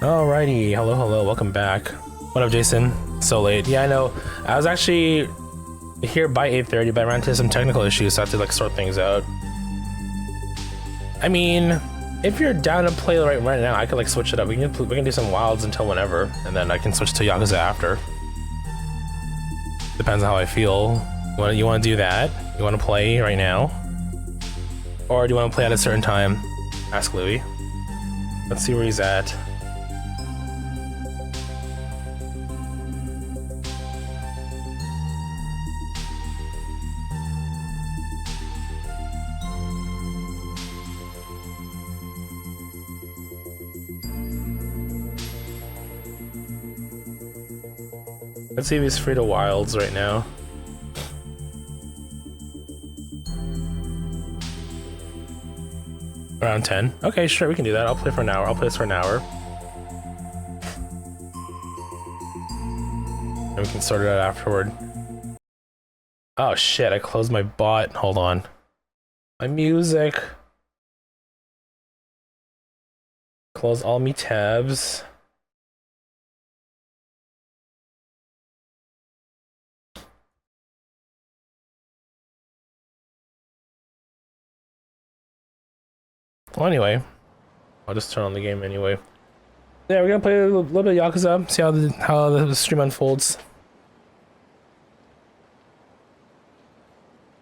Alrighty, hello, welcome back. What up, Jason? So late. Yeah, I know. I was actually here by 8:30, but I ran into some technical issues, so I had to like sort things out. I mean, if you're down to play right now, I could like switch it up. We can do some wilds until whenever, and then I can switch to Yakuza after. Depends on how I feel. You want to do that? You want to play right now, or do you want to play at a certain time? Ask Louis. Let's see where he's at. Let's see if he's free to wilds right now. Around 10. Okay, sure, we can do that. I'll play for an hour. I'll play this for an hour. And we can sort it out afterward. Oh shit, I closed my bot. Hold on. My music. Close all me tabs. Well, anyway, I'll just turn on the game anyway. Yeah, we're gonna play a little bit of Yakuza, see how the stream unfolds.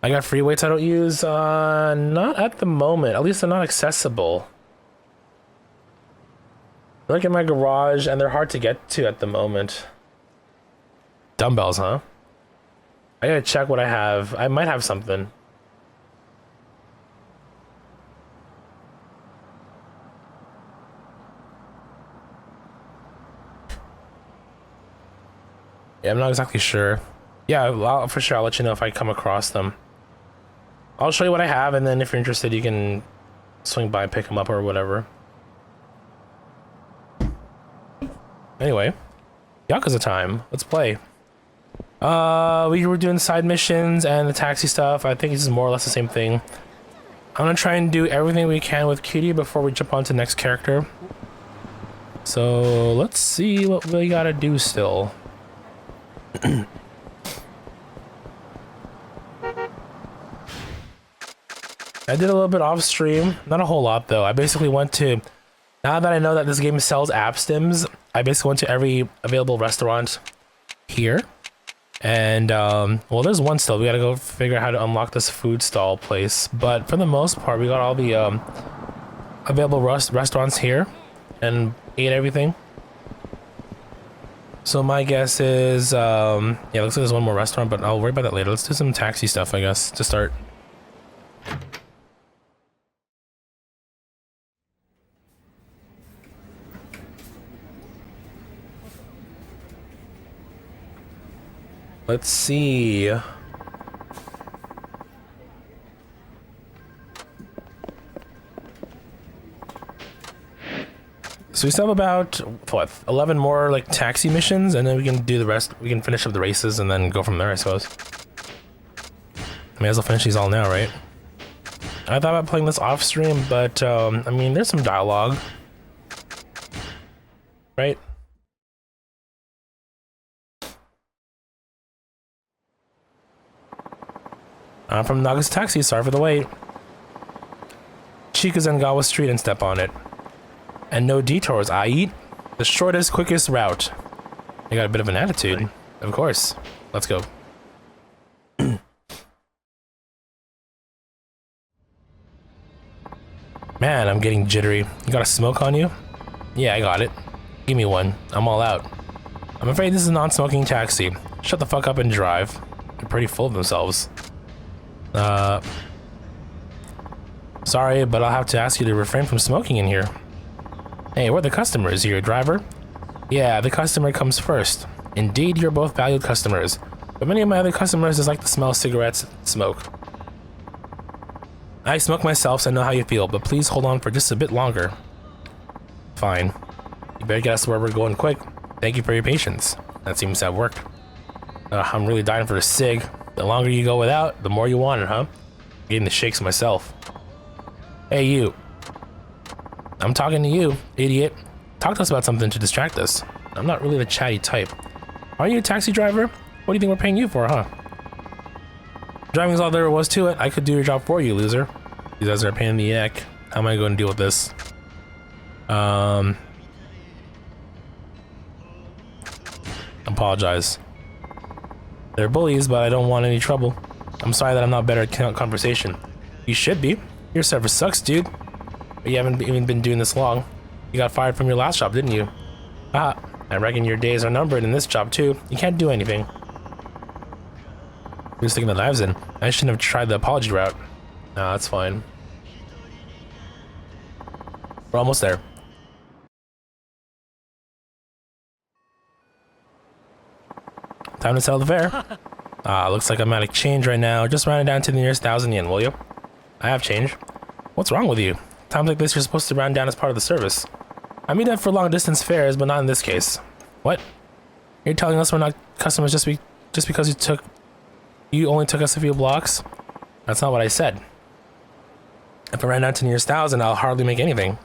I got free weights I don't use. Not at the moment. At least they're not accessible. They're like in my garage, and they're hard to get to at the moment. Dumbbells, huh? I gotta check what I have. I might have something. Yeah, I'm not exactly sure. Yeah, for sure, I'll let you know if I come across them. I'll show you what I have, and then if you're interested, you can swing by and pick them up or whatever. Anyway, Yakuza time. Let's play. We were doing side missions and the taxi stuff. I think this is more or less the same thing. I'm gonna try and do everything we can with Cutie before we jump on to the next character. So let's see what we gotta do still. I did a little bit off stream, not a whole lot though. I basically went to, now that I know that this game sells app stims, I basically went to every available restaurant here. And, well, there's one still. We gotta go figure out how to unlock this food stall place. But for the most part, we got all the available restaurants here and ate everything. So my guess is, yeah, looks like there's one more restaurant, but I'll worry about that later. Let's do some taxi stuff, I guess, to start. Let's see. So we still have about, what, 11 more, like, taxi missions, and then we can do the rest. We can finish up the races and then go from there, I suppose. I may as well finish these all now, right? I thought about playing this off stream, but, I mean, there's some dialogue. Right? I'm from Naga's Taxi, sorry for the wait. Chikazengawa Street and step on it. And no detours, I eat the shortest, quickest route. I got a bit of an attitude. Of course. Let's go. Man, I'm getting jittery. You got a smoke on you? Yeah, I got it. Give me one. I'm all out. I'm afraid this is a non-smoking taxi. Shut the fuck up and drive. They're pretty full of themselves. Sorry, but I'll have to ask you to refrain from smoking in here. Hey, we're the customers. You're a driver? Yeah, the customer comes first. Indeed, you're both valued customers. But many of my other customers dislike the smell of cigarettes and smoke. I smoke myself, so I know how you feel, but please hold on for just a bit longer. Fine. You better get us to where we're going quick. Thank you for your patience. That seems to have worked. I'm really dying for a cig. The longer you go without, the more you want it, huh? I'm getting the shakes myself. Hey, you. I'm talking to you, idiot. talk to us about something to distract us. I'm not really the chatty type. Are you a taxi driver? What do you think we're paying you for, huh? Driving's all there was to it. I could do your job for you, loser. You guys are a pain in the neck. How am I going to deal with this? Apologize. They're bullies, but I don't want any trouble. I'm sorry that I'm not better at conversation. You should be. Your service sucks, dude. But you haven't even been doing this long. You got fired from your last job, didn't you? Ah, I reckon your days are numbered in this job too. You can't do anything. You're sticking the knives in. I shouldn't have tried the apology route. Nah, that's fine. We're almost there. Time to sell the fare. Looks like I'm out of change right now. Just round it down to the nearest 1,000 yen, will you? I have change. What's wrong with you? Times like this, you're supposed to round down as part of the service. I mean that for long distance fares, but not in this case. What? You're telling us we're not customers just because you only took us a few blocks? That's not what I said. If I ran down to the nearest 1,000, I'll hardly make anything.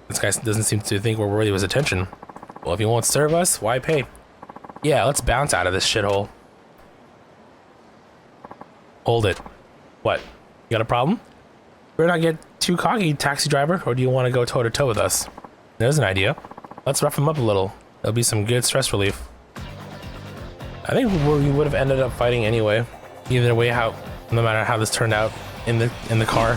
This guy doesn't seem to think we're worthy of his attention. Well, if you won't serve us, why pay? Yeah, let's bounce out of this shithole. Hold it. What? You got a problem? Better not get too cocky, taxi driver, or do you want to go toe-to-toe with us? There's an idea. Let's rough him up a little. There'll be some good stress relief. I think we would have ended up fighting anyway. Either way, no matter how this turned out in the car.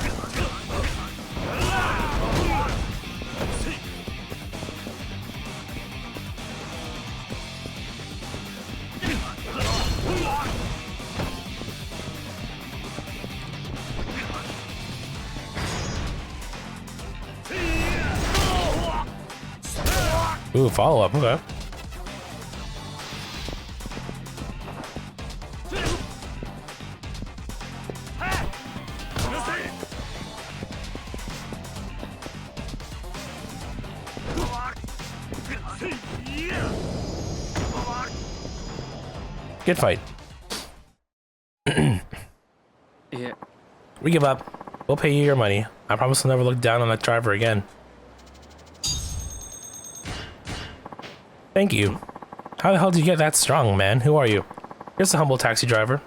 Ooh, follow-up, okay. Good fight. Yeah. We give up. We'll pay you your money. I promise we'll never look down on that driver again. Thank you. How the hell did you get that strong, man? Who are you? Just a humble taxi driver.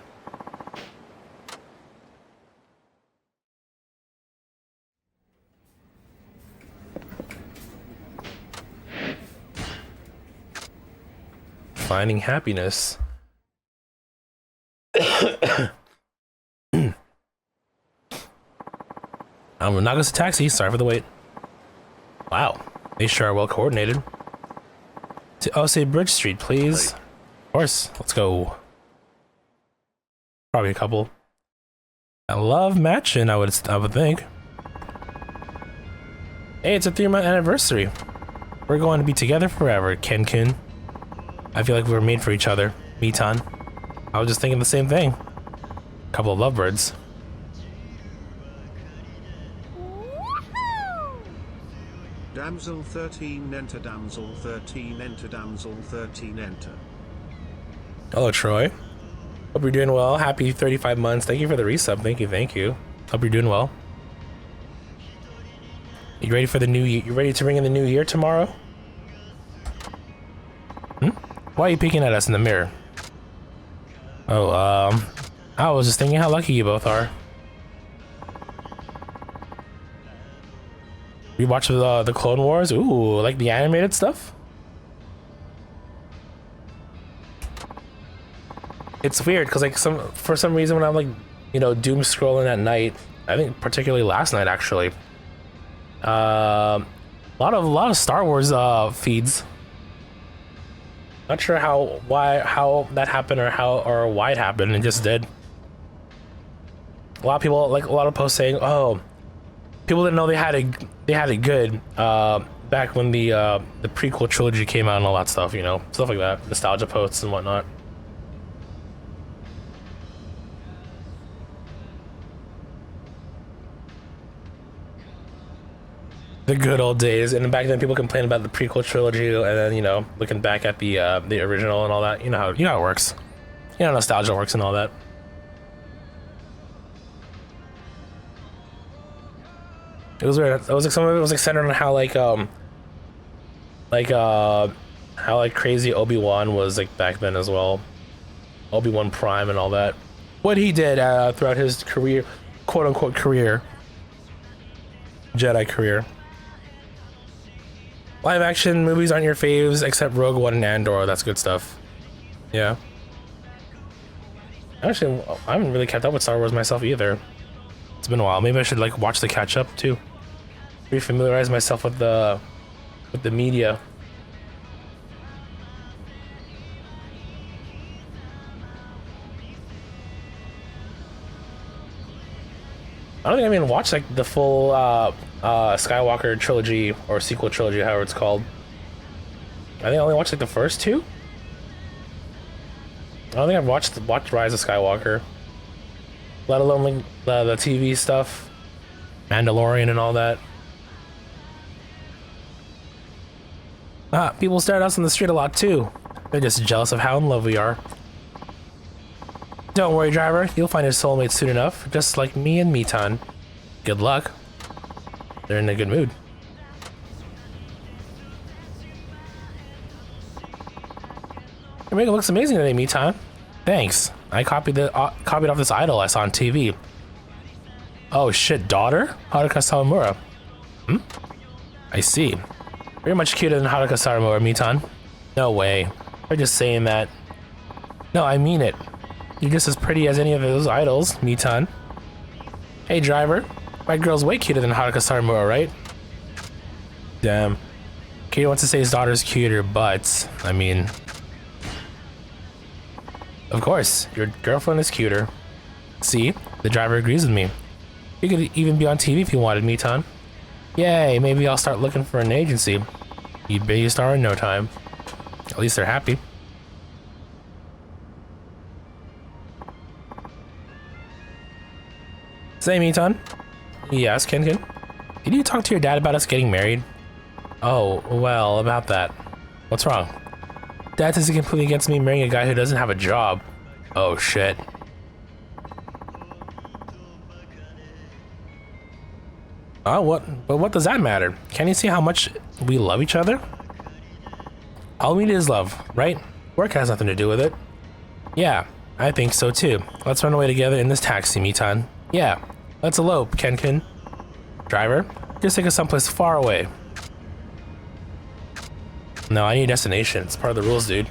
Finding happiness. Naga's a taxi. Sorry for the wait. Wow. They sure are well coordinated. Oh, say Bridge Street, please. Of course. Let's go. Probably a couple. I love matching, I would think. Hey, it's a 3-month anniversary. We're going to be together forever, Ken-kun. I feel like we were made for each other, Mitan. I was just thinking the same thing. Couple of lovebirds. Damsel 13 enter, damsel 13 enter, damsel 13 enter. Hello, Troy. Hope you're doing well. Happy 35 months. Thank you for the resub. Thank you. Hope you're doing well. You ready for the new year? You ready to ring in the new year tomorrow? Why are you peeking at us in the mirror? Oh, I was just thinking how lucky you both are. You watch the Clone Wars? Ooh, like the animated stuff? It's weird because like for some reason when I'm like, you know, doom scrolling at night, I think particularly last night actually, a lot of Star Wars feeds. Not sure how that happened or why it happened. It just did. A lot of people, like a lot of posts saying, oh, people didn't know they had it good back when the prequel trilogy came out and all that stuff, you know, stuff like that, nostalgia posts and whatnot. The good old days, and back then people complained about the prequel trilogy, and then, you know, looking back at the original and all that, you know how it works, you know, nostalgia works and all that. It was weird. It was like some of it was like centered on how like Like how like crazy Obi-Wan was like back then as well. Obi-Wan Prime and all that. What he did throughout his career, quote unquote career, Jedi career. Live action movies aren't your faves except Rogue One and Andor. That's good stuff. Yeah. Actually, I haven't really kept up with Star Wars myself either. It's been a while. Maybe I should like watch the catch up too. Refamiliarize myself with the media. I don't think I even watched like the full Skywalker trilogy or sequel trilogy, however it's called. I think I only watched like the first two. I don't think I've watched Rise of Skywalker, let alone like the TV stuff, Mandalorian and all that. People stare at us on the street a lot too. They're just jealous of how in love we are. Don't worry, driver. You'll find your soulmate soon enough, just like me and Mitan. Good luck. They're in a good mood. Your makeup looks amazing today, Mitan. Thanks. I copied off this idol I saw on TV. Oh shit, daughter? Haruka Sawamura. I see. You're much cuter than Haruka Sawamura, Mitan. No way. You're just saying that. No, I mean it. You're just as pretty as any of those idols, Mitan. Hey, driver. My girl's way cuter than Haruka Sawamura, right? Damn. Katie wants to say his daughter's cuter, but, I mean... Of course, your girlfriend is cuter. See? The driver agrees with me. You could even be on TV if you wanted, Mitan. Yay, maybe I'll start looking for an agency. You'd be a star in no time. At least they're happy. Say, Mitan. Yes, Ken. Did you talk to your dad about us getting married? Oh, well, about that. What's wrong? Dad says he's completely against me marrying a guy who doesn't have a job. Oh, shit. Oh, what? But what does that matter? Can't you see how much we love each other? All we need is love, right? Work has nothing to do with it. Yeah, I think so too. Let's run away together in this taxi, Mitan. Yeah, let's elope, Ken. Driver, just take us someplace far away. No, I need a destination. It's part of the rules, dude.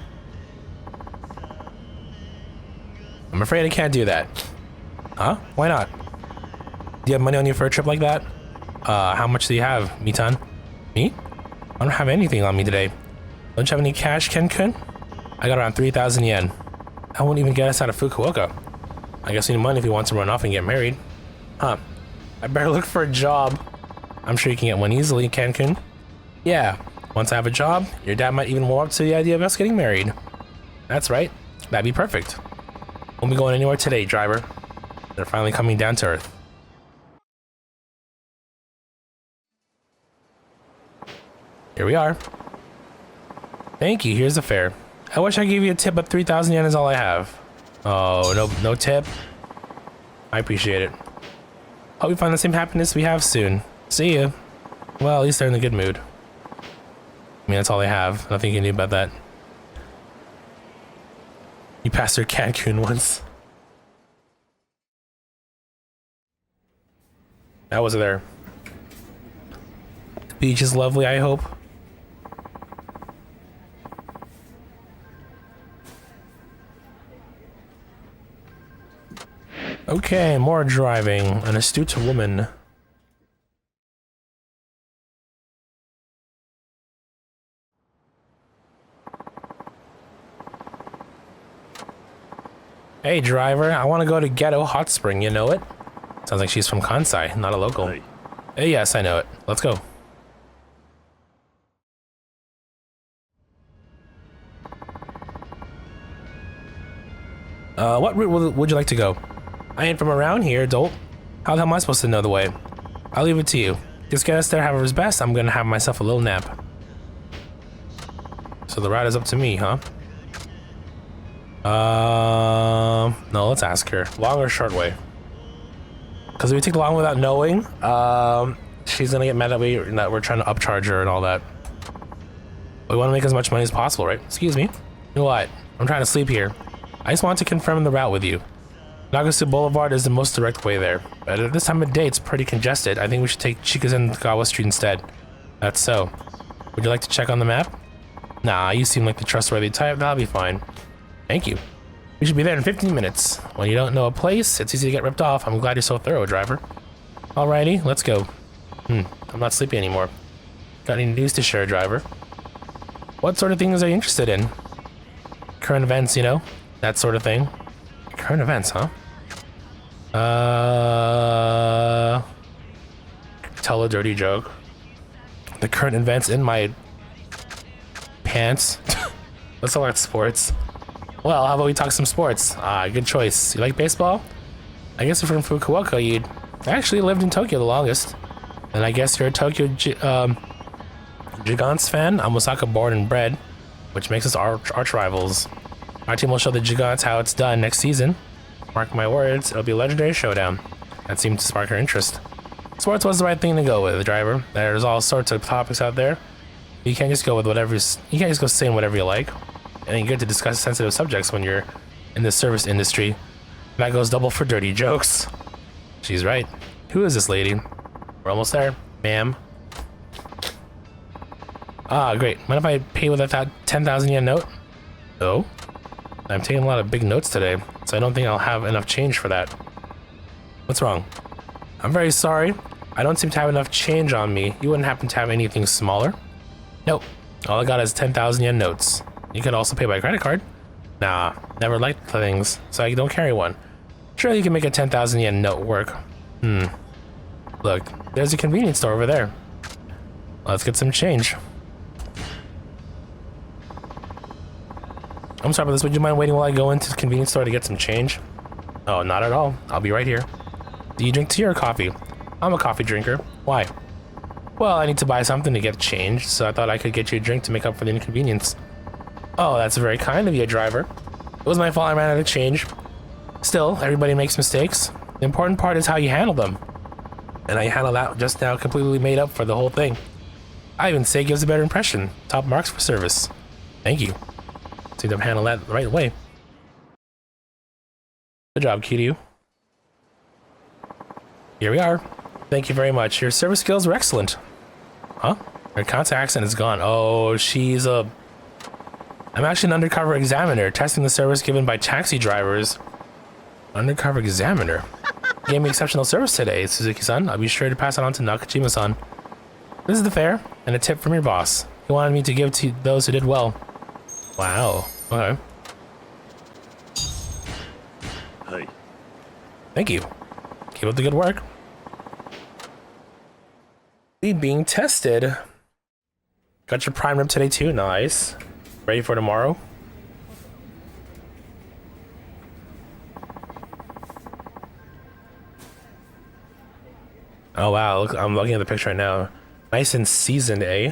I'm afraid I can't do that. Huh? Why not? Do you have money on you for a trip like that? How much do you have, Mitan? Me? I don't have anything on me today. Don't you have any cash, Ken? I got around 3,000 yen. That won't even get us out of Fukuoka. I guess we need money if we want to run off and get married. Huh. I better look for a job. I'm sure you can get one easily, Ken. Yeah. Once I have a job, your dad might even warm up to the idea of us getting married. That's right. That'd be perfect. Won't be going anywhere today, driver. They're finally coming down to earth. Here we are. Thank you, here's the fare. I wish I gave you a tip, but 3,000 yen is all I have. Oh, no tip? I appreciate it. Hope you find the same happiness we have soon. See ya. Well, at least they're in a good mood. I mean, that's all they have. Nothing you can do about that. You passed through Cancun once. I wasn't there. The beach is lovely, I hope. Okay, more driving. An astute woman. Hey driver, I want to go to Ghetto Hot Spring, you know it? Sounds like she's from Kansai, not a local. Hey, yes, I know it. Let's go. What route would you like to go? I ain't from around here, dolt. How the hell am I supposed to know the way? I'll leave it to you. Just get us there however's best. I'm gonna have myself a little nap. So the ride is up to me, huh? No, let's ask her. Long or short way? Because if we take the long without knowing, she's gonna get mad that we're trying to upcharge her and all that. We want to make as much money as possible, right? Excuse me. You know what? I'm trying to sleep here. I just want to confirm the route with you. Nagasu Boulevard is the most direct way there, but at this time of day, it's pretty congested. I think we should take Chikazengawa Street instead. That's so. Would you like to check on the map? Nah, you seem like the trustworthy type. That'll be fine. Thank you. We should be there in 15 minutes. When you don't know a place, it's easy to get ripped off. I'm glad you're so thorough, driver. Alrighty, let's go. I'm not sleepy anymore. Got any news to share, driver? What sort of things are you interested in? Current events, you know? That sort of thing. Current events, huh? Tell a dirty joke. The current events in my pants. Let's talk about sports. Well, how about we talk some sports? Good choice. You like baseball? I guess if you're from Fukuoka, you'd actually lived in Tokyo the longest. And I guess you're a Tokyo Gigants fan. I'm Osaka born and bred, which makes us arch rivals. Our team will show the Gigants how it's done next season. Mark my words, it'll be a legendary showdown. That seemed to spark her interest. Sports was the right thing to go with, driver. There's all sorts of topics out there. You can't just go with whatever. You can't just go saying whatever you like. It ain't good to discuss sensitive subjects when you're in the service industry. That goes double for dirty jokes. She's right. Who is this lady? We're almost there, ma'am. Great. Mind if I pay with that 10,000 yen note? Oh? I'm taking a lot of big notes today, so I don't think I'll have enough change for that. What's wrong? I'm very sorry. I don't seem to have enough change on me. You wouldn't happen to have anything smaller? Nope. All I got is 10,000 yen notes. You could also pay by credit card. Nah, never liked things, so I don't carry one. Surely you can make a 10,000 yen note work. Look, there's a convenience store over there. Let's get some change. I'm sorry about this. Would you mind waiting while I go into the convenience store to get some change? Oh, not at all. I'll be right here. Do you drink tea or coffee? I'm a coffee drinker. Why? Well, I need to buy something to get change, so I thought I could get you a drink to make up for the inconvenience. Oh, that's very kind of you, driver. It was my fault I ran out of change. Still, everybody makes mistakes. The important part is how you handle them. And I handled that just now, completely made up for the whole thing. I even say it gives a better impression. Top marks for service. Thank you. Seem to have handled that the right way. Good job, Kiryu. Here we are. Thank you very much. Your service skills were excellent. Huh? Her contact accent is gone. Oh, she's a... I'm actually an undercover examiner, testing the service given by taxi drivers. Undercover examiner? You gave me exceptional service today, Suzuki-san. I'll be sure to pass it on to Nakajima-san. This is the fare, and a tip from your boss. He wanted me to give to those who did well. Wow. Okay. Hey. Thank you. Keep up the good work. Being tested. Got your prime rib today too. Nice. Ready for tomorrow? Oh wow, look, I'm looking at the picture right now. Nice and seasoned, eh?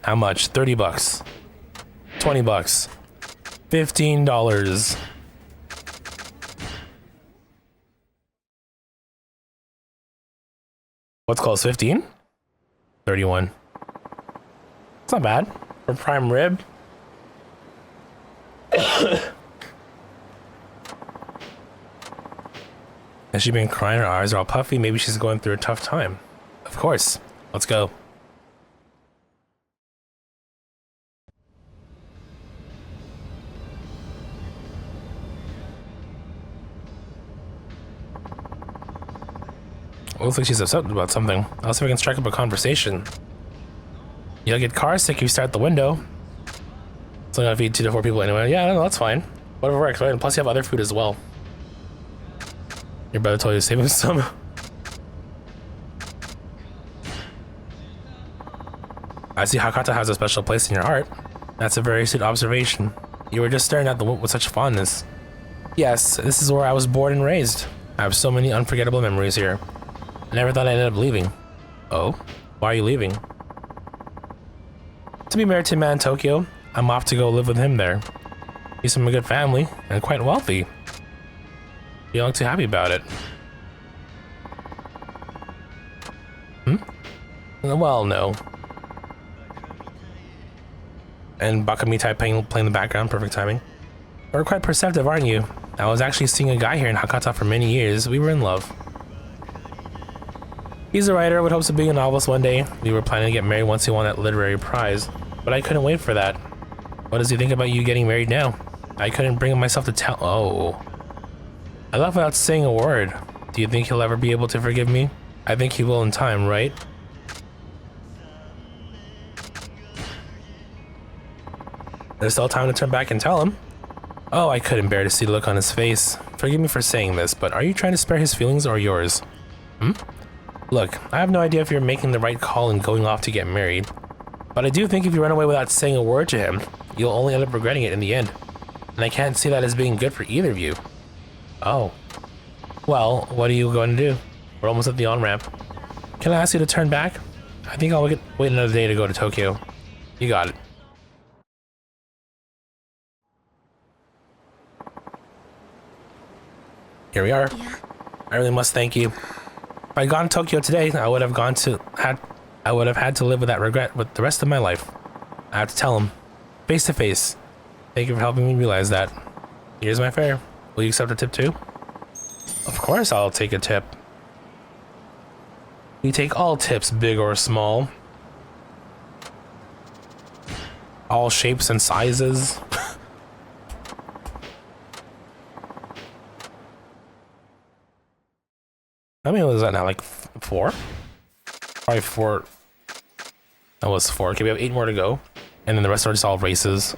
How much? 30 bucks. 20 bucks. $15. What's close? 15? 31. It's not bad. For prime rib. Has she been crying? Her eyes are all puffy. Maybe she's going through a tough time. Of course. Let's go. Looks like she's upset about something. I'll see if I can strike up a conversation. You'll get car sick if you start the window. It's only gonna feed 2 to 4 people anyway. Yeah, no, that's fine. Whatever works, right? And plus you have other food as well. Your brother told you to save him some. I see Hakata has a special place in your heart. That's a very astute observation. You were just staring at the with such fondness. Yes, this is where I was born and raised. I have so many unforgettable memories here. I never thought I'd end up leaving. Oh? Why are you leaving? To be married to a man in Tokyo. I'm off to go live with him there. He's from a good family and quite wealthy. You don't look too happy about it. Well, no. And Bakamitai playing the background, perfect timing. You're quite perceptive, aren't you? I was actually seeing a guy here in Hakata for many years. We were in love. He's a writer with hopes of being a novelist one day. We were planning to get married once he won that literary prize, but I couldn't wait for that. What does he think about you getting married now? I couldn't bring myself to tell. Oh. I left without saying a word. Do you think he'll ever be able to forgive me? I think he will in time, right? There's still time to turn back and tell him. Oh, I couldn't bear to see the look on his face. Forgive me for saying this, but are you trying to spare his feelings or yours? Look, I have no idea if you're making the right call and going off to get married, but I do think if you run away without saying a word to him, you'll only end up regretting it in the end. And I can't see that as being good for either of you. Oh. Well, what are you going to do? We're almost at the on-ramp. Can I ask you to turn back? I think I'll wait another day to go to Tokyo. You got it. Here we are. Yeah. I really must thank you. If I'd gone to Tokyo today, I would have had to live with that regret with the rest of my life. I have to tell him, face to face. Thank you for helping me realize that. Here's my fare. Will you accept a tip too? Of course I'll take a tip. We take all tips, big or small. All shapes and sizes. How many was that now? Like 4? Probably 4. That was 4. Okay, we have 8 more to go. And then the rest are just all races.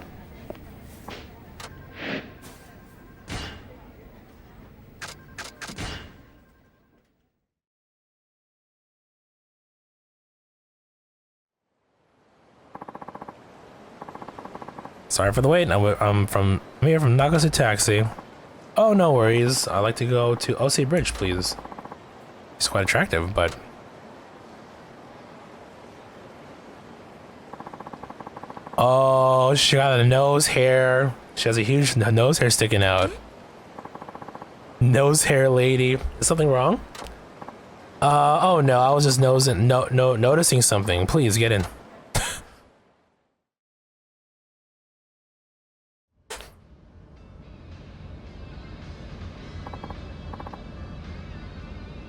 Sorry for the wait. I'm here from Nagase Taxi. Oh, no worries. I'd like to go to Ose Bridge, please. It's quite attractive, but... Oh, she got a nose hair. She has a huge nose hair sticking out. Nose hair lady. Is something wrong? Oh no, I was just noticing something. Please, get in.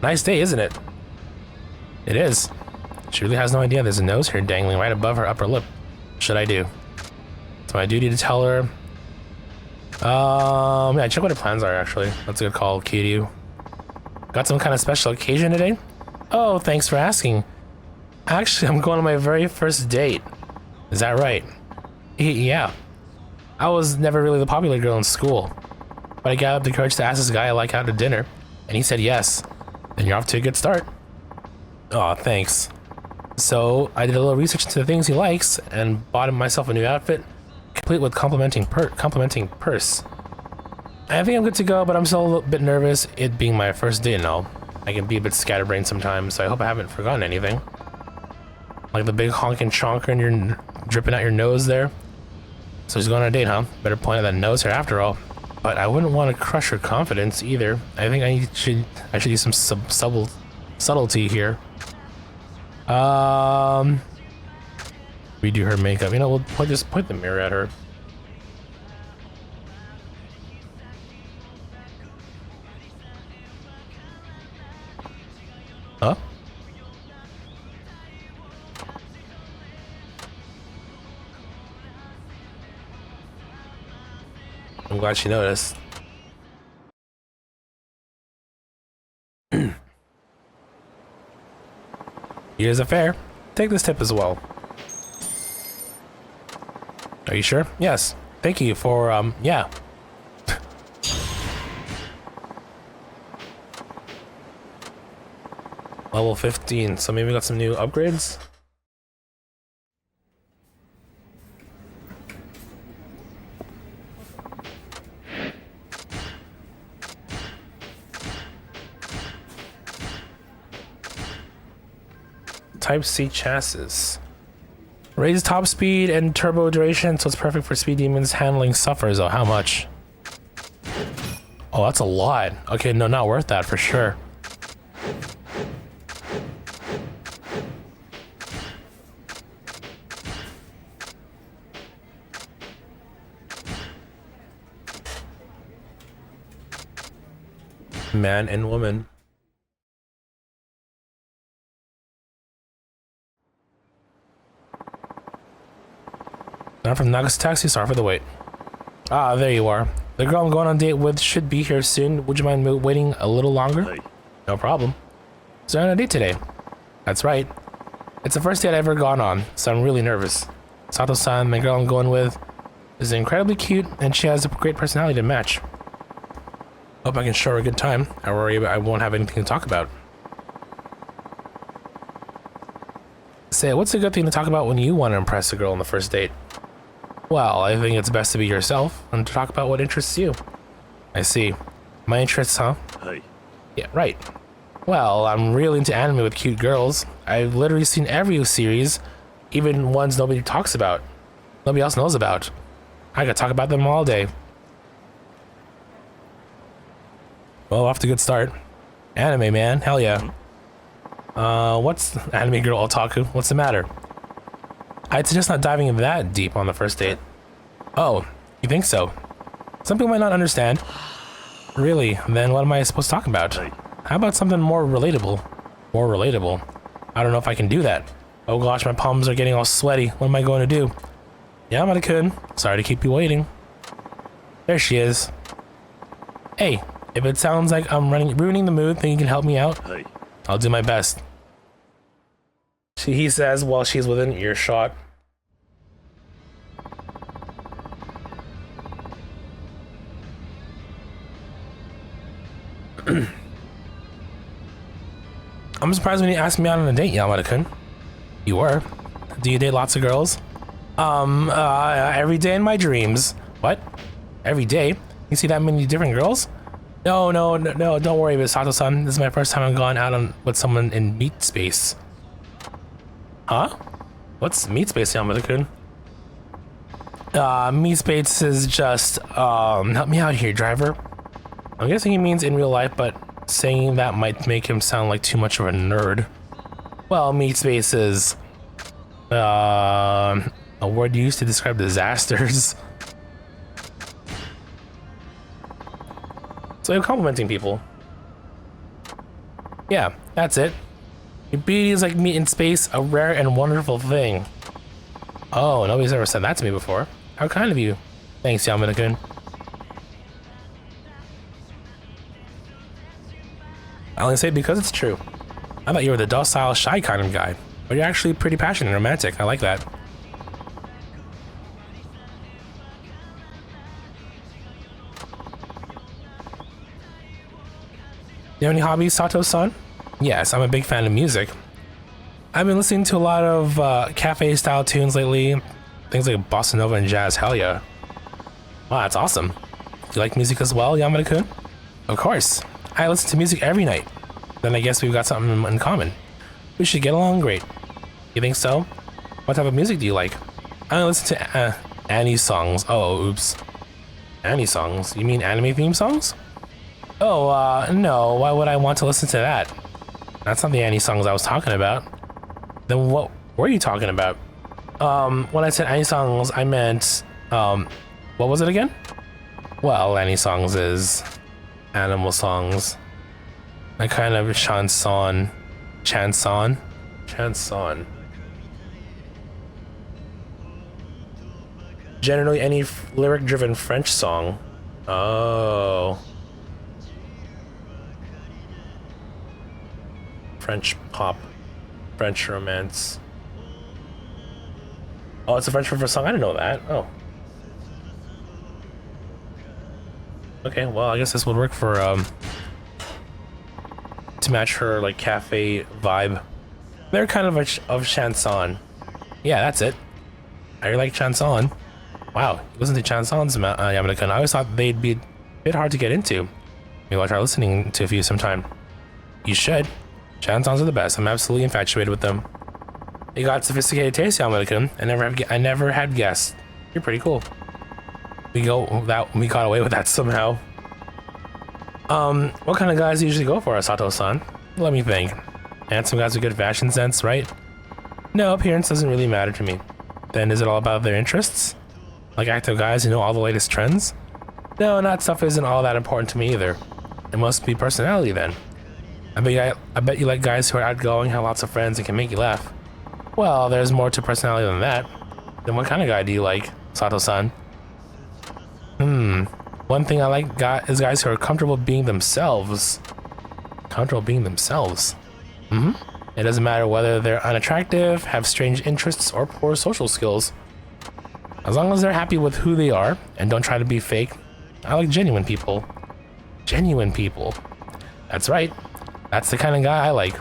Nice day, isn't it? It is. She really has no idea there's a nose hair dangling right above her upper lip. What should I do? It's my duty to tell her. Yeah, check what her plans are, actually. That's a good call, Kiryu. Got some kind of special occasion today? Oh, thanks for asking. Actually, I'm going on my very first date. Is that right? Yeah. I was never really the popular girl in school, but I got up the courage to ask this guy I like out to dinner, and he said yes. Then you're off to a good start. Aw, thanks. So I did a little research into the things he likes and bought him myself a new outfit, complete with complimenting purse. I think I'm good to go, but I'm still a little bit nervous, it being my first date and all. I can be a bit scatterbrained sometimes, so I hope I haven't forgotten anything. Like the big honking chonker and you're dripping out your nose there. So he's going on a date, huh? Better point at that nose hair after all. But I wouldn't want to crush her confidence either. I think I should use some subtlety here. Redo her makeup. You know, we'll just point the mirror at her. Huh? I'm glad she noticed. Here's a fare. Take this tip as well. Are you sure? Yes. Thank you for, yeah. Level 15, so maybe we got some new upgrades? Type C chassis. Raise top speed and turbo duration, so it's perfect for speed demons handling suffers. Oh, how much? Oh, that's a lot. Okay, no, not worth that for sure. Man and woman. I'm from Naga's Taxi, sorry for the wait. Ah, there you are. The girl I'm going on a date with should be here soon. Would you mind waiting a little longer? Hey. No problem. So on a date today? That's right. It's the first date I've ever gone on, so I'm really nervous. Sato-san, the girl I'm going with, is incredibly cute, and she has a great personality to match. Hope I can show her a good time. I worry I won't have anything to talk about. Say, what's a good thing to talk about when you want to impress a girl on the first date? Well, I think it's best to be yourself and to talk about what interests you. I see. My interests, huh? Hey. Yeah, right. Well, I'm really into anime with cute girls. I've literally seen every series, even ones nobody talks about. Nobody else knows about. I could talk about them all day. Well, off to a good start. Anime, man. Hell yeah. What's anime girl otaku? What's the matter? I'd suggest not diving that deep on the first date. Oh, you think so? Some people might not understand. Really? Then what am I supposed to talk about? Hey. How about something more relatable? More relatable? I don't know if I can do that. Oh gosh, my palms are getting all sweaty. What am I going to do? Yamada-kun, sorry to keep you waiting. There she is. Hey, if it sounds like I'm ruining the mood, think you can help me out? Hey. I'll do my best. He says while she's within earshot. I'm surprised when you asked me out on a date, Yamada-kun. You were. Do you date lots of girls? Every day in my dreams. What? Every day? You see that many different girls? No, don't worry about Sato-san. This is my first time I've gone out with someone in meat space. Huh? What's meat space, Yamada-kun? Meat space is just, help me out here, driver. I'm guessing he means in real life, but saying that might make him sound like too much of a nerd. Well, meat space is, a word used to describe disasters. So I'm complimenting people. Yeah, that's it. Your beauty is like meat in space, a rare and wonderful thing. Oh, nobody's ever said that to me before. How kind of you. Thanks, Yamada-kun. I only say it because it's true. I thought you were the docile, shy kind of guy, but you're actually pretty passionate and romantic. I like that. You have any hobbies, Sato-san? Yes, I'm a big fan of music. I've been listening to a lot of cafe-style tunes lately. Things like bossa nova and jazz. Hell yeah. Wow, that's awesome. Do you like music as well, Yamada-kun? Of course. I listen to music every night. Then I guess we've got something in common. We should get along great. You think so? What type of music do you like? I listen to Annie songs. Oh, oops. Annie songs? You mean anime theme songs? Oh, no. Why would I want to listen to that? That's not the Annie songs I was talking about. Then what were you talking about? When I said Annie songs, I meant, what was it again? Well, Annie songs is animal songs. A kind of chanson. Generally any lyric-driven French song. Oh. French pop. French romance. Oh, it's a French for song? I didn't know that. Oh. Okay, well, I guess this would work for, to match her, like, cafe vibe. They're kind of of chanson. Yeah, that's it. I really like chanson. Wow, listen to chansons, Yamada-kun. I always thought they'd be a bit hard to get into. Maybe I'll try listening to a few sometime. You should. Chansons are the best. I'm absolutely infatuated with them. You got sophisticated taste, Yamada-kun. I never had guessed. You're pretty cool. We got away with that somehow. What kind of guys do you usually go for, Sato-san? Let me think. Handsome guys with good fashion sense, right? No, appearance doesn't really matter to me. Then is it all about their interests? Like active guys who know all the latest trends? No, that stuff isn't all that important to me either. It must be personality then. I bet you like guys who are outgoing, have lots of friends, and can make you laugh. Well, there's more to personality than that. Then what kind of guy do you like, Sato-san? One thing I like is guys who are comfortable being themselves. Comfortable being themselves. It doesn't matter whether they're unattractive, have strange interests, or poor social skills. As long as they're happy with who they are and don't try to be fake, I like genuine people. Genuine people. That's right. That's the kind of guy I like.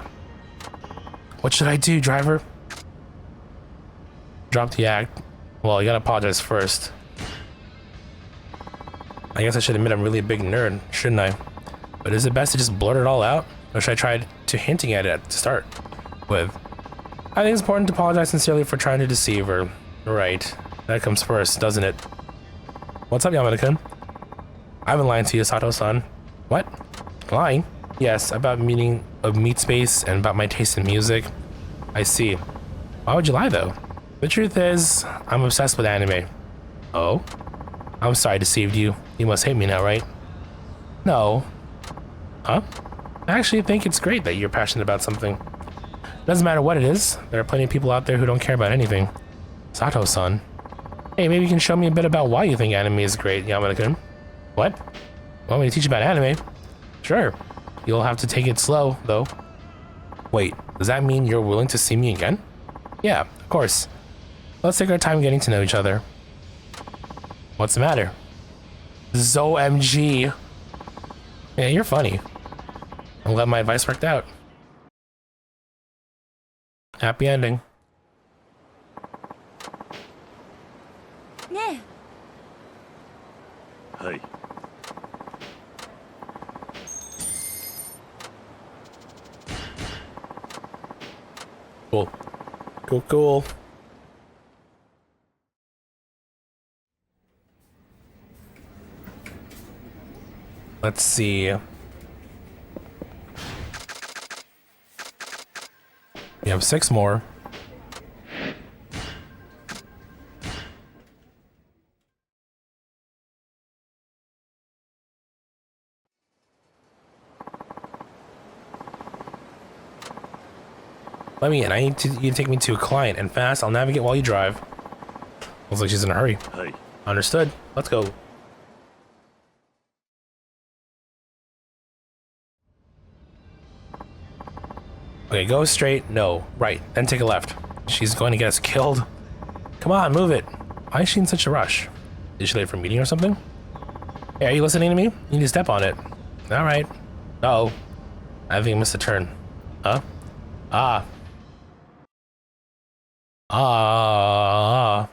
What should I do, driver? Drop the act. Well, you gotta apologize first. I guess I should admit I'm really a big nerd, shouldn't I? But is it best to just blurt it all out? Or should I try to hinting at it to start with? I think it's important to apologize sincerely for trying to deceive her. Right. That comes first, doesn't it? What's up, Yamada-kun? I've been lying to you, Sato-san. What? Lying? Yes, about meat space and about my taste in music. I see. Why would you lie, though? The truth is, I'm obsessed with anime. Oh? I'm sorry I deceived you. You must hate me now, right? No. Huh? I actually think it's great that you're passionate about something. Doesn't matter what it is. There are plenty of people out there who don't care about anything. Sato-san. Hey, maybe you can show me a bit about why you think anime is great, Yamada-kun. What? Want me to teach you about anime? Sure. You'll have to take it slow, though. Wait, does that mean you're willing to see me again? Yeah, of course. Let's take our time getting to know each other. What's the matter? ZOMG. Yeah, you're funny. I'm glad my advice worked out. Happy ending. Ne. Hey. Cool. Cool. Let's see. We have 6 more. Let me in. I need you to take me to a client and fast. I'll navigate while you drive. Looks like she's in a hurry. Hey. Understood. Let's go. Okay, go straight. No. Right. Then take a left. She's going to get us killed. Come on, move it. Why is she in such a rush? Is she late for a meeting or something? Hey, are you listening to me? You need to step on it. Alright. Uh-oh. I think I missed a turn. Huh? Ah. Are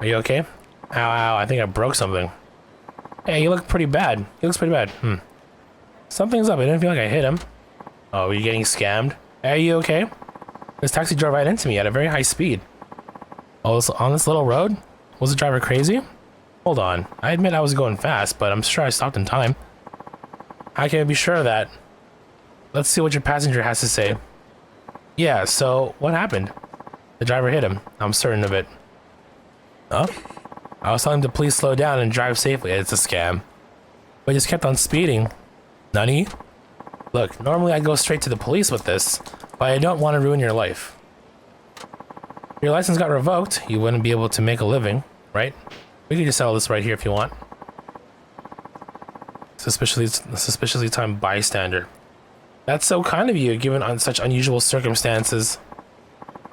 you okay? Ow, I think I broke something. Hey, you look pretty bad. He looks pretty bad. Something's up. I didn't feel like I hit him. Oh, are you getting scammed? Hey, are you okay? This taxi drove right into me at a very high speed. Oh, on this little road? Was the driver crazy? Hold on. I admit I was going fast, but I'm sure I stopped in time. How can I be sure of that? Let's see what your passenger has to say. Yeah, so what happened? The driver hit him. I'm certain of it. Huh? I was telling him to please slow down and drive safely. It's a scam. But he just kept on speeding. Nani? Look, normally I'd go straight to the police with this, but I don't want to ruin your life. Your license got revoked. You wouldn't be able to make a living, right? We could just settle this right here if you want. Suspiciously timed bystander. That's so kind of you, given on such unusual circumstances.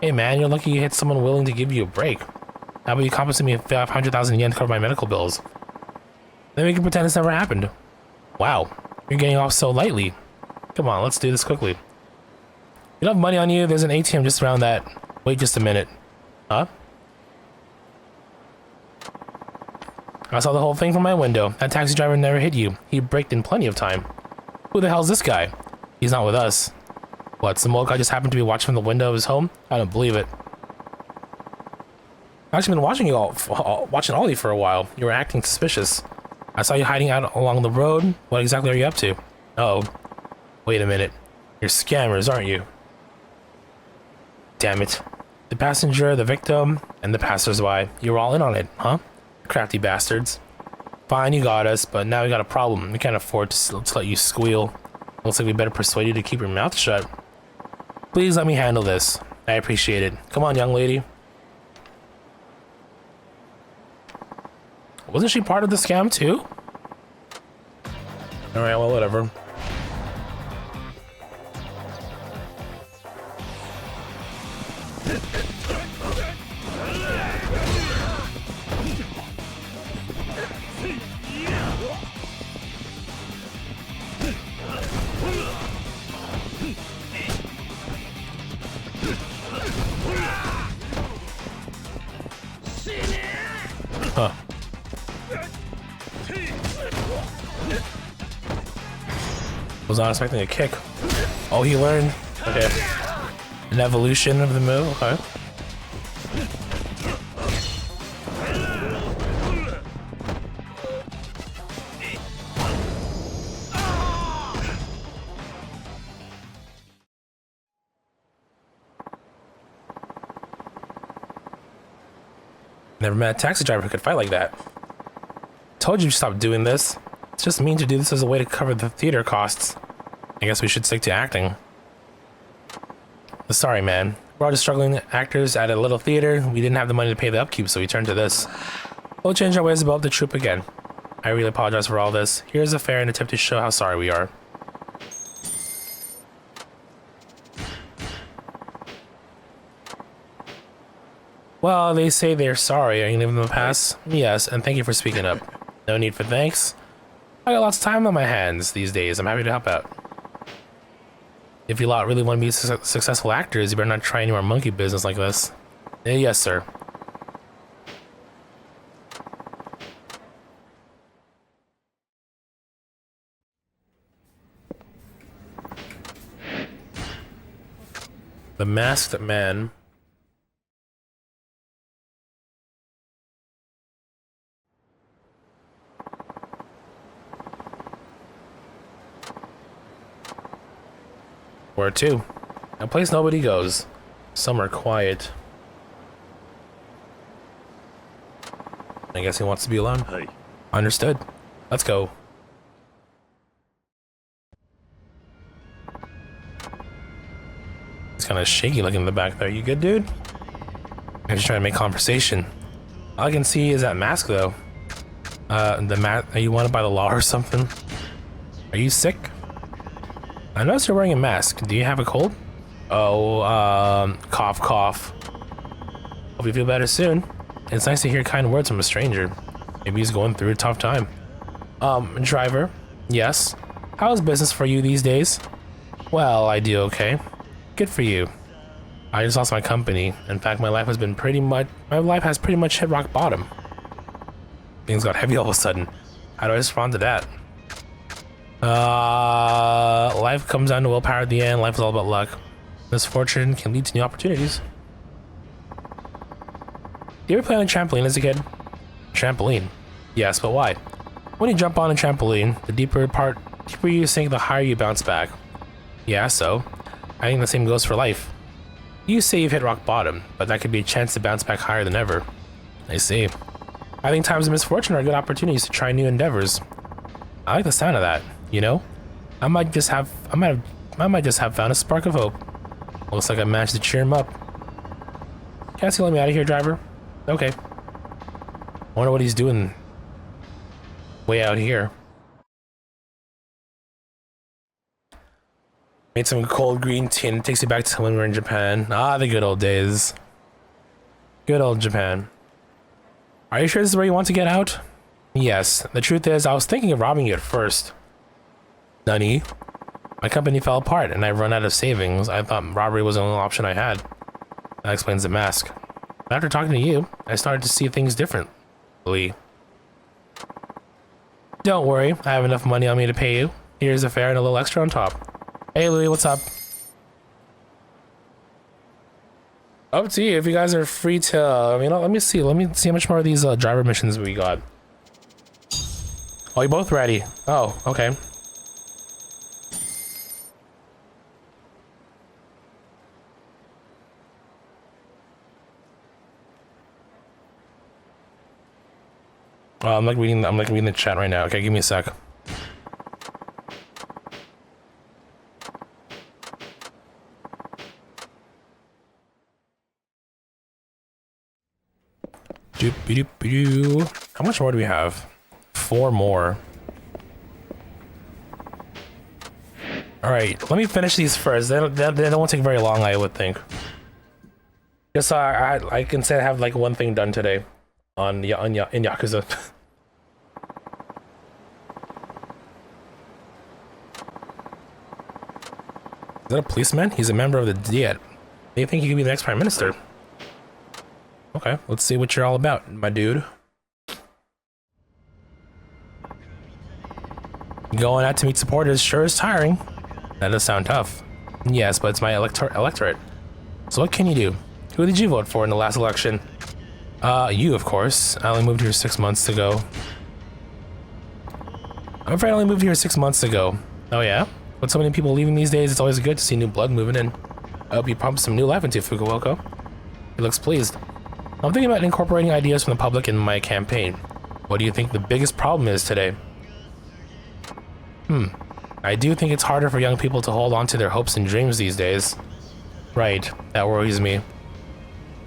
Hey man, you're lucky you hit someone willing to give you a break. How about you compensate me 500,000 yen to cover my medical bills? Then we can pretend this never happened. Wow, you're getting off so lightly. Come on, let's do this quickly. You don't have money on you, there's an ATM just around that. Wait just a minute. Huh? I saw the whole thing from my window. That taxi driver never hit you. He braked in plenty of time. Who the hell's this guy? He's not with us. What, some old guy just happened to be watching from the window of his home? I don't believe it. I've actually been watching all of you for a while. You were acting suspicious. I saw you hiding out along the road. What exactly are you up to? Uh-oh. Wait a minute. You're scammers, aren't you? Damn it. The passenger, the victim, and the passersby. You were all in on it, huh? Crafty bastards. Fine, you got us, but now we got a problem. We can't afford to let you squeal. Looks like we better persuade you to keep your mouth shut. Please let me handle this. I appreciate it. Come on, young lady. Wasn't she part of the scam too? Alright, well, whatever. Huh. Was not expecting a kick. Oh, he learned. Okay. An evolution of the move. Okay. Never met a taxi driver who could fight like that. Told you to stop doing this. It's just mean to do this as a way to cover the theater costs. I guess we should stick to acting. Sorry, man. We're all just struggling actors at a little theater. We didn't have the money to pay the upkeep, so we turned to this. We'll change our ways about the troupe again. I really apologize for all this. Here's a fare and attempt to show how sorry we are. Well, they say they're sorry. Are you gonna give them a pass? Yes, and thank you for speaking up. No need for thanks. I got lots of time on my hands these days. I'm happy to help out. If you lot really want to be successful actors, you better not try any more monkey business like this. Yes, sir. The Masked Man. Where to? A place nobody goes. Some are quiet. I guess he wants to be alone. Hey. Understood. Let's go. He's kind of shaky looking in the back there. You good, dude? I'm just trying to make conversation. All I can see is that mask, though. Are you wanted by the law or something? Are you sick? I noticed you're wearing a mask. Do you have a cold? Oh, cough, cough. Hope you feel better soon. It's nice to hear kind words from a stranger. Maybe he's going through a tough time. Driver? Yes? How's business for you these days? Well, I do okay. Good for you. I just lost my company. In fact, my life has pretty much hit rock bottom. Things got heavy all of a sudden. How do I respond to that? Life comes down to willpower at the end. Life is all about luck. Misfortune can lead to new opportunities. Do you ever play on a trampoline as a kid? Trampoline? Yes, but why? When you jump on a trampoline, the deeper you sink, the higher you bounce back. Yeah, so I think the same goes for life. You say you've hit rock bottom, but that could be a chance to bounce back higher than ever. I see. I think times of misfortune are good opportunities to try new endeavors. I like the sound of that, you know? I might just have found a spark of hope. Looks like I managed to cheer him up. Can't you let me out of here, driver? Okay. I wonder what he's doing way out here. Made some cold green tea and it takes you back to when we were in Japan. Ah, the good old days. Good old Japan. Are you sure this is where you want to get out? Yes. The truth is, I was thinking of robbing you at first. Nani? My company fell apart and I've run out of savings. I thought robbery was the only option I had. That explains the mask. But after talking to you, I started to see things differently. Don't worry, I have enough money on me to pay you. Here's a fare and a little extra on top. Hey Louis, what's up? Up to you if you guys are free to, let me see how much more of these driver missions we got. Oh, you both ready? Oh, okay. I'm like reading the chat right now. Okay, give me a sec. How much more do we have? 4 more. All right, let me finish these first. They don't take very long, I would think. Just so I can say I have like one thing done today in Yakuza. Is that a policeman? He's a member of the Diet. They think he could be the next prime minister. Okay, let's see what you're all about, my dude. Going out to meet supporters sure is tiring. That does sound tough. Yes, but it's my electorate. So what can you do? Who did you vote for in the last election? You, of course. I only moved here 6 months ago. I'm afraid I only moved here 6 months ago. Oh yeah? With so many people leaving these days, it's always good to see new blood moving in. I hope you pumped some new life into Fukuoka. He looks pleased. I'm thinking about incorporating ideas from the public in my campaign. What do you think the biggest problem is today? I do think it's harder for young people to hold on to their hopes and dreams these days. Right, that worries me.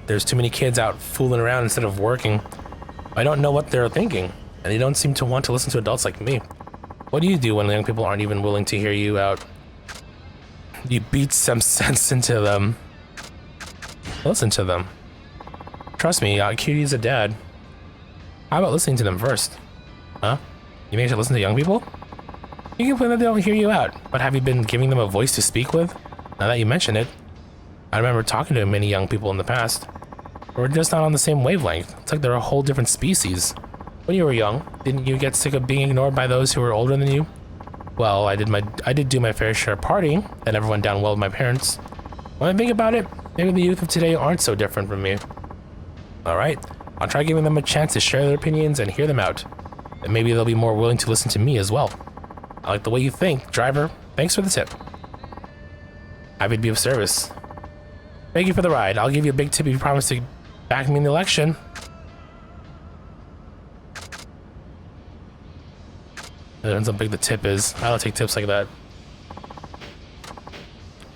There's too many kids out fooling around instead of working. I don't know what they're thinking, and they don't seem to want to listen to adults like me. What do you do when young people aren't even willing to hear you out? You beat some sense into them. Listen to them. Trust me, Kiryu's a dad. How about listening to them first? Huh? You think I should listen to young people? You can complain that they don't hear you out, but have you been giving them a voice to speak with? Now that you mention it, I remember talking to many young people in the past. We're just not on the same wavelength. It's like they're a whole different species. When you were young, didn't you get sick of being ignored by those who were older than you? Well, I did do my fair share of partying. That never went down well with my parents. When I think about it, maybe the youth of today aren't so different from me. Alright, I'll try giving them a chance to share their opinions and hear them out. And maybe they'll be more willing to listen to me as well. I like the way you think, driver. Thanks for the tip. Happy to be of service. Thank you for the ride. I'll give you a big tip if you promise to back me in the election. It depends how big the tip is. I don't take tips like that.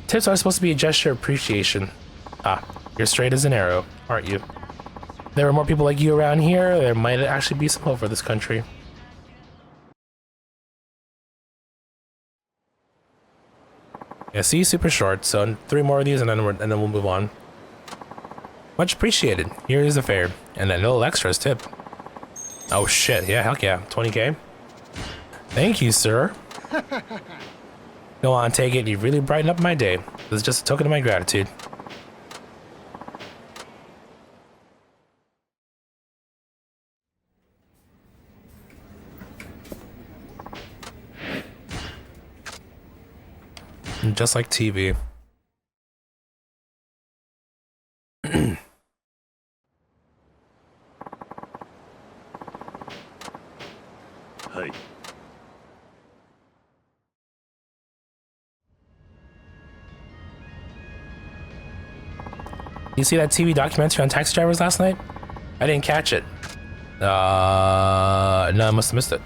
Tips are supposed to be a gesture of appreciation. Ah, you're straight as an arrow, aren't you? If there were more people like you around here, there might actually be some hope for this country. Yeah, see, super short. So 3 more of these, and then we'll move on. Much appreciated. Here is the fare, and a little extras tip. Oh shit! Yeah, heck yeah, 20K. Thank you, sir. Go on, take it. You really brightened up my day. This is just a token of my gratitude. Just like TV. Hey. You see that TV documentary on taxi drivers last night? I didn't catch it. No, I must have missed it.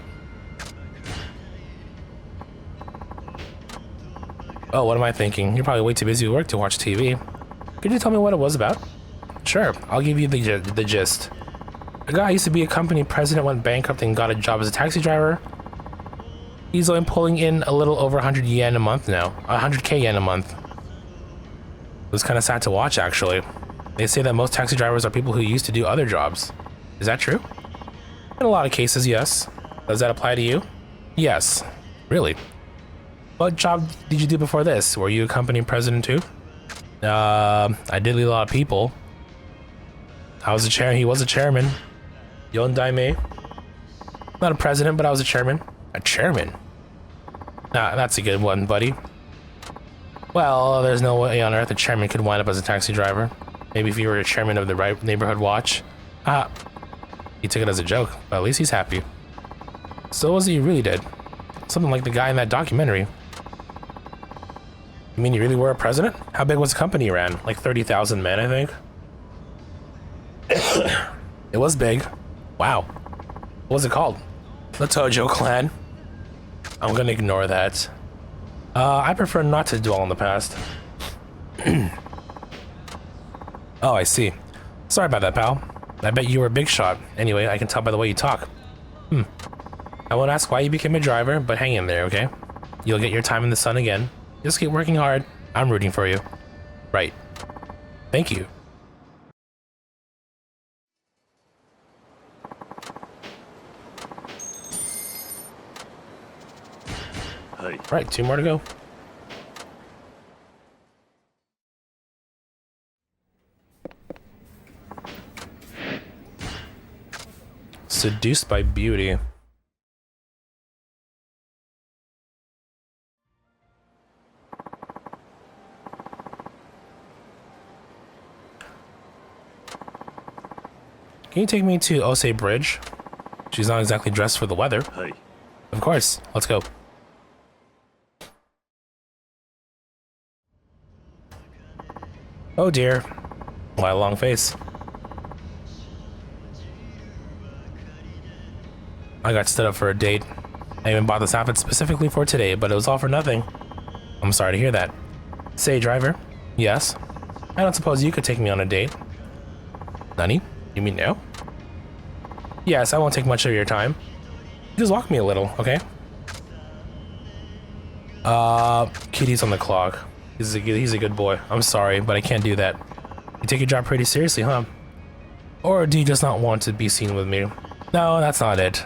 Oh, what am I thinking? You're probably way too busy with work to watch TV. Could you tell me what it was about? Sure, I'll give you the gist. A guy used to be a company president, went bankrupt and got a job as a taxi driver. He's only pulling in a little over 100 yen a month now. 100k yen a month. It was kind of sad to watch, actually. They say that most taxi drivers are people who used to do other jobs. Is that true? In a lot of cases, yes. Does that apply to you? Yes. Really? What job did you do before this? Were you a company president too? I did lead a lot of people. I was a chair. He was a chairman. Yon Daime. Not a president, but I was a chairman. A chairman? Nah, that's a good one, buddy. Well, there's no way on earth a chairman could wind up as a taxi driver. Maybe if you were a chairman of the right neighborhood watch. Ah, he took it as a joke, but at least he's happy. So what was it you really did? Something like the guy in that documentary. You mean you really were a president? How big was the company you ran? Like 30,000 men, I think? It was big. Wow. What's it called? The Tojo clan. I'm gonna ignore that. I prefer not to dwell on the past. Oh, I see. Sorry about that, pal. I bet you were a big shot. Anyway, I can tell by the way you talk. I won't ask why you became a driver, but hang in there, okay? You'll get your time in the sun again. Just keep working hard. I'm rooting for you. Right. Thank you. Hey. Right, 2 more to go. Seduced by beauty. Can you take me to Osei Bridge? She's not exactly dressed for the weather. Hey. Of course, let's go. Oh dear. Why a long face? I got stood up for a date. I even bought this outfit specifically for today, but it was all for nothing. I'm sorry to hear that. Say, driver. Yes? I don't suppose you could take me on a date. Nani? You mean no? Yes, I won't take much of your time. Just walk me a little, okay? Kitty's on the clock. He's a good boy. I'm sorry, but I can't do that. You take your job pretty seriously, huh? Or do you just not want to be seen with me? No, that's not it.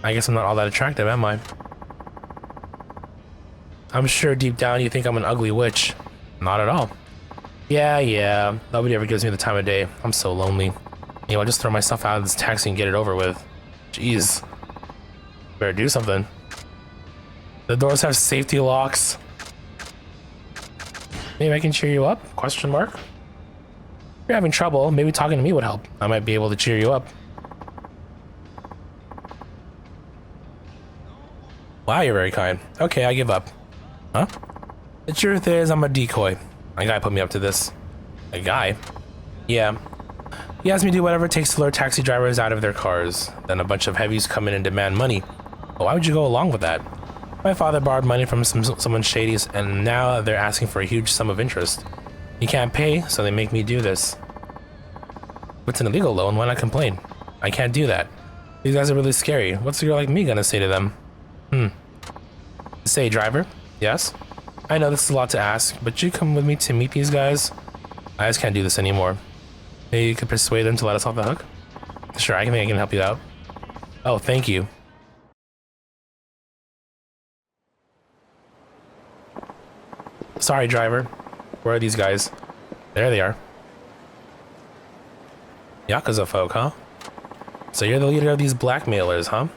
I guess I'm not all that attractive, am I? I'm sure deep down you think I'm an ugly witch. Not at all. Yeah, nobody ever gives me the time of day. I'm so lonely. You know, I'll just throw myself out of this taxi and get it over with. Jeez. Better do something. The doors have safety locks. Maybe I can cheer you up? Question mark. If you're having trouble, maybe talking to me would help. I might be able to cheer you up. Wow, you're very kind. Okay, I give up. Huh? The truth is, I'm a decoy. A guy put me up to this. A guy? Yeah. He asked me to do whatever it takes to lure taxi drivers out of their cars. Then a bunch of heavies come in and demand money. But why would you go along with that? My father borrowed money from someone shady, and now they're asking for a huge sum of interest. He can't pay, so they make me do this. If it's an illegal loan, why not complain? I can't do that. These guys are really scary. What's a girl like me gonna say to them? Say, driver? Yes? I know this is a lot to ask, but you come with me to meet these guys? I just can't do this anymore. Maybe you could persuade them to let us off the hook? Sure, I can help you out. Oh, thank you. Sorry, driver. Where are these guys? There they are. Yakuza folk, huh? So you're the leader of these blackmailers, huh?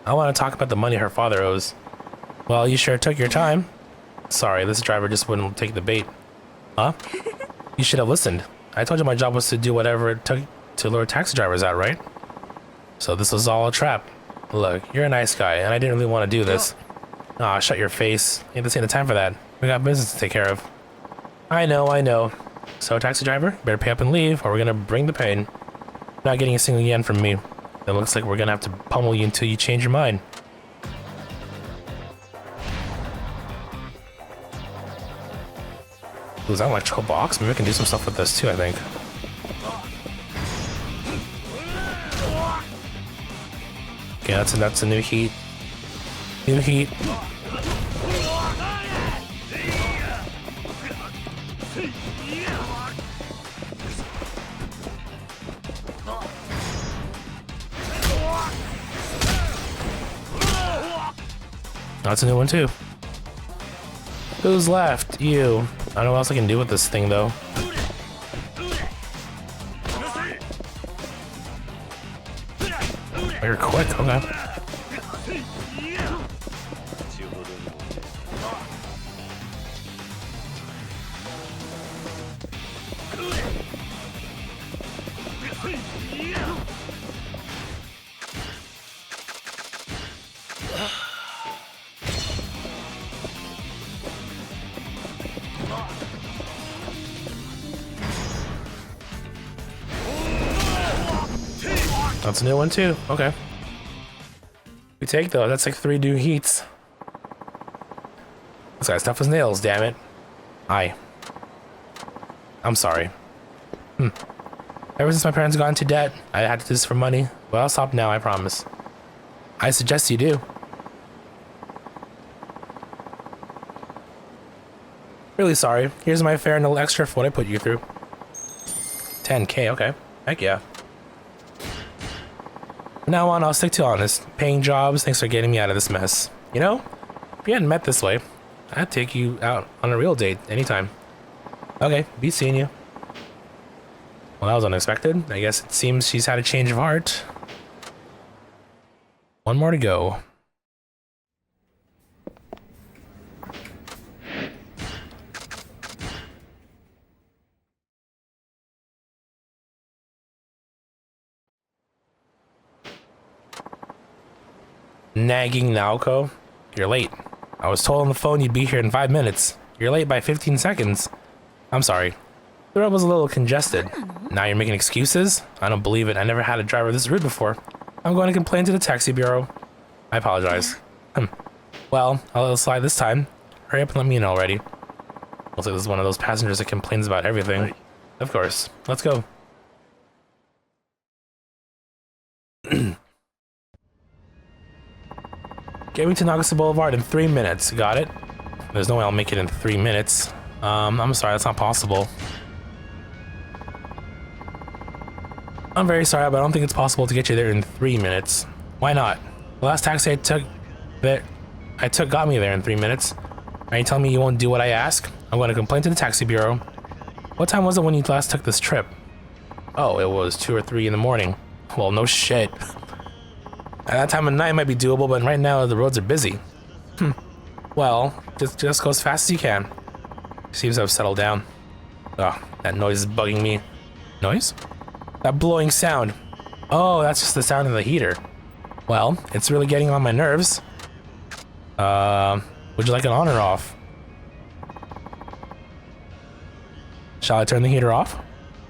I want to talk about the money her father owes. Well, you sure took your time. Sorry, this driver just wouldn't take the bait. Huh? You should have listened. I told you my job was to do whatever it took to lure taxi drivers out, right? So this was all a trap. Look, you're a nice guy, and I didn't really want to do this. Aw, shut your face. This ain't the time for that. We got business to take care of. I know. So, taxi driver, better pay up and leave, or we're gonna bring the pain. Not getting a single yen from me. It looks like we're gonna have to pummel you until you change your mind. Ooh, is that an electrical box? Maybe I can do some stuff with this too, I think. Okay, that's a new heat. New heat. That's a new one too. Who's left? You. I don't know what else I can do with this thing though. Oh, you're quick, okay. That's a new one too. Okay. We take though. That's like 3 new heats. This guy's tough as nails, damn it. Hi. I'm sorry. Ever since my parents got into debt, I had to do this for money. Well, I'll stop now, I promise. I suggest you do. Really sorry. Here's my fare and a little extra for what I put you through. 10K, okay. Heck yeah. From now on, I'll stick to honest. Paying jobs, thanks for getting me out of this mess. You know, if we hadn't met this way, I'd take you out on a real date anytime. Okay, be seeing you. Well, that was unexpected. I guess it seems she's had a change of heart. One more to go. Nagging Naoko, you're late. I was told on the phone you'd be here in 5 minutes. You're late by 15 seconds. I'm sorry. The road was a little congested. Now you're making excuses? I don't believe it. I never had a driver this rude before. I'm going to complain to the taxi bureau. I apologize. Well, I'll let it slide this time. Hurry up and let me in already. Looks like this is one of those passengers that complains about everything. Hey. Of course. Let's go. Get me to Nagosa Boulevard in 3 minutes. Got it? There's no way I'll make it in 3 minutes. I'm sorry, that's not possible. I'm very sorry, but I don't think it's possible to get you there in 3 minutes. Why not? The last taxi I took got me there in 3 minutes. Are you telling me you won't do what I ask? I'm going to complain to the taxi bureau. What time was it when you last took this trip? Oh, it was 2 or 3 in the morning. Well, no shit. At that time of night might be doable, but right now the roads are busy. Well, just go as fast as you can. Seems to have settled down. Ugh, that noise is bugging me. Noise? That blowing sound. Oh, that's just the sound of the heater. Well, it's really getting on my nerves. Would you like it on or off? Shall I turn the heater off?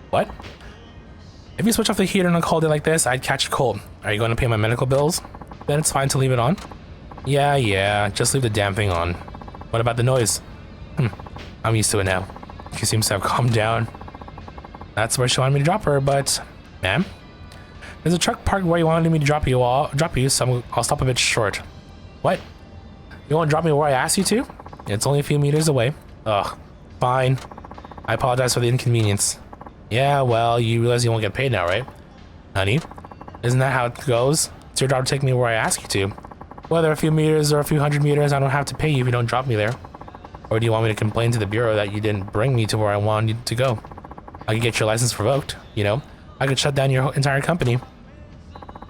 What? If you switch off the heater on a cold day like this, I'd catch a cold. Are you going to pay my medical bills? Then it's fine to leave it on. Yeah, just leave the damn thing on. What about the noise? I'm used to it now. She seems to have calmed down. That's where she wanted me to drop her, but... Ma'am? There's a truck parked where you wanted me to drop you, so I'll stop a bit short. What? You won't drop me where I asked you to? It's only a few meters away. Ugh. Fine. I apologize for the inconvenience. Yeah, well, you realize you won't get paid now, right? Honey, isn't that how it goes? It's your job to take me where I ask you to. Whether a few meters or a few hundred meters, I don't have to pay you if you don't drop me there. Or do you want me to complain to the bureau that you didn't bring me to where I wanted you to go? I could get your license revoked, you know? I could shut down your entire company.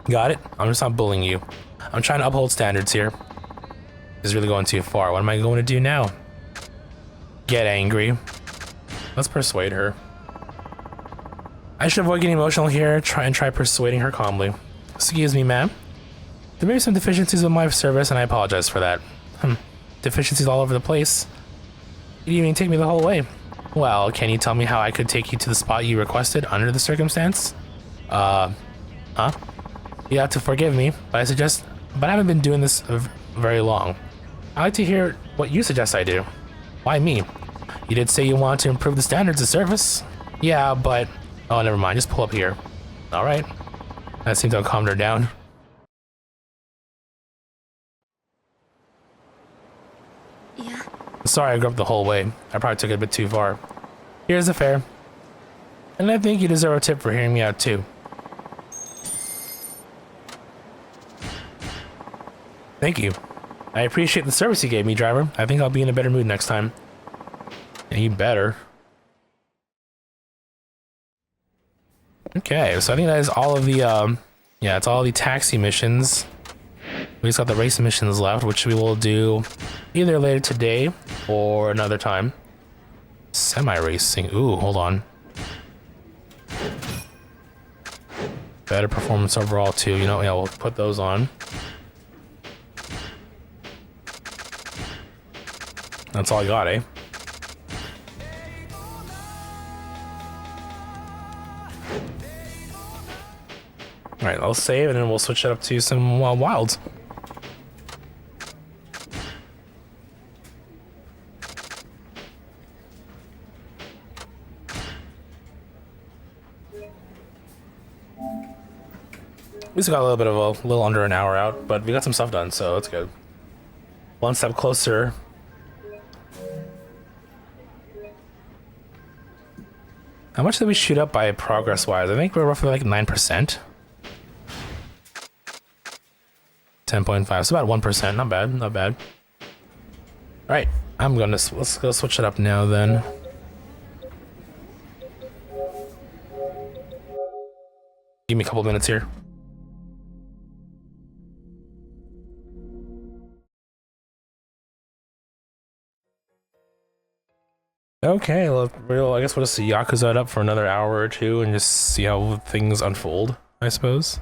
Got it? I'm just not bullying you. I'm trying to uphold standards here. This is really going too far. What am I going to do now? Get angry. Let's persuade her. I should avoid getting emotional here. Try persuading her calmly. Excuse me, ma'am. There may be some deficiencies with my service, and I apologize for that. Deficiencies all over the place. You didn't even take me the whole way. Well, can you tell me how I could take you to the spot you requested under the circumstance? Huh? You have to forgive me, but I haven't been doing this very long. I'd like to hear what you suggest I do. Why me? You did say you want to improve the standards of service. Yeah, but... Oh, never mind. Just pull up here. Alright. That seemed to have calmed her down. Yeah. Sorry I grew up the whole way. I probably took it a bit too far. Here's the fare. And I think you deserve a tip for hearing me out too. Thank you. I appreciate the service you gave me, driver. I think I'll be in a better mood next time. Yeah, you better. Okay, so I think that is all of the, yeah, it's all the taxi missions. We just got the race missions left, which we will do either later today or another time. Semi-racing. Ooh, hold on. Better performance overall, too. You know, yeah, we'll put those on. That's all I got, eh? Alright, I'll save and then we'll switch it up to some wilds. We just got a little bit of a little under an hour out, but we got some stuff done, so it's good. One step closer. How much did we shoot up by progress-wise? I think we're roughly like 9%. 10.5, so about 1%. Not bad, not bad. All right, let's go switch it up now then. Give me a couple minutes here. Okay, I guess we'll just see Yakuza it up for another hour or two and just see how things unfold, I suppose.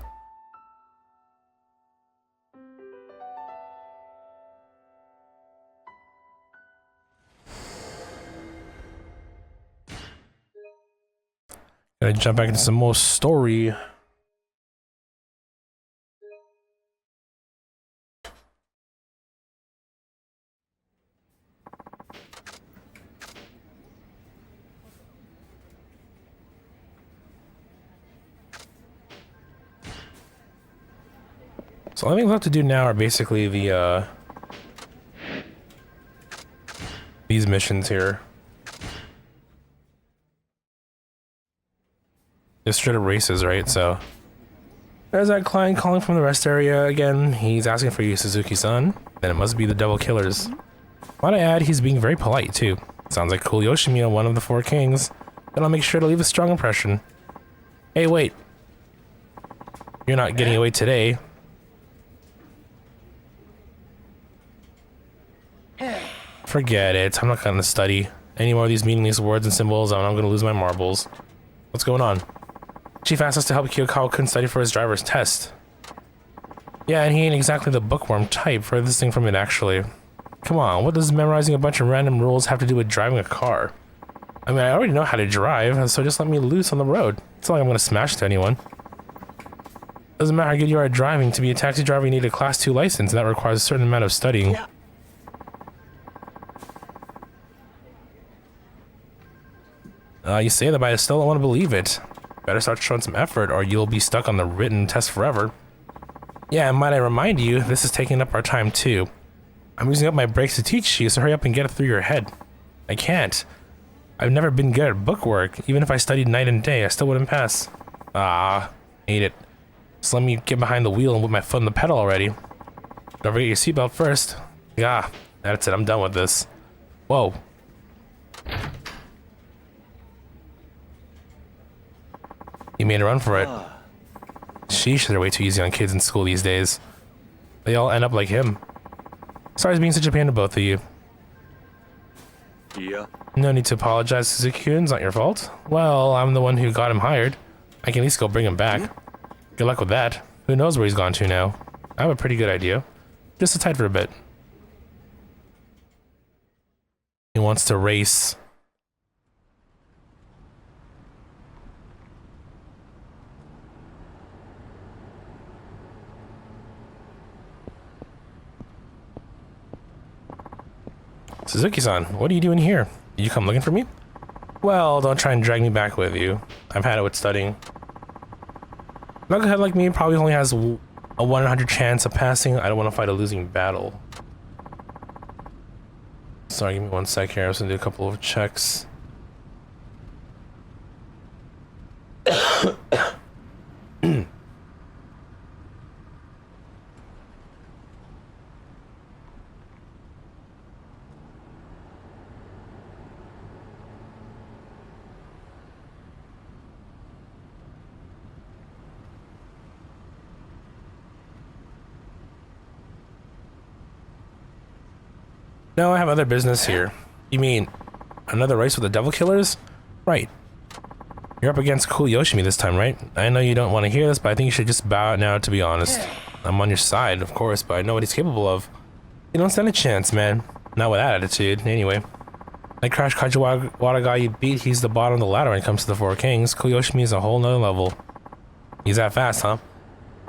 Gotta jump back into some more story. So all we have to do now are basically the these missions here. Just straight up races, right? So there's that client calling from the rest area again. He's asking for you, Suzuki-san. Then it must be the Devil Killers. Might I add, he's being very polite too. Sounds like cool Yoshimiya, one of the four kings. Then I'll make sure to leave a strong impression. Hey, wait. You're not getting away today. Forget it. I'm not gonna study any more of these meaningless words and symbols, and I'm gonna lose my marbles. What's going on? Chief asked us to help Kyokawa-kun study for his driver's test. Yeah, and he ain't exactly the bookworm type for this thing from it, actually. Come on, what does memorizing a bunch of random rules have to do with driving a car? I mean, I already know how to drive, so just let me loose on the road. It's not like I'm gonna smash into anyone. Doesn't matter how good you are at driving. To be a taxi driver, you need a Class 2 license, and that requires a certain amount of studying. Yeah. You say that, but I still don't want to believe it. Better start showing some effort, or you'll be stuck on the written test forever. Yeah, and might I remind you, this is taking up our time too. I'm using up my breaks to teach you, so hurry up and get it through your head. I can't. I've never been good at bookwork. Even if I studied night and day, I still wouldn't pass. Ah, hate it. Just let me get behind the wheel and put my foot on the pedal already. Don't forget your seatbelt first. Yeah, that's it. I'm done with this. Whoa. He made a run for it. Sheesh, they're way too easy on kids in school these days. They all end up like him. Sorry for being such a pain to both of you. Yeah. No need to apologize, Suzuki-kun. It's not your fault. Well, I'm the one who got him hired. I can at least go bring him back. Good luck with that. Who knows where he's gone to now? I have a pretty good idea. Just sit tight for a bit. He wants to race. Suzuki-san, what are you doing here? Did you come looking for me? Well, don't try and drag me back with you. I've had it with studying. Knucklehead like me probably only has a 1 in 100 chance of passing. I don't want to fight a losing battle. Sorry, give me 1 sec here. I was gonna do a couple of checks. No, I have other business here. You mean another race with the Devil Killers? Right. You're up against cool Yoshimi this time, right? I know you don't want to hear this, but I think you should just bow out now, to be honest. I'm on your side, of course, but I know what he's capable of. You don't stand a chance, man. Not with that attitude, anyway. Like Crash Kajiwara guy you beat, he's the bottom of the ladder when it comes to the Four Kings. Cool Yoshimi is a whole nother level. He's that fast, huh?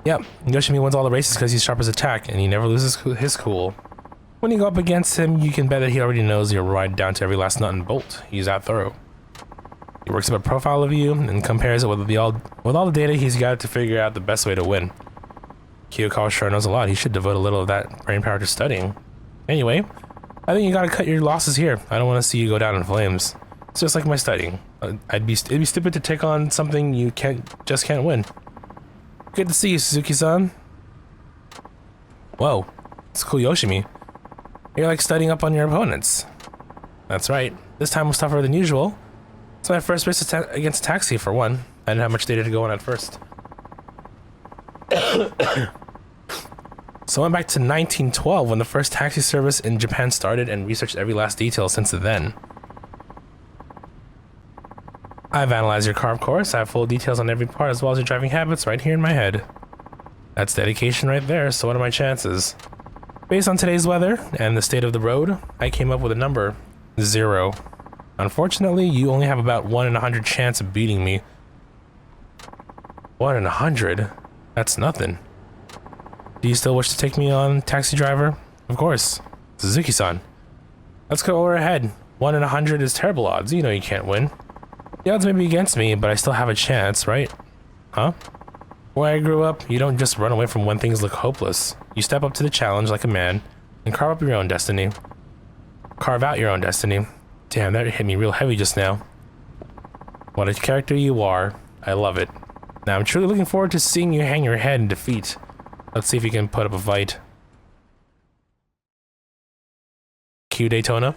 Yep, Yoshimi wins all the races because he's sharp as attack, and he never loses his cool. When you go up against him, you can bet that he already knows you'll ride down to every last nut and bolt. He's that thorough. He works up a profile of you and compares it with all the data he's got to figure out the best way to win. Kyokawa sure knows a lot. He should devote a little of that brain power to studying. Anyway, I think you gotta cut your losses here. I don't want to see you go down in flames. It's just like my studying. It'd be stupid to take on something you just can't win. Good to see you, Suzuki-san. Whoa, it's cool, Yoshimi. You're like studying up on your opponents. That's right. This time was tougher than usual. It's my first race against Taxi for one. I didn't have much data to go on at first. So I went back to 1912 when the first taxi service in Japan started and researched every last detail since then. I've analyzed your car, of course. I have full details on every part as well as your driving habits right here in my head. That's dedication right there, so what are my chances? Based on today's weather and the state of the road, I came up with a number, 0. Unfortunately, you only have about 1 in 100 chance of beating me. 1 in 100? That's nothing. Do you still wish to take me on, taxi driver? Of course. Suzuki-san. Let's go over ahead. 1 in 100 is terrible odds. You know you can't win. The odds may be against me, but I still have a chance, right? Huh? Where I grew up, you don't just run away from when things look hopeless. You step up to the challenge like a man and carve up your own destiny. Carve out your own destiny. Damn, that hit me real heavy just now. What a character you are. I love it. Now I'm truly looking forward to seeing you hang your head in defeat. Let's see if you can put up a fight. Cue Daytona.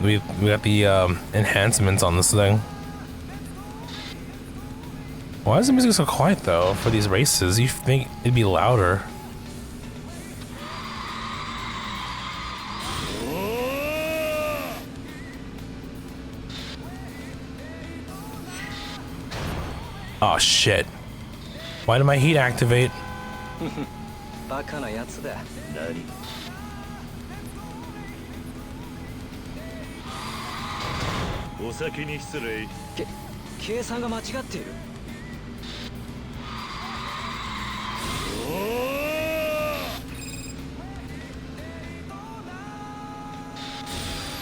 We got the enhancements on this thing. Why is the music so quiet though for these races? You think it'd be louder? Oh shit. Why did my heat activate?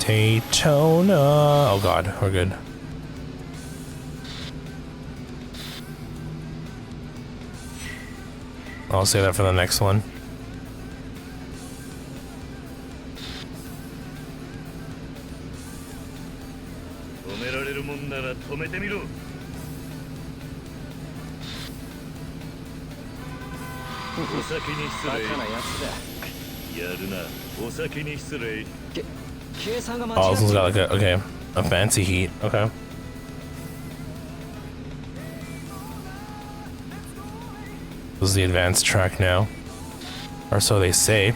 Daytona. Oh god, we're good. I'll save that for the next one. Oh, this one's got like a fancy heat. Okay. This is the advanced track now. Or so they say.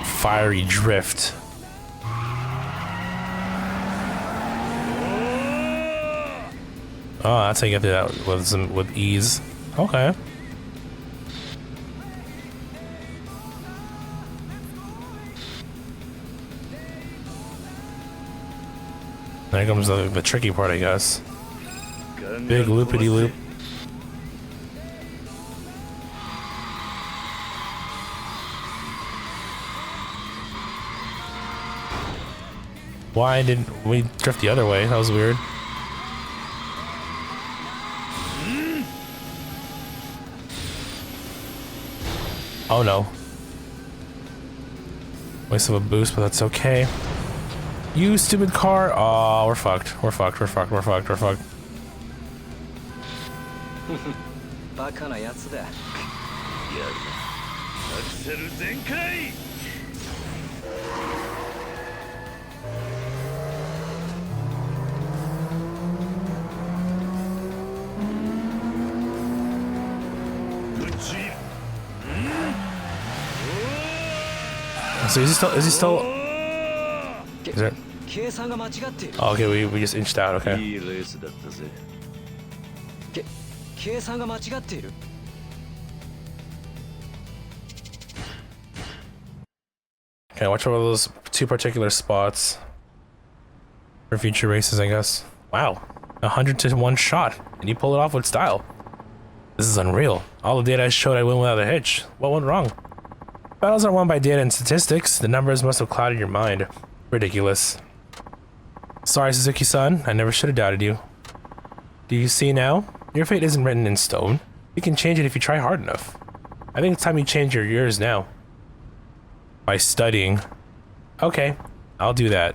Fiery drift. Oh, that's how you get through that with ease. Okay. There comes the tricky part, I guess. Big loopity loop. Why didn't we drift the other way? That was weird. Oh no. Waste of a boost, but that's okay. You stupid car. Oh, we're fucked. We're fucked. We're fucked. We're fucked. We're fucked. So is he still? Is it? Oh, okay, we just inched out. Okay. 計算が間違っている。 Okay, watch over those two particular spots for future races, I guess. Wow, 100 to 1 shot, and you pull it off with style. This is unreal. All the data I showed I win without a hitch. What went wrong? Battles are won by data and statistics. The numbers must have clouded your mind. Ridiculous. Sorry, Suzuki-san. I never should have doubted you. Do you see now? Your fate isn't written in stone. You can change it if you try hard enough. I think it's time you change yours now. By studying. Okay, I'll do that.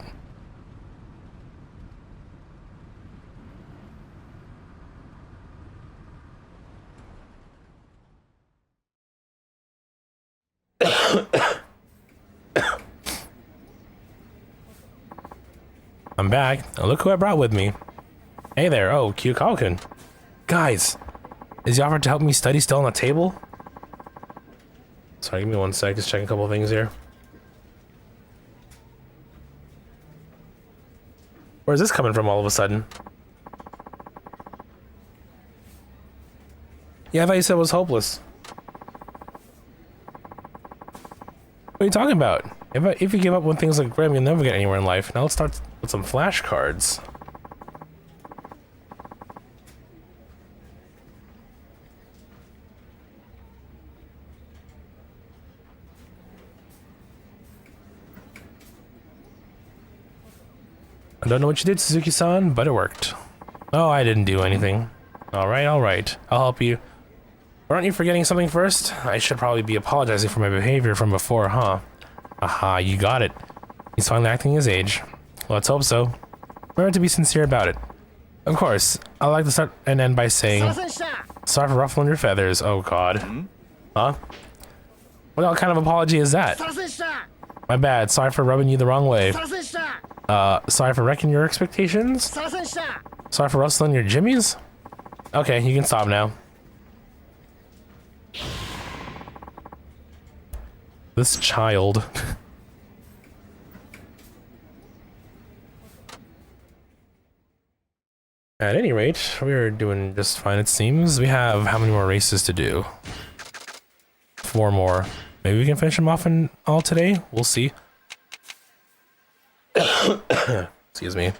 I'm back. Now look who I brought with me. Hey there. Oh, Kyukalkin. Guys, is the offer to help me study still on the table? Sorry, give me 1 sec. Just checking a couple things here. Where's this coming from all of a sudden? Yeah, I thought you said it was hopeless. What are you talking about? If you give up on things like Grim, you'll never get anywhere in life. Now let's start with some flashcards. I don't know what you did, Suzuki-san, but it worked. Oh, I didn't do anything. Alright, alright. I'll help you. But aren't you forgetting something first? I should probably be apologizing for my behavior from before, huh? Aha, you got it. He's finally acting his age. Let's hope so. Remember to be sincere about it. Of course, I'd like to start and end by saying, sorry for ruffling your feathers. Oh god. Huh? What kind of apology is that? My bad, sorry for rubbing you the wrong way. Sorry for wrecking your expectations? Sorry for rustling your jimmies? Okay, you can stop now. This child. At any rate, we're doing just fine, it seems. We have how many more races to do? 4 more. Maybe we can finish them off in all today? We'll see. Excuse me.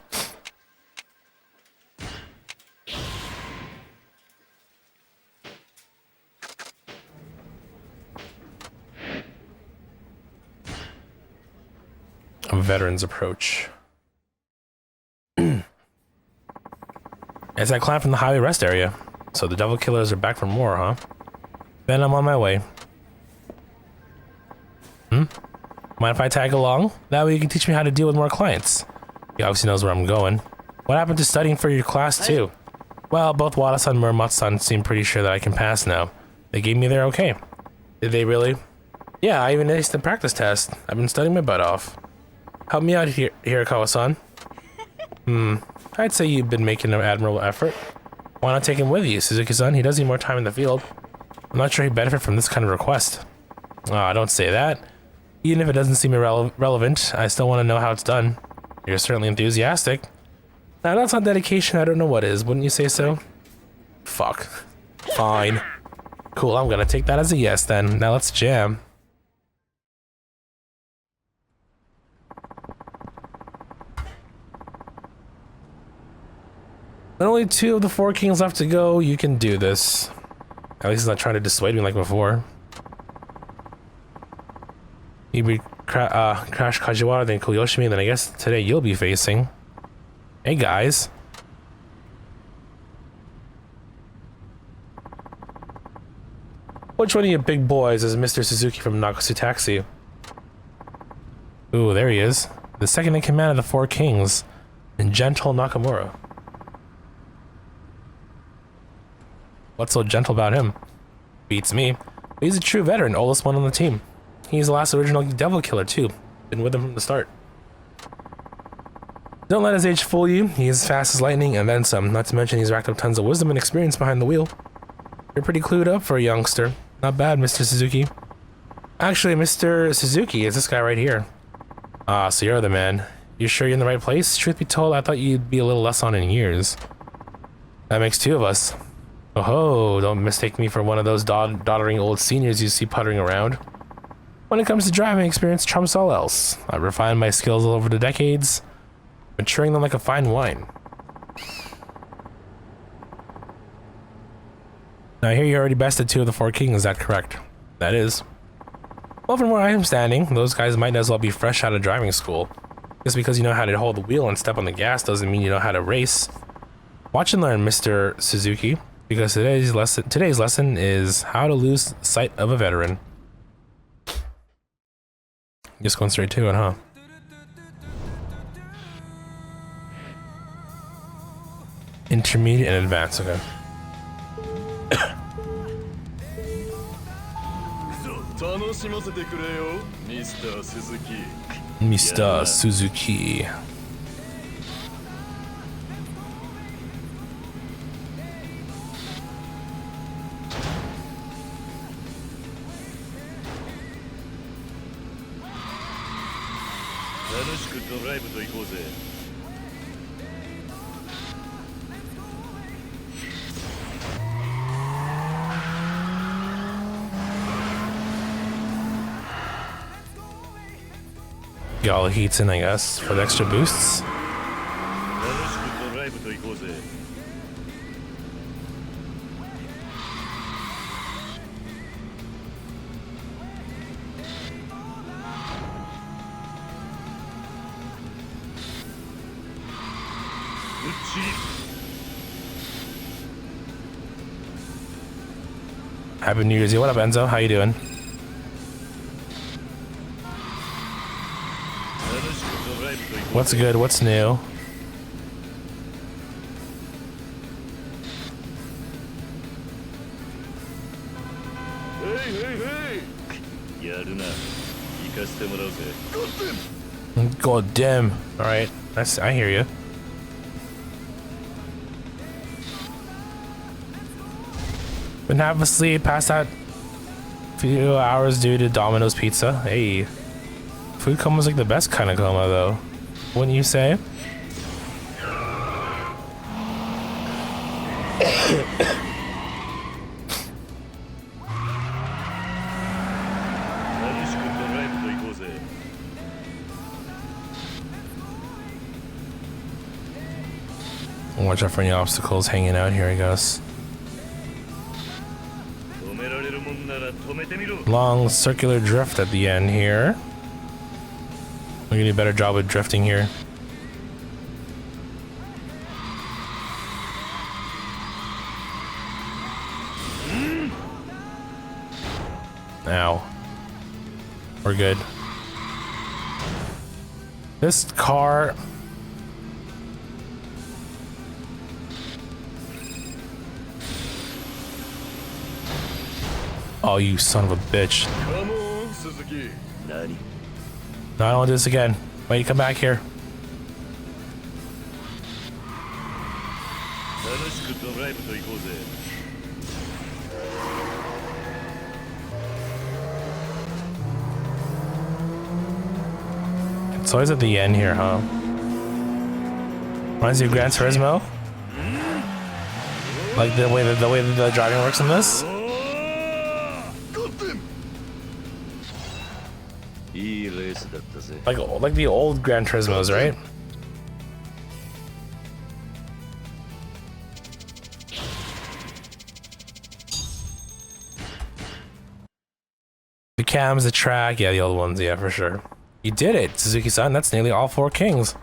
A veteran's approach. As I climb from the highway rest area. So the devil killers are back for more, huh? Then I'm on my way. Mind if I tag along? That way you can teach me how to deal with more clients. He obviously knows where I'm going. What happened to studying for your class too? Well, both Wada-san and Muramatsu-san seem pretty sure that I can pass now. They gave me their okay. Did they really? Yeah, I even aced the practice test. I've been studying my butt off. Help me out here, Hirakawa-san. I'd say you've been making an admirable effort. Why not take him with you, Suzuki-san? He does need more time in the field. I'm not sure he'd benefit from this kind of request. Ah, don't say that. Even if it doesn't seem relevant, I still want to know how it's done. You're certainly enthusiastic. Now, that's not dedication, I don't know what is. Wouldn't you say so? Fuck. Fine. Cool, I'm gonna take that as a yes then. Now let's jam. With only 2 of the 4 kings left to go, you can do this. At least he's not trying to dissuade me like before. You beat Crash Kajiwara, then Koyoshimi, then I guess today you'll be facing. Hey guys. Which one of you big boys is Mr. Suzuki from Nakusu Taxi? Ooh, there he is. The second in command of the 4 kings. And gentle Nakamura. What's so gentle about him? Beats me. But he's a true veteran, oldest one on the team. He's the last original devil killer too. Been with him from the start. Don't let his age fool you. He is fast as lightning and then some. Not to mention he's racked up tons of wisdom and experience behind the wheel. You're pretty clued up for a youngster. Not bad, Mr. Suzuki. Actually, Mr. Suzuki is this guy right here. Ah, so you're the man. You sure you're in the right place? Truth be told, I thought you'd be a little less on in years. That makes 2 of us. Oh, don't mistake me for one of those doddering old seniors you see puttering around. When it comes to driving, experience trumps all else. I've refined my skills over the decades, maturing them like a fine wine. Now I hear you already bested 2 of the 4 kings, is that correct? That is. Well, from where I am standing, those guys might as well be fresh out of driving school. Just because you know how to hold the wheel and step on the gas doesn't mean you know how to race. Watch and learn, Mr. Suzuki, because today's lesson is how to lose sight of a veteran. Just going straight to it, huh? Intermediate and advanced, okay. Mr. Suzuki. Get all the heats in, I guess, for the extra boosts. Happy New Year's Eve. What up, Enzo? How you doing? What's good? What's new? God damn. Alright. I hear you. Been half asleep, passed out a few hours due to Domino's pizza. Hey. Food coma's like the best kind of coma though. Wouldn't you say? Watch out for any obstacles hanging out here, I guess. Long circular drift at the end here. We're gonna do a better job with drifting here. Ow. We're good. This car... Oh, you son of a bitch. Come on, Suzuki. Nani? No, I don't want to do this again. Wait, come back here. It's always at the end here, huh? Reminds you of Gran Turismo? Like the way the driving works in this? Like the old Gran Turismos, right? The cams, the track, yeah, the old ones, yeah, for sure. You did it, Suzuki-san. That's nearly all 4 kings.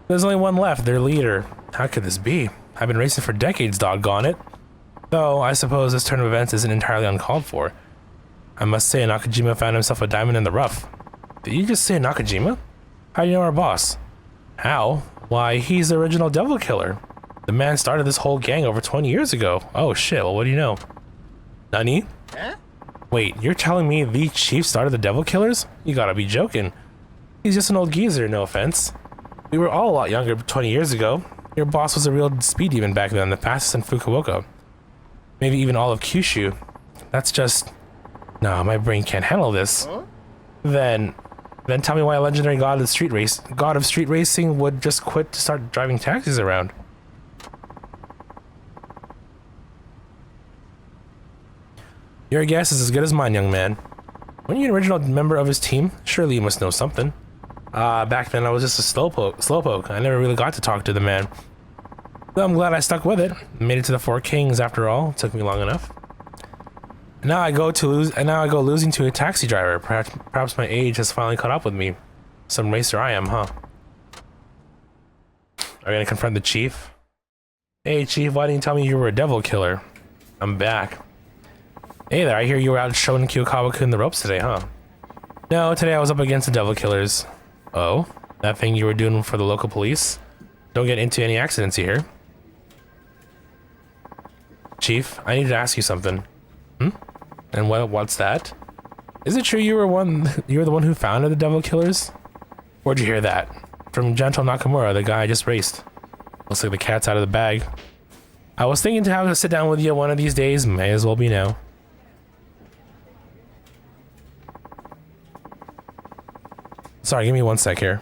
There's only one left, their leader. How could this be? I've been racing for decades, doggone it. Though, I suppose this turn of events isn't entirely uncalled for. I must say, Nakajima found himself a diamond in the rough. Did you just say Nakajima? How do you know our boss? How? Why, he's the original devil killer. The man started this whole gang over 20 years ago. Oh shit, well what do you know? Nani? Huh? Wait, you're telling me the chief started the devil killers? You gotta be joking. He's just an old geezer, no offense. We were all a lot younger 20 years ago. Your boss was a real speed demon back then, the fastest in Fukuoka. Maybe even all of Kyushu. That's just... No, my brain can't handle this. Huh? Then tell me why a legendary god of street racing would just quit to start driving taxis around. Your guess is as good as mine, young man. Weren't you an original member of his team? Surely you must know something. Back then I was just a slowpoke. I never really got to talk to the man. Though I'm glad I stuck with it. Made it to the Four Kings after all. It took me long enough. And now I go losing to a taxi driver. Perhaps my age has finally caught up with me. Some racer I am, huh? Are you gonna confront the chief? Hey chief, why didn't you tell me you were a devil killer? I'm back. Hey there, I hear you were out showing Kyokawa-kun the ropes today, huh? No, today I was up against the devil killers. Oh? That thing you were doing for the local police? Don't get into any accidents here. Chief, I need to ask you something. And what's that? Is it true you were the one who founded the devil killers? Where'd you hear that? From Gentle Nakamura, the guy I just raced. Looks like the cat's out of the bag. I was thinking to have a sit down with you one of these days. May as well be now. Sorry, give me 1 sec here.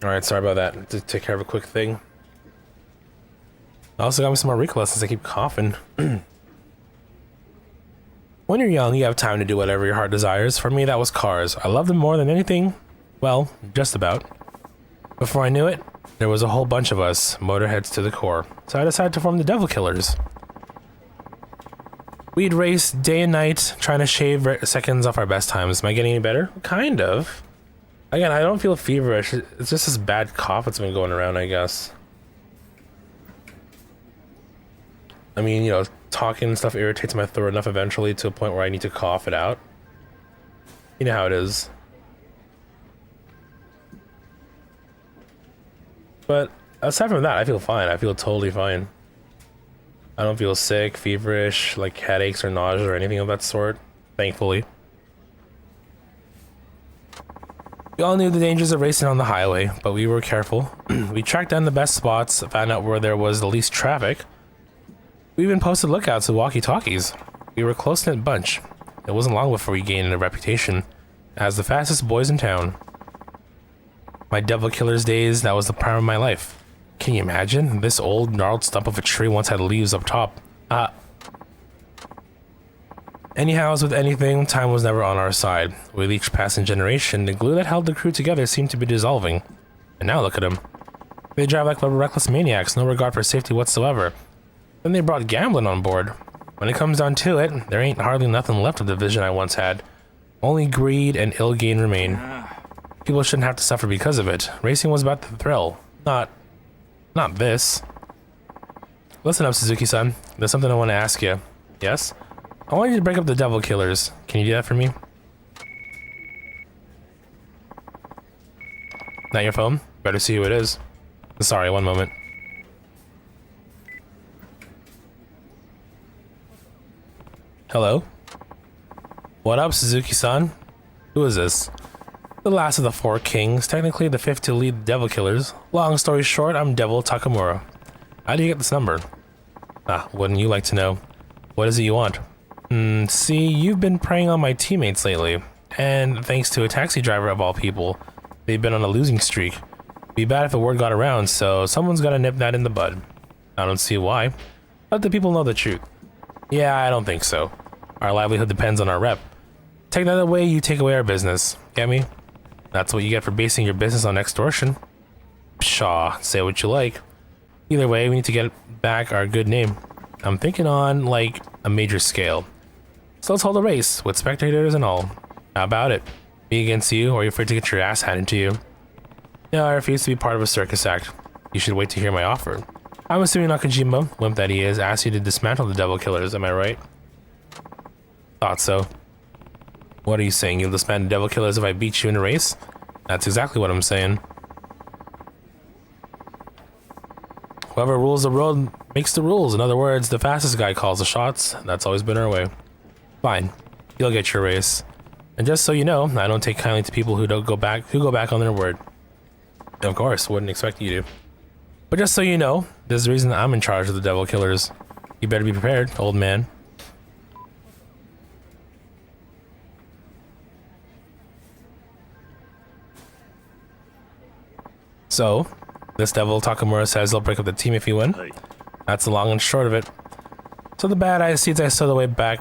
Alright, sorry about that. To take care of a quick thing. I also got me some more Ricola since I keep coughing. When you're young, you have time to do whatever your heart desires. For me, that was cars. I loved them more than anything. Well, just about. Before I knew it, there was a whole bunch of us, motorheads to the core. So I decided to form the Devil Killers. We'd race day and night, trying to shave seconds off our best times. Am I getting any better? Kind of. Again, I don't feel feverish. It's just this bad cough that's been going around, I guess. I mean, you know, talking and stuff irritates my throat enough eventually to a point where I need to cough it out. You know how it is. But aside from that, I feel fine. I feel totally fine. I don't feel sick, feverish, like headaches or nausea or anything of that sort, thankfully. We all knew the dangers of racing on the highway, but we were careful. We tracked down the best spots, found out where there was the least traffic. We even posted lookouts with walkie-talkies. We were a close-knit bunch. It wasn't long before we gained a reputation as the fastest boys in town. My Devil Killers days, that was the prime of my life. Can you imagine? This old, gnarled stump of a tree once had leaves up top. Anyhow, as with anything, time was never on our side. With each passing generation, the glue that held the crew together seemed to be dissolving. And now look at them. They drive like reckless maniacs, no regard for safety whatsoever. Then they brought gambling on board. When it comes down to it, there ain't hardly nothing left of the vision I once had. Only greed and ill gain remain. People shouldn't have to suffer because of it. Racing was about the thrill, not this. Listen up, Suzuki-san. There's something I want to ask you. Yes? I want you to break up the Devil Killers. Can you do that for me? Not your phone? Better see who it is. Sorry, one moment. Hello? What up, Suzuki-san? Who is this? The last of the four kings, technically the fifth to lead the Devil Killers. Long story short, I'm Devil Takamura. How do you get this number? Wouldn't you like to know? What is it you want? See, you've been preying on my teammates lately, and thanks to a taxi driver of all people, they've been on a losing streak. Be bad if the word got around, so someone's gotta nip that in the bud. I don't see why. Let the people know the truth. Yeah, I don't think so. Our livelihood depends on our rep. Take that away, you take away our business. Get me? That's what you get for basing your business on extortion. Pshaw, say what you like. Either way, we need to get back our good name. I'm thinking on, like, a major scale. So let's hold a race, with spectators and all. How about it? Me against you, or are you afraid to get your ass handed to you? No, I refuse to be part of a circus act. You should wait to hear my offer. I'm assuming Nakajima, wimp that he is, asked you to dismantle the Devil Killers, am I right? Thought so. What are you saying? You'll disband the Devil Killers if I beat you in a race? That's exactly what I'm saying. Whoever rules the road makes the rules. In other words, the fastest guy calls the shots. That's always been our way. Fine. You'll get your race. And just so you know, I don't take kindly to people who go back on their word. Of course, wouldn't expect you to. But just so you know, there's a reason I'm in charge of the Devil Killers. You better be prepared, old man. So, this devil Takamura says he'll break up the team if you win. That's the long and short of it. So the bad eye seeds I stowed away back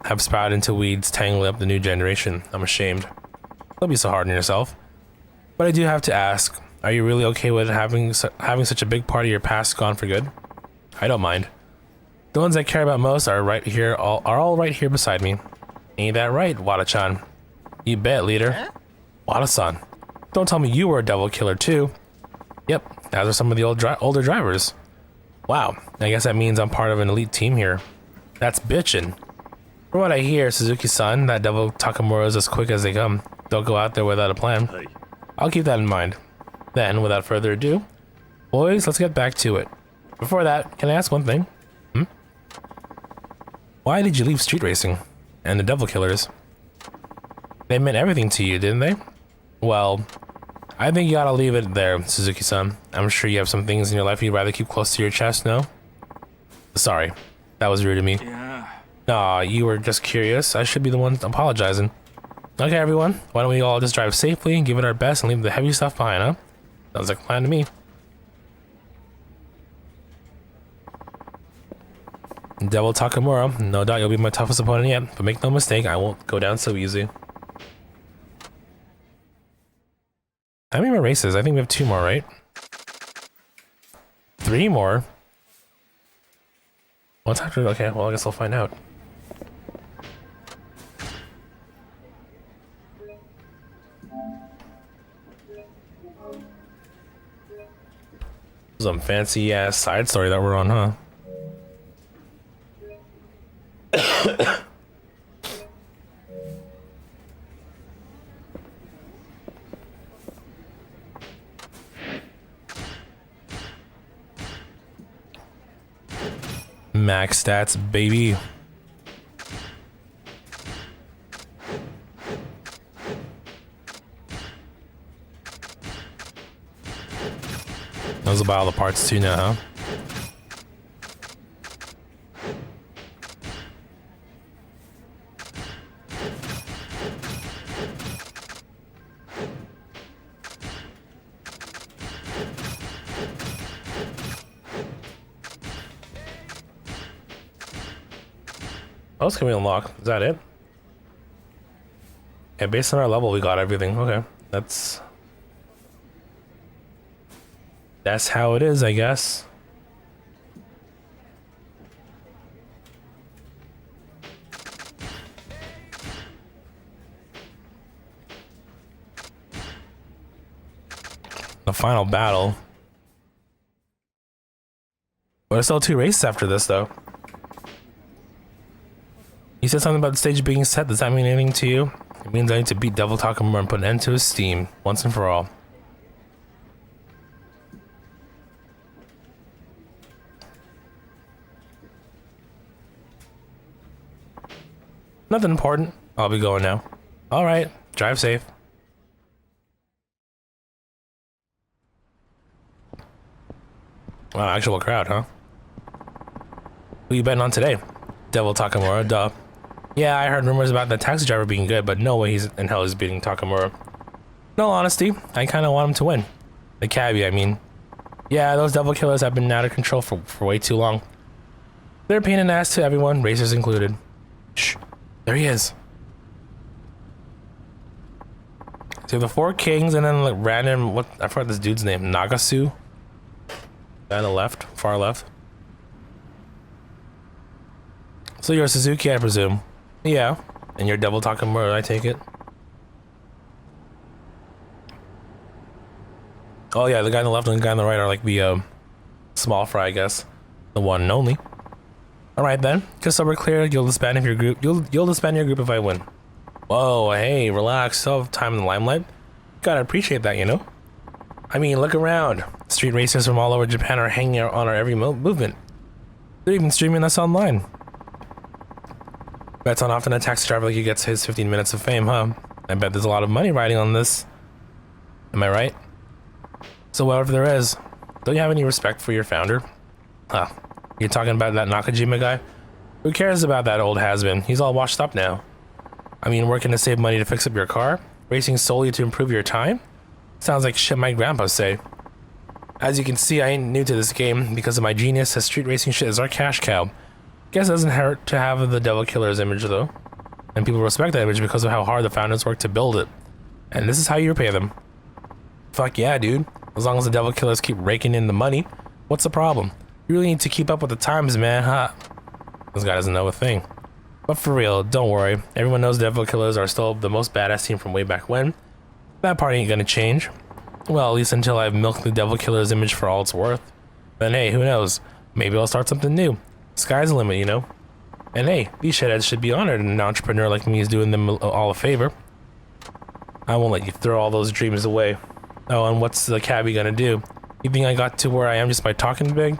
have sprouted into weeds, tangling up the new generation. I'm ashamed. Don't be so hard on yourself. But I do have to ask, are you really okay with having such a big part of your past gone for good? I don't mind. The ones I care about most are all right here beside me. Ain't that right, Wada-chan? You bet, leader. Wada-san. Don't tell me you were a devil killer too. Yep, as are some of the older drivers. Wow, I guess that means I'm part of an elite team here. That's bitchin'. From what I hear, Suzuki-san, that devil Takamura is as quick as they come. Don't go out there without a plan. I'll keep that in mind. Then, without further ado, boys, let's get back to it. Before that, can I ask one thing? Why did you leave street racing? And the devil killers? They meant everything to you, didn't they? Well, I think you gotta leave it there, Suzuki-san. I'm sure you have some things in your life you'd rather keep close to your chest, no? Sorry, that was rude of me. Aw, you were just curious. I should be the one apologizing. Okay, everyone, why don't we all just drive safely and give it our best and leave the heavy stuff behind, huh? Sounds like a plan to me. Devil Takamura, no doubt you'll be my toughest opponent yet, but make no mistake, I won't go down so easy. How many more races? I think we have 2 more, right? 3 more? What's after? Okay, well, I guess I'll find out. Some fancy ass side story that we're on, huh? Max stats, baby. Those about all the parts too now, huh? What else can we unlock? Is that it? Yeah, based on our level, we got everything. Okay, that's how it is, I guess. The final battle. But there's still 2 races after this, though. You said something about the stage being set. Does that mean anything to you? It means I need to beat Devil Takamura and put an end to his steam, once and for all. Nothing important. I'll be going now. Alright, drive safe. Wow, actual crowd, huh? Who you betting on today? Devil Takamura, duh. Yeah, I heard rumors about the taxi driver being good, but no way he's in hell is beating Takamura. In all honesty, I kinda want him to win. The cabbie, I mean. Yeah, those devil killers have been out of control for way too long. They're a pain in the ass to everyone, racers included. Shh, there he is. So the 4 kings and then like random, I forgot this dude's name, Nagasu? Guy on the left, far left. So you're a Suzuki, I presume. Yeah. And you're Devil Takamura, I take it. Oh yeah, the guy on the left and the guy on the right are like the small fry, I guess. The one and only. Alright then, just so we're clear, you'll disband if your group you'll disband your group if I win. Whoa, hey, relax, still have time in the limelight. Gotta appreciate that, you know? I mean, look around. Street racers from all over Japan are hanging out on our every movement. They're even streaming us online. Bets on often a taxi driver like he gets his 15 minutes of fame, huh? I bet there's a lot of money riding on this. Am I right? So whatever there is, don't you have any respect for your founder? Huh. You're talking about that Nakajima guy? Who cares about that old has-been? He's all washed up now. I mean, working to save money to fix up your car? Racing solely to improve your time? Sounds like shit my grandpa say. As you can see, I ain't new to this game because of my genius as street racing shit is our cash cow. Guess it doesn't hurt to have the Devil Killer's image though. And people respect that image because of how hard the founders worked to build it. And this is how you repay them. Fuck yeah, dude. As long as the Devil Killers keep raking in the money, what's the problem? You really need to keep up with the times, man, huh? This guy doesn't know a thing. But for real, don't worry. Everyone knows Devil Killers are still the most badass team from way back when. That part ain't gonna change. Well, at least until I've milked the Devil Killer's image for all it's worth. Then hey, who knows? Maybe I'll start something new. Sky's the limit, you know? And hey, these shitheads should be honored an entrepreneur like me is doing them all a favor. I won't let you throw all those dreams away. Oh, and what's the cabbie gonna do? You think I got to where I am just by talking big?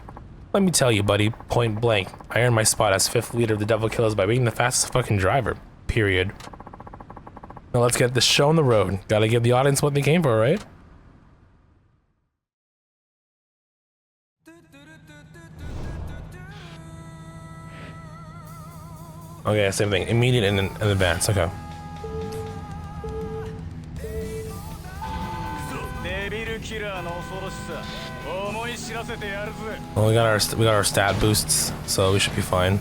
Let me tell you, buddy, point blank, I earned my spot as 5th leader of the Devil Killers by being the fastest fucking driver. Period. Now let's get this show on the road. Gotta give the audience what they came for, right? Okay, same thing. Immediate and advance. Okay. Well, we got our stat boosts, so we should be fine.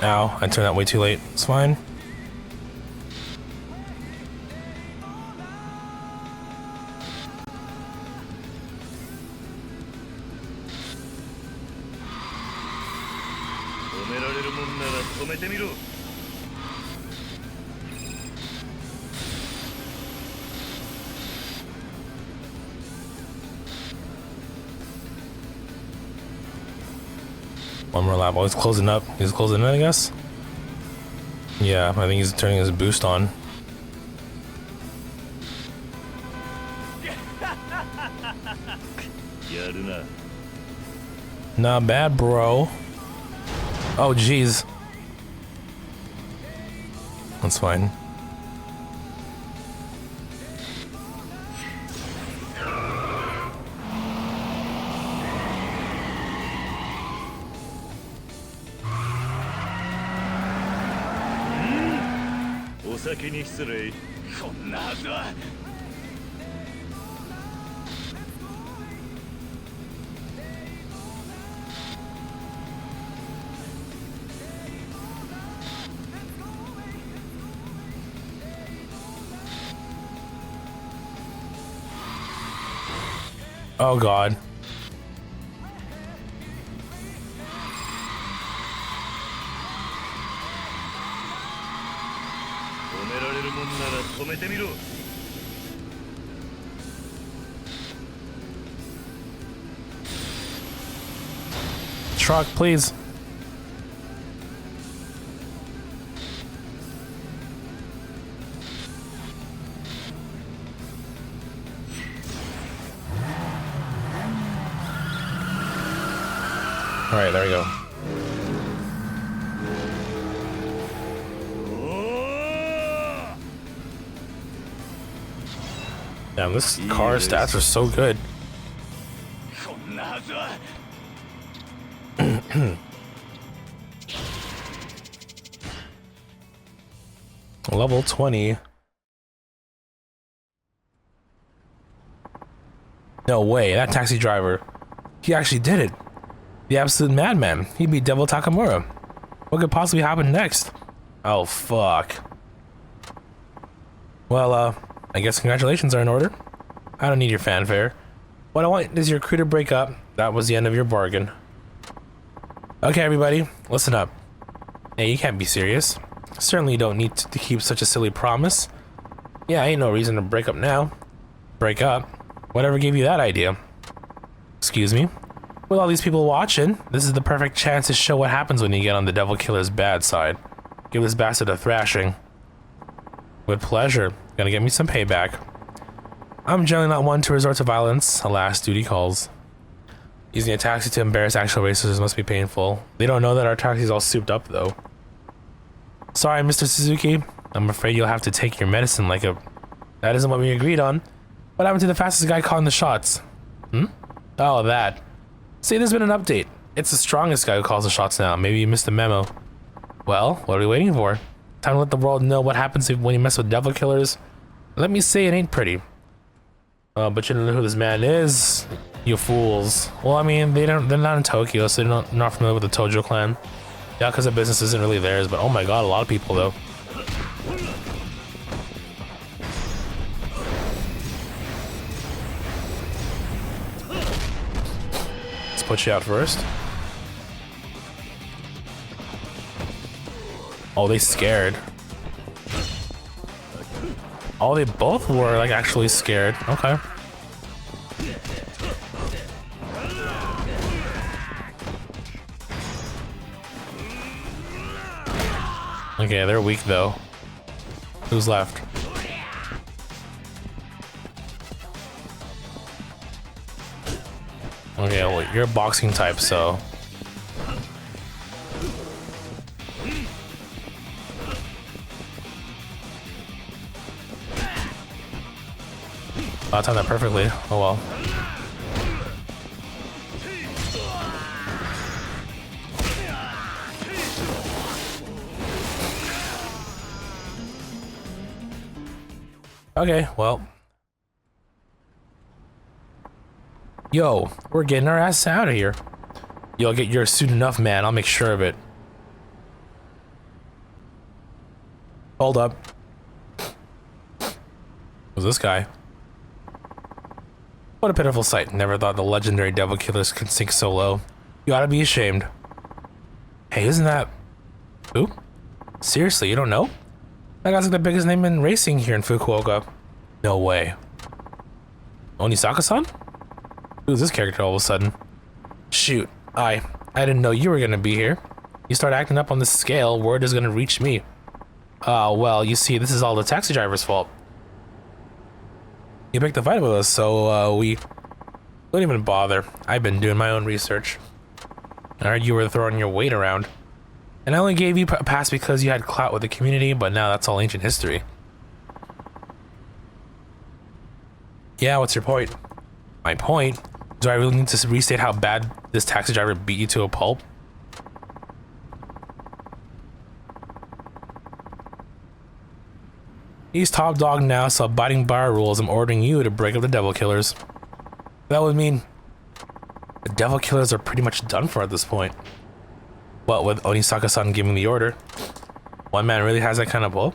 Ow, I turned that way too late. It's fine. One more lap. Oh, he's closing up. He's closing in, I guess? Yeah, I think he's turning his boost on. Not bad, bro. Oh, jeez. That's fine. Oh god. Truck, please. All right, there we go. Damn, this car stats are so good. Level 20. No way, that taxi driver. He actually did it. The absolute madman. He beat Devil Takamura. What could possibly happen next? Oh, fuck. Well, I guess congratulations are in order. I don't need your fanfare. What I want is your crew to break up. That was the end of your bargain. Okay, everybody, listen up. Hey, you can't be serious. Certainly you don't need to keep such a silly promise. Yeah, ain't no reason to break up now. Break up? Whatever gave you that idea? Excuse me? With all these people watching, this is the perfect chance to show what happens when you get on the Devil Killer's bad side. Give this bastard a thrashing. With pleasure. Gonna get me some payback. I'm generally not one to resort to violence. Alas, duty calls. Using a taxi to embarrass actual racers must be painful. They don't know that our taxi's all souped up, though. Sorry, Mr. Suzuki. I'm afraid you'll have to take your medicine like a... That isn't what we agreed on. What happened to the fastest guy calling the shots? Hmm? Oh, that. See, there's been an update. It's the strongest guy who calls the shots now. Maybe you missed the memo. Well, what are we waiting for? Time to let the world know what happens when you mess with devil killers. Let me say it ain't pretty. But you don't know who this man is, you fools. Well, I mean, they're not in Tokyo, so they're not familiar with the Tojo clan. Yakuza business isn't really theirs, but oh my god, a lot of people though. Let's put you out first. Oh, they scared. Oh, they both were like actually scared. Okay. Okay, they're weak though. Who's left? Okay, well, you're a boxing type, so. I timed that perfectly. Oh well. Okay, well. Yo, we're getting our ass out of here. Yo, get your soon enough, man. I'll make sure of it. Hold up. Who's this guy? What a pitiful sight. Never thought the legendary devil killers could sink so low. You ought to be ashamed. Hey, isn't that... Who? Seriously, you don't know? That guy's like the biggest name in racing here in Fukuoka. No way. Onisaka-san? Who's this character all of a sudden? Shoot, I didn't know you were gonna be here. You start acting up on this scale, word is gonna reach me. Well, you see, this is all the taxi driver's fault. You picked a fight with us, so, we don't even bother. I've been doing my own research. I heard you were throwing your weight around. And I only gave you a pass because you had clout with the community, but now that's all ancient history. Yeah, what's your point? My point? Do I really need to restate how bad this taxi driver beat you to a pulp? He's top dog now, so abiding by our rules, I'm ordering you to break up the devil killers. That would mean the devil killers are pretty much done for at this point. What, with Onisaka-san giving the order? One man really has that kind of pull?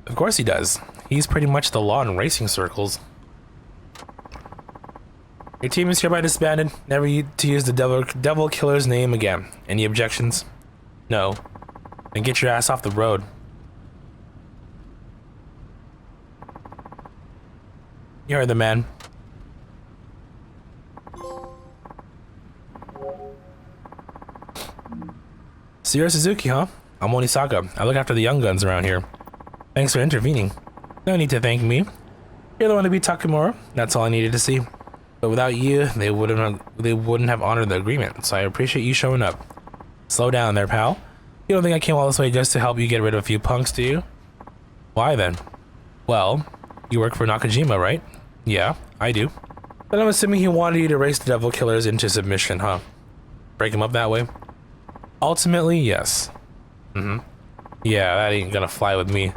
Of course he does. He's pretty much the law in racing circles. Your team is hereby disbanded. Never to use the devil killer's name again. Any objections? No. Then get your ass off the road. You heard the man. So you're Suzuki, huh? I'm Onisaka. I look after the young guns around here. Thanks for intervening. No need to thank me. You're the one to beat Takamura. That's all I needed to see. But without you, they wouldn't have honored the agreement, so I appreciate you showing up. Slow down there, pal. You don't think I came all this way just to help you get rid of a few punks, do you? Why then? Well, you work for Nakajima, right? Yeah, I do. Then I'm assuming he wanted you to race the devil killers into submission, huh? Break him up that way? Ultimately, yes. Yeah, that ain't gonna fly with me.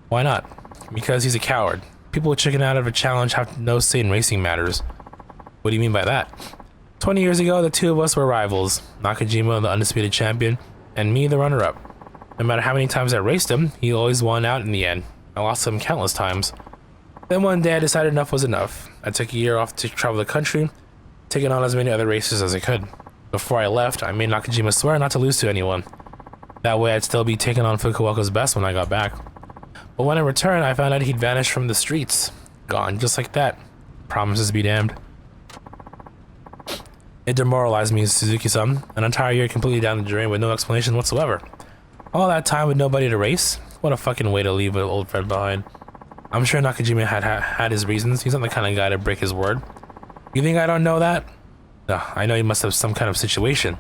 Why not? Because he's a coward. People who chicken out of a challenge have no say in racing matters. What do you mean by that? 20 years ago, the two of us were rivals. Nakajima, the undisputed champion, and me, the runner-up. No matter how many times I raced him, he always won out in the end. I lost him countless times. Then one day I decided enough was enough. I took a year off to travel the country, taking on as many other races as I could. Before I left, I made Nakajima swear not to lose to anyone. That way I'd still be taking on Fukuoka's best when I got back. But when I returned, I found out he'd vanished from the streets. Gone, just like that. Promises be damned. It demoralized me, Suzuki-san. An entire year completely down the drain with no explanation whatsoever. All that time with nobody to race? What a fucking way to leave an old friend behind. I'm sure Nakajima had his reasons. He's not the kind of guy to break his word. You think I don't know that? I know he must have some kind of situation.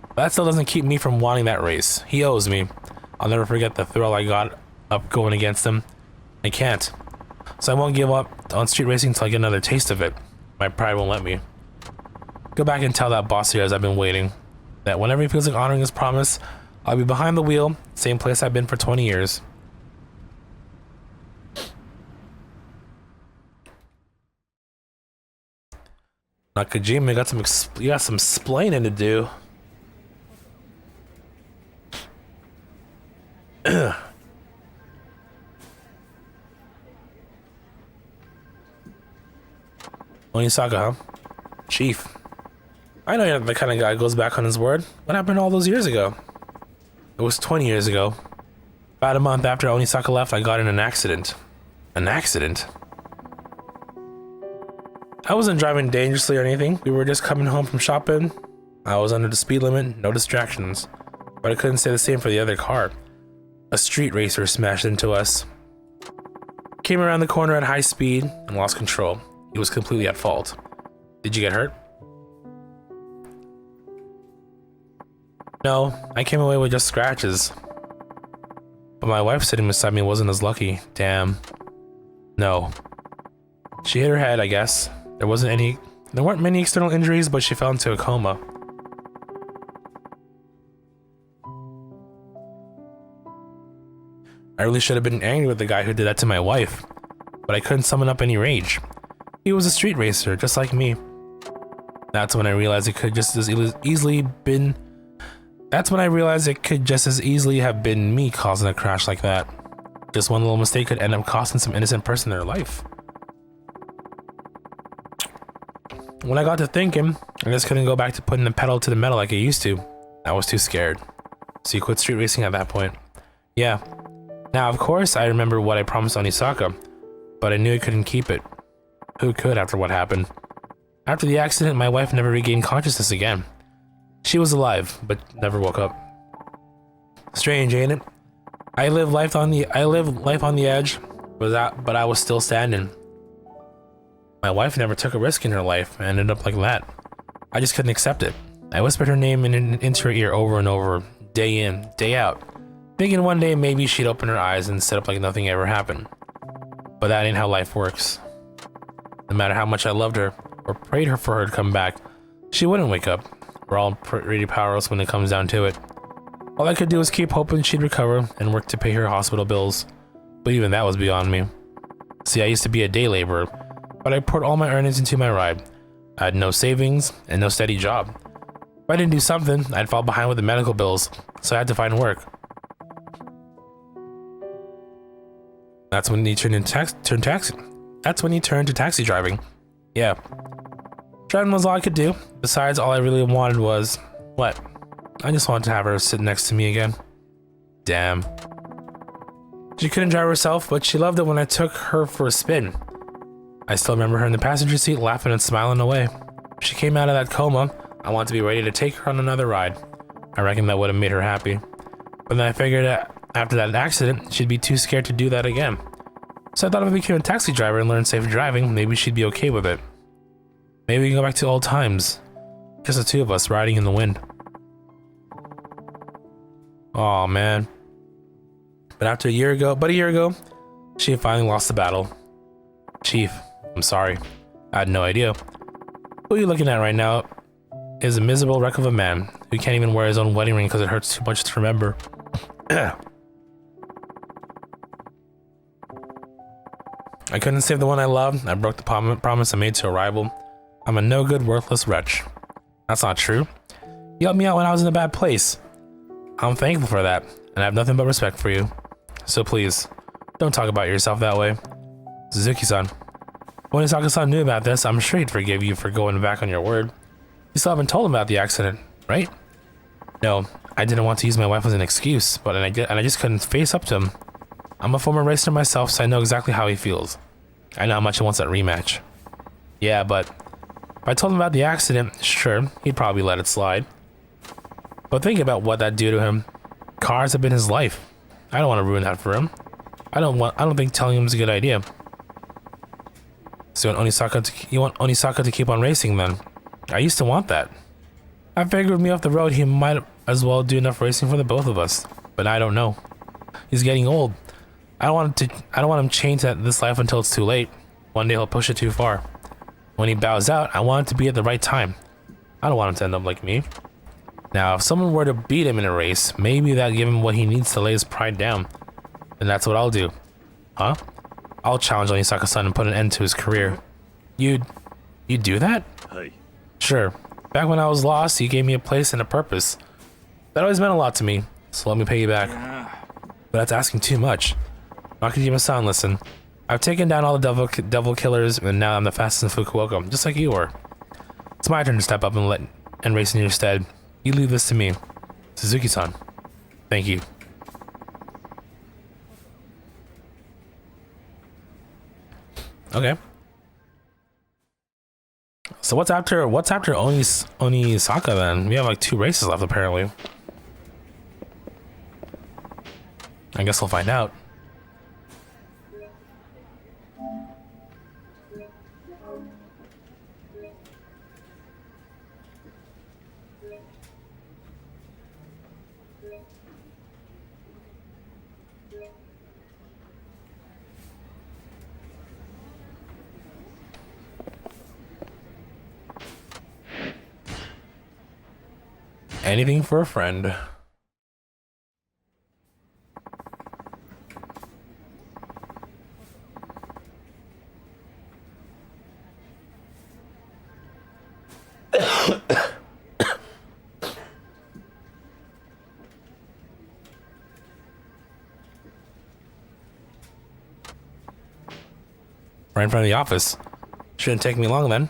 But that still doesn't keep me from wanting that race. He owes me. I'll never forget the thrill I got up going against him. I can't. So I won't give up on street racing until I get another taste of it. My pride won't let me. Go back and tell that boss here as I've been waiting. That whenever he feels like honoring his promise, I'll be behind the wheel, same place I've been for 20 years. Nakajima, you got some splaining to do. Onisaka, huh? Chief. I know you're not the kind of guy who goes back on his word. What happened all those years ago? It was 20 years ago. About a month after Onisaka left, I got in an accident. An accident? I wasn't driving dangerously or anything. We were just coming home from shopping. I was under the speed limit, no distractions. But I couldn't say the same for the other car. A street racer smashed into us. Came around the corner at high speed and lost control. He was completely at fault. Did you get hurt? No, I came away with just scratches. But my wife sitting beside me wasn't as lucky. Damn. No. She hit her head, I guess. There weren't many external injuries, but she fell into a coma. I really should have been angry with the guy who did that to my wife, but I couldn't summon up any rage. He was a street racer, just like me. That's when I realized it could just as easily have been me causing a crash like that. Just one little mistake could end up costing some innocent person their life. When I got to thinking, I just couldn't go back to putting the pedal to the metal like I used to. I was too scared. So you quit street racing at that point. Yeah. Now, of course, I remember what I promised Onisaka, but I knew I couldn't keep it. Who could after what happened? After the accident, my wife never regained consciousness again. She was alive, but never woke up. Strange, ain't it? I lived life on the edge, but I was still standing. My wife never took a risk in her life and ended up like that. I just couldn't accept it. I whispered her name into her ear over and over, day in, day out, thinking one day maybe she'd open her eyes and sit up like nothing ever happened. But that ain't how life works. No matter how much I loved her or prayed for her to come back, she wouldn't wake up. We're all pretty powerless when it comes down to it. All I could do was keep hoping she'd recover and work to pay her hospital bills. But even that was beyond me. See, I used to be a day laborer, but I poured all my earnings into my ride. I had no savings and no steady job. If I didn't do something, I'd fall behind with the medical bills, so I had to find work. That's when he turned to taxi driving. Yeah. Driving was all I could do. Besides, all I really wanted was... what? I just wanted to have her sit next to me again. Damn. She couldn't drive herself, but she loved it when I took her for a spin. I still remember her in the passenger seat laughing and smiling away. If she came out of that coma, I wanted to be ready to take her on another ride. I reckon that would have made her happy. But then I figured that after that accident, she'd be too scared to do that again. So I thought if I became a taxi driver and learned safe driving, maybe she'd be okay with it. Maybe we can go back to old times. Just the two of us riding in the wind. Aw, man. But a year ago, she finally lost the battle. Chief, I'm sorry. I had no idea. Who you're looking at right now is a miserable wreck of a man who can't even wear his own wedding ring because it hurts too much to remember. I couldn't save the one I loved. I broke the promise I made to a rival. I'm a no-good, worthless wretch. That's not true. You helped me out when I was in a bad place. I'm thankful for that, and I have nothing but respect for you. So please, don't talk about yourself that way. Suzuki-san. When Isaka-san knew about this, I'm sure he'd forgive you for going back on your word. You still haven't told him about the accident, right? No, I didn't want to use my wife as an excuse, but I just couldn't face up to him. I'm a former racer myself, so I know exactly how he feels. I know how much he wants that rematch. Yeah, but if I told him about the accident, sure, he'd probably let it slide. But think about what that'd do to him. Cars have been his life. I don't want to ruin that for him. I don't think telling him is a good idea. So you want Onisaka to keep on racing then? I used to want that. I figured with me off the road, he might as well do enough racing for the both of us. But I don't know. He's getting old. I don't want him chained to this life until it's too late. One day he'll push it too far. When he bows out, I want it to be at the right time. I don't want him to end up like me. Now, if someone were to beat him in a race, maybe that'd give him what he needs to lay his pride down. And that's what I'll do. Huh? I'll challenge Onisaka-san and put an end to his career. You'd do that? Hey. Sure. Back when I was lost, you gave me a place and a purpose. That always meant a lot to me, so let me pay you back. But that's asking too much. Nakajima-san, listen. I've taken down all the devil killers, and now I'm the fastest in Fukuoka, just like you were. It's my turn to step up and race in your stead. You leave this to me. Suzuki-san. Thank you. Okay. So what's after Onisaka then? We have like 2 races left apparently. I guess we'll find out. Anything for a friend. Right in front of the office. Shouldn't take me long then.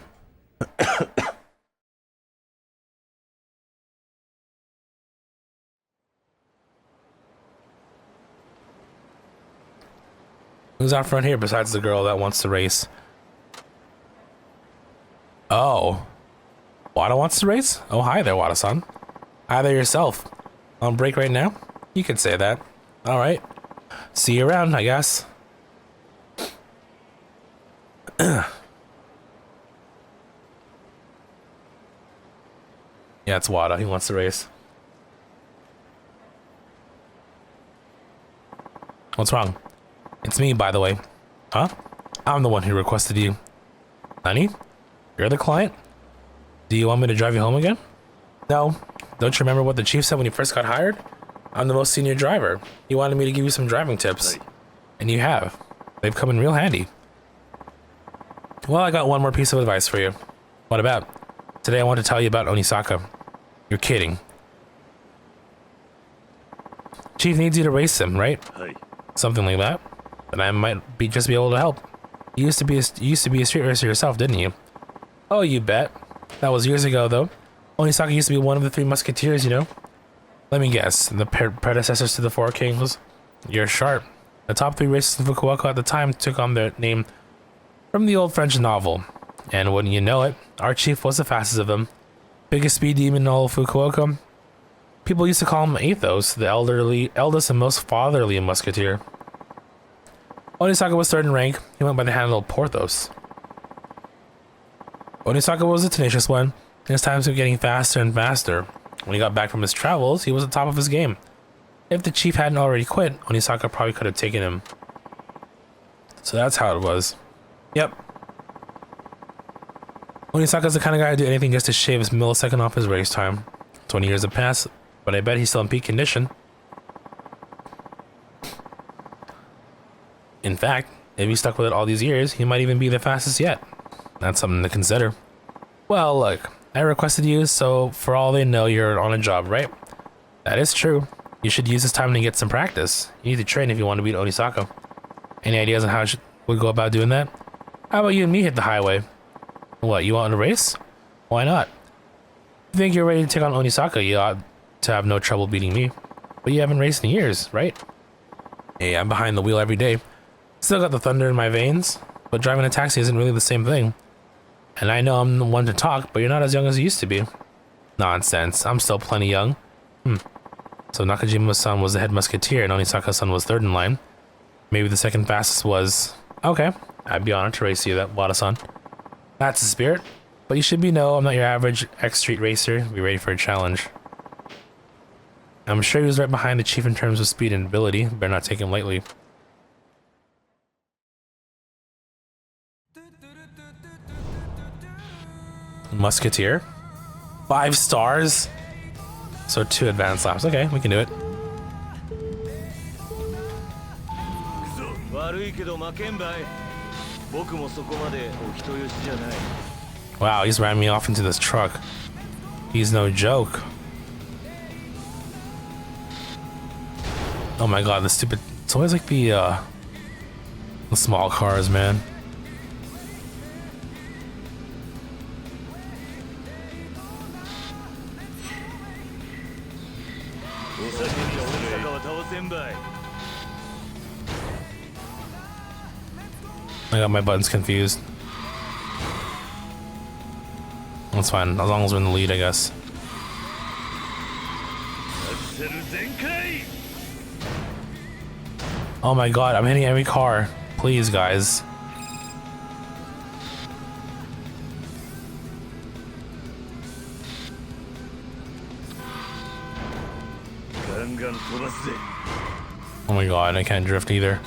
Who's out front here besides the girl that wants to race? Oh. Wada wants to race? Oh, hi there, Wada-san. Hi there yourself. On break right now? You could say that. Alright. See you around, I guess. Yeah, it's Wada. He wants to race. What's wrong? It's me, by the way. Huh? I'm the one who requested you. Honey? You're the client? Do you want me to drive you home again? No. Don't you remember what the chief said when you first got hired? I'm the most senior driver. He wanted me to give you some driving tips. Hey. And you have. They've come in real handy. Well, I got one more piece of advice for you. What about? Today I want to tell you about Onisaka. You're kidding. Chief needs you to race him, right? Hey. Something like that. But I might just be able to help. You used to be a street racer yourself, didn't you? Oh, you bet. That was years ago, though. Onisaka used to be one of the 3 musketeers, you know? Let me guess. The predecessors to the 4 kings? You're sharp. The top 3 racers in Fukuoka at the time took on their name from the old French novel. And wouldn't you know it, our chief was the fastest of them. Biggest speed demon in all of Fukuoka. People used to call him Athos, the eldest and most fatherly musketeer. Onisaka was 3rd in rank. He went by the handle of Porthos. Onisaka was a tenacious one, and his times were getting faster and faster. When he got back from his travels, he was at the top of his game. If the chief hadn't already quit, Onisaka probably could have taken him. So that's how it was. Yep. Onisaka's the kind of guy to do anything just to shave his millisecond off his race time. 20 years have passed, but I bet he's still in peak condition. In fact, if he stuck with it all these years, he might even be the fastest yet. That's something to consider. Well, look, I requested you, so for all they know, you're on a job, right? That is true. You should use this time to get some practice. You need to train if you want to beat Onisaka. Any ideas on how I would go about doing that? How about you and me hit the highway? What, you want to race? Why not? If you think you're ready to take on Onisaka, you ought to have no trouble beating me. But you haven't raced in years, right? Hey, I'm behind the wheel every day. Still got the thunder in my veins, but driving a taxi isn't really the same thing. And I know I'm the one to talk, but you're not as young as you used to be. Nonsense, I'm still plenty young. So Nakajima-san was the head musketeer and Onisaka-san was third in line. Maybe the second fastest was... Okay, I'd be honored to race you, that Wada-san. That's the spirit. But you should I'm not your average X-Street racer. Be ready for a challenge. I'm sure he was right behind the chief in terms of speed and ability. Better not take him lightly. Musketeer. 5 stars. So 2 advanced laps. Okay, we can do it. Wow, he's ran me off into this truck. He's no joke. Oh my god, the stupid... It's always like the small cars, man. I got my buttons confused. That's fine, as long as we're in the lead, I guess. Oh my god, I'm hitting every car. Please, guys. Oh my god, I can't drift either.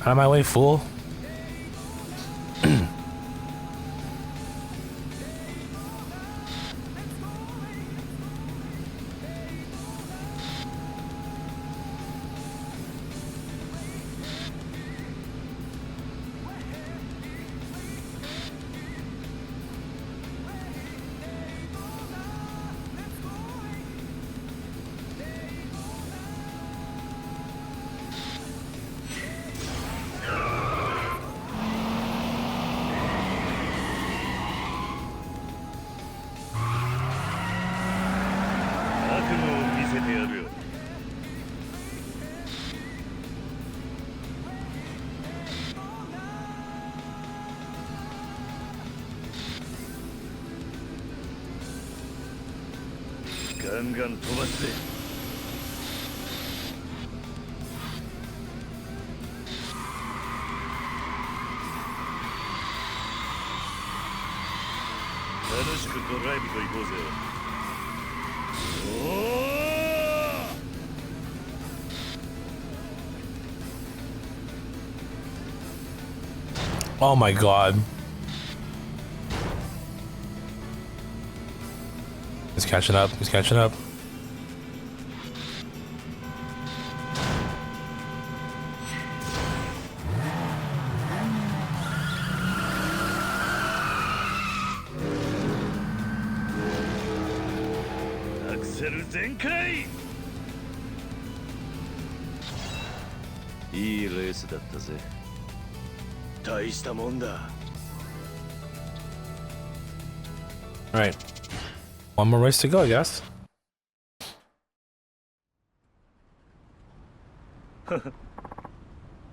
Out of my way, fool. Oh my god. He's catching up. He's catching up. Alright. One more race to go, I guess.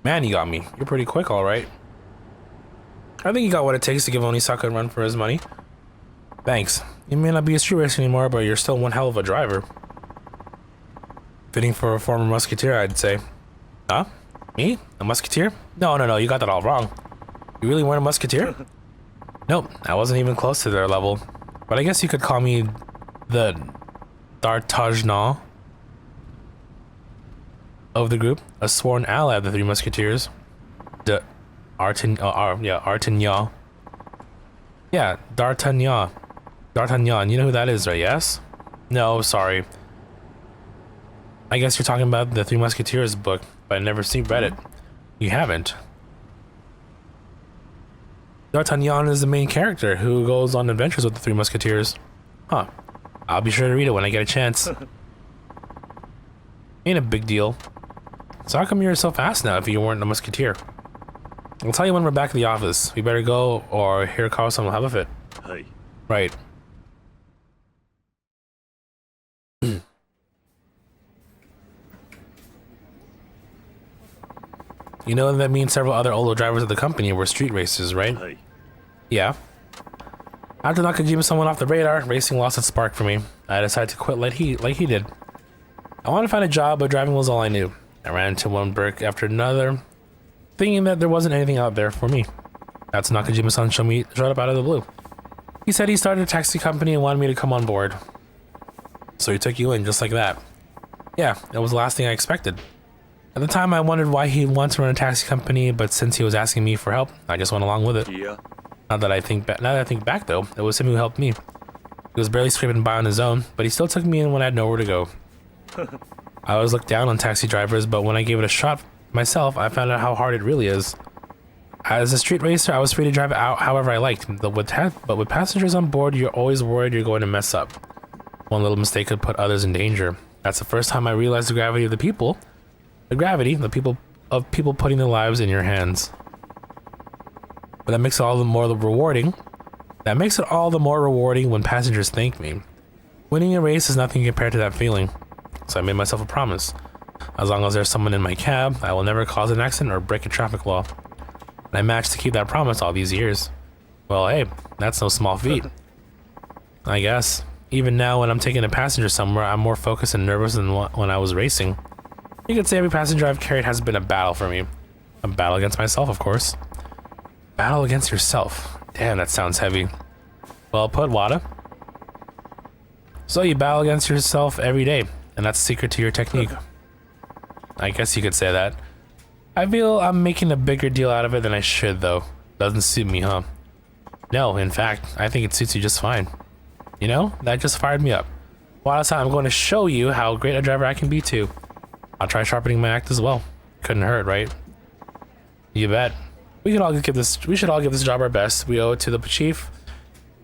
Man, you got me. You're pretty quick, alright. I think you got what it takes to give Onisaka a run for his money. Thanks. You may not be a street racer anymore, but you're still one hell of a driver. Fitting for a former musketeer, I'd say. Huh? Me? A musketeer? No, you got that all wrong. You really weren't a musketeer? Nope, I wasn't even close to their level. But I guess you could call me the D'Artagnan of the group, a sworn ally of the Three Musketeers. D'Artagnan. Yeah, D'Artagnan. D'Artagnan, you know who that is, right? Yes? No, sorry. I guess you're talking about the Three Musketeers book, but I never read it. You haven't. D'Artagnan is the main character who goes on adventures with the Three Musketeers. Huh. I'll be sure to read it when I get a chance. Ain't a big deal. So how come you're so fast now if you weren't a musketeer? I'll tell you when we're back at the office. We better go, or Hirakawa-san will have a fit. Hey. Right. You know that means several other Olo drivers of the company were street racers, right? Hey. Yeah. After Nakajima-san went off the radar, racing lost its spark for me. I decided to quit like he did. I wanted to find a job, but driving was all I knew. I ran into one brick after another, thinking that there wasn't anything out there for me. That's Nakajima-san showed up out of the blue. He said he started a taxi company and wanted me to come on board. So he took you in just like that. Yeah, it was the last thing I expected. At the time, I wondered why he wanted to run a taxi company, but since he was asking me for help, I just went along with it. Yeah. Now that I think back, though, it was him who helped me. He was barely scraping by on his own, but he still took me in when I had nowhere to go. I always looked down on taxi drivers, but when I gave it a shot myself, I found out how hard it really is. As a street racer, I was free to drive out however I liked, but with passengers on board, you're always worried you're going to mess up. One little mistake could put others in danger. That's the first time I realized the gravity of the people. Of people putting their lives in your hands. But that makes it all the more rewarding. That makes it all the more rewarding when passengers thank me. Winning a race is nothing compared to that feeling. So I made myself a promise. As long as there's someone in my cab, I will never cause an accident or break a traffic law. And I managed to keep that promise all these years. Well, hey, that's no small feat. I guess. Even now when I'm taking a passenger somewhere, I'm more focused and nervous than when I was racing. You could say every passenger I've carried has been a battle for me. A battle against myself, of course. Battle against yourself. Damn, that sounds heavy. Well put, Wada. So you battle against yourself every day, and that's the secret to your technique. I guess you could say that. I feel I'm making a bigger deal out of it than I should, though. Doesn't suit me, huh? No, in fact, I think it suits you just fine. You know, that just fired me up. Wada-san, I'm going to show you how great a driver I can be, too. I'll try sharpening my act as well. Couldn't hurt, right? You bet. We should all give this job our best. We owe it to the chief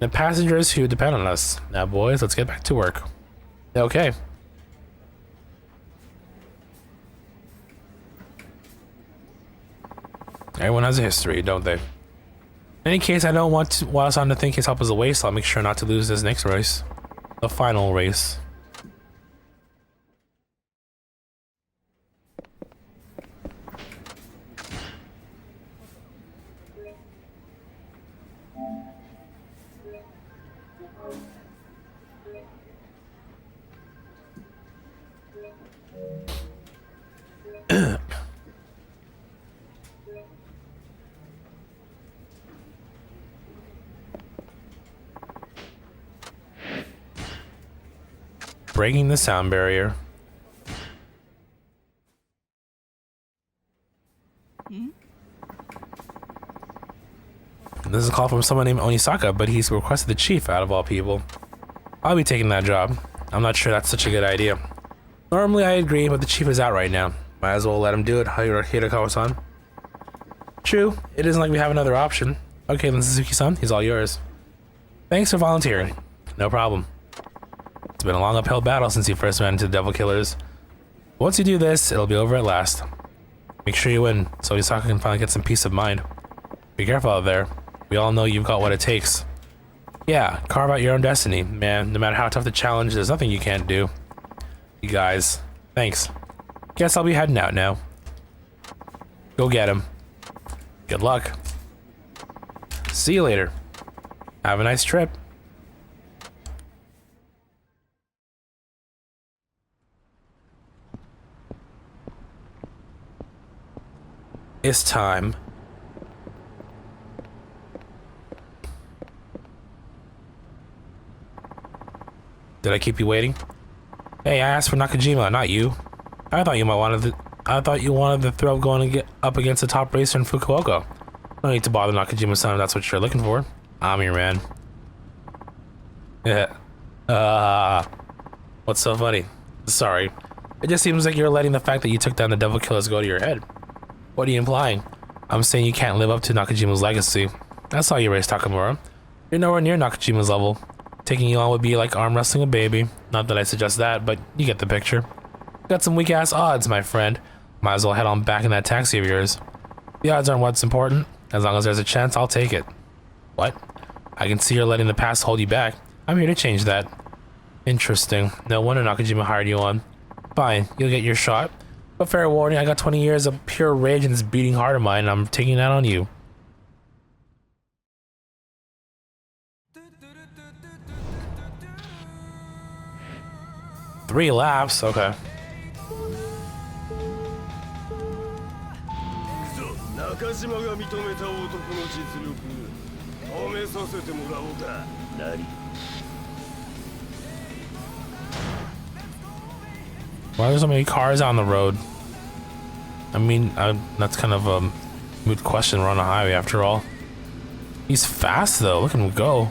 and the passengers who depend on us. Now, boys, let's get back to work. Okay. Everyone has a history, don't they? In any case, I don't want Wada-san to think his help is a waste. I'll make sure not to lose this next race. The final race. Breaking the sound barrier. This is a call from someone named Onisaka, but he's requested the chief out of all people. I'll be taking that job. I'm not sure that's such a good idea. Normally I agree, but the chief is out right now. Might as well let him do it, Hirakawa-san. True, it isn't like we have another option. Okay then, Suzuki-san, he's all yours. Thanks for volunteering. No problem. It's been a long uphill battle since you first ran into the Devil Killers. Once you do this, it'll be over at last. Make sure you win, so Isaka can finally get some peace of mind. Be careful out there. We all know you've got what it takes. Yeah, carve out your own destiny, man. No matter how tough the challenge, there's nothing you can't do. You guys, thanks. Guess I'll be heading out now. Go get him. Good luck. See you later. Have a nice trip. It's time. Did I keep you waiting? Hey, I asked for Nakajima, not you. I thought you wanted the thrill of going to get up against the top racer in Fukuoka. No need to bother Nakajima-san if that's what you're looking for. I'm your man. Yeah. What's so funny? Sorry. It just seems like you're letting the fact that you took down the Devil Killers go to your head. What are you implying? I'm saying you can't live up to Nakajima's legacy. That's all you race, Takamura. You're nowhere near Nakajima's level. Taking you on would be like arm wrestling a baby. Not that I suggest that, but you get the picture. Got some weak ass odds, my friend. Might as well head on back in that taxi of yours. The odds aren't what's important. As long as there's a chance, I'll take it. What? I can see you're letting the past hold you back. I'm here to change that. Interesting. No wonder Nakajima hired you on. Fine, you'll get your shot. But fair warning, I got 20 years of pure rage in this beating heart of mine, and I'm taking that on you. Three laps? Okay. 中島が認めた男の実力試させてもらおうか。何？ Why are there so many cars on the road? I mean, that's kind of a moot question. We're on a highway after all. He's fast though. Look at him go.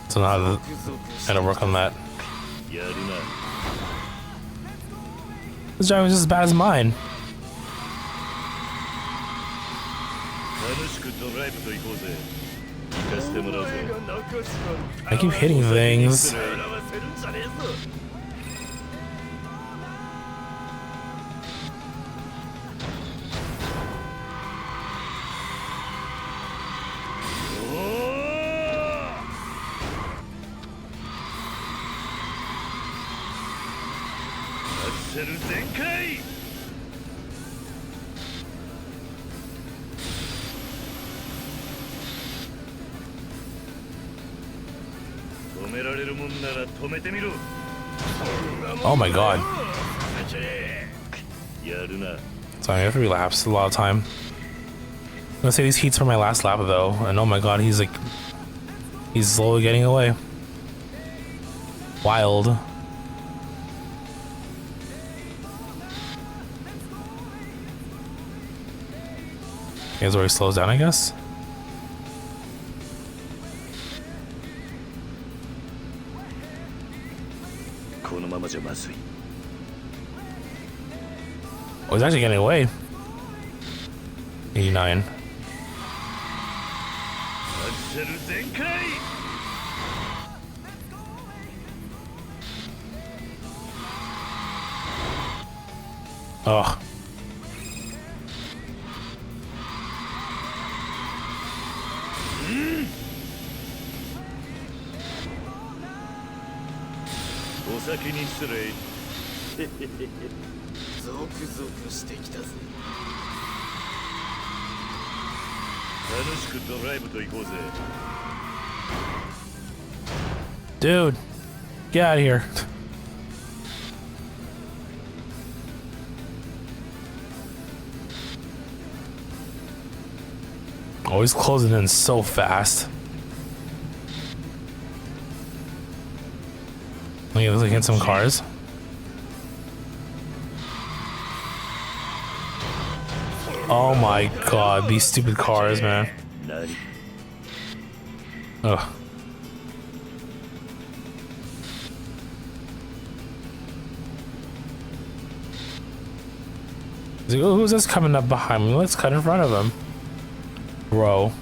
So now I gotta work on that. This drive is just as bad as mine. I keep hitting things. Oh my god. Sorry, I have to relapse a lot of time. I'm gonna say these heats for my last lap though, and oh my god, he's slowly getting away. Wild. Here's where he slows down, I guess. Oh, he's actually getting away. 89. Oh. Dude, get out of here. Always closing in so fast. Look at this, like, hit some cars. Oh my god, these stupid cars, man. Ugh. Who's this coming up behind me? Let's cut in front of him. Bro.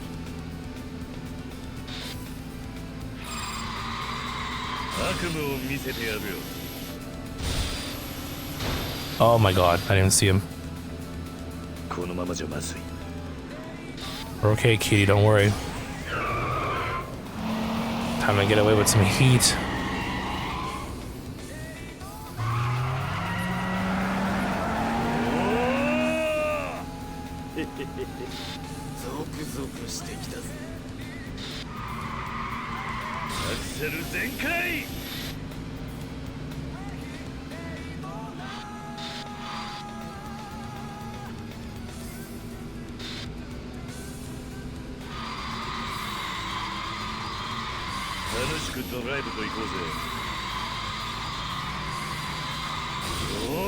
Oh my god, I didn't see him. We're okay, Kitty, don't worry. Time to get away with some heat. セル全開。楽しくドライブと行こうぜ。おお、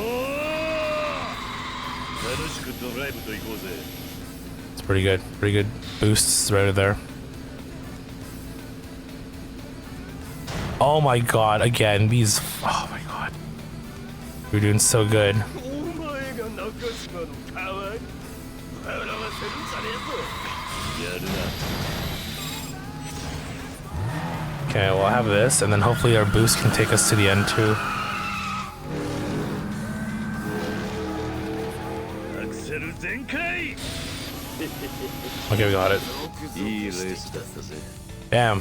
楽しくドライブと行こうぜ。It's pretty good. Pretty good boosts right there. Oh my god, again, these. Oh my god. You're doing so good. お前が中島の代わり。笑わせるんじゃねえぞ。やるな。Okay, we'll have this, and then hopefully our boost can take us to the end too. アクセル全開。 Okay, we got it. いいレースだったぜ。 Damn.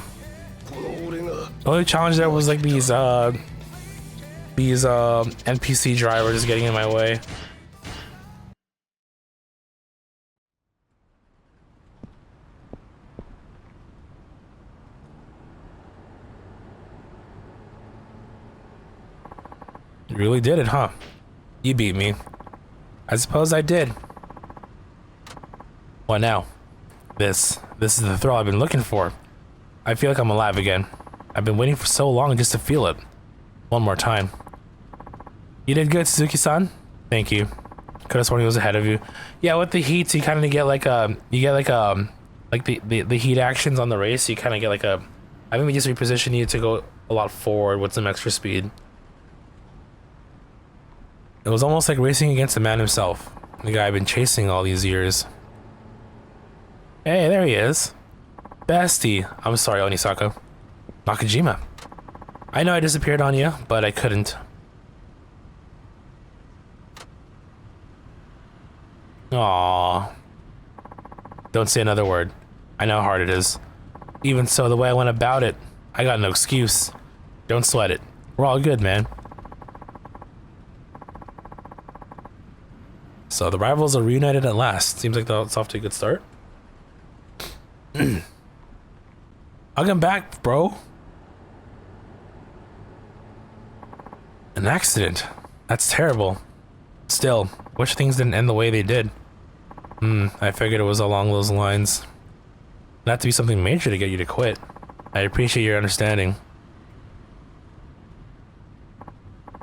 この俺が。 The only challenge there was like these NPC drivers getting in my way. You really did it, huh? You beat me. I suppose I did. What now? This is the thrill I've been looking for. I feel like I'm alive again. I've been waiting for so long just to feel it. One more time. You did good, Suzuki-san. Thank you. Could have sworn he was ahead of you. Yeah, with the heats, you kind of get like the heat actions on the race. You kind of get like a. I think they just reposition you to go a lot forward with some extra speed. It was almost like racing against the man himself, the guy I've been chasing all these years. Hey, there he is. Bestie. I'm sorry, Onisaka. Nakajima. I know I disappeared on you, but I couldn't. Aww. Don't say another word. I know how hard it is. Even so, the way I went about it, I got no excuse. Don't sweat it. We're all good, man. So the rivals are reunited at last. Seems like it's off to a good start. I'll come back, bro. An accident. That's terrible. Still, wish things didn't end the way they did. I figured it was along those lines. It'd have to be something major to get you to quit. I appreciate your understanding.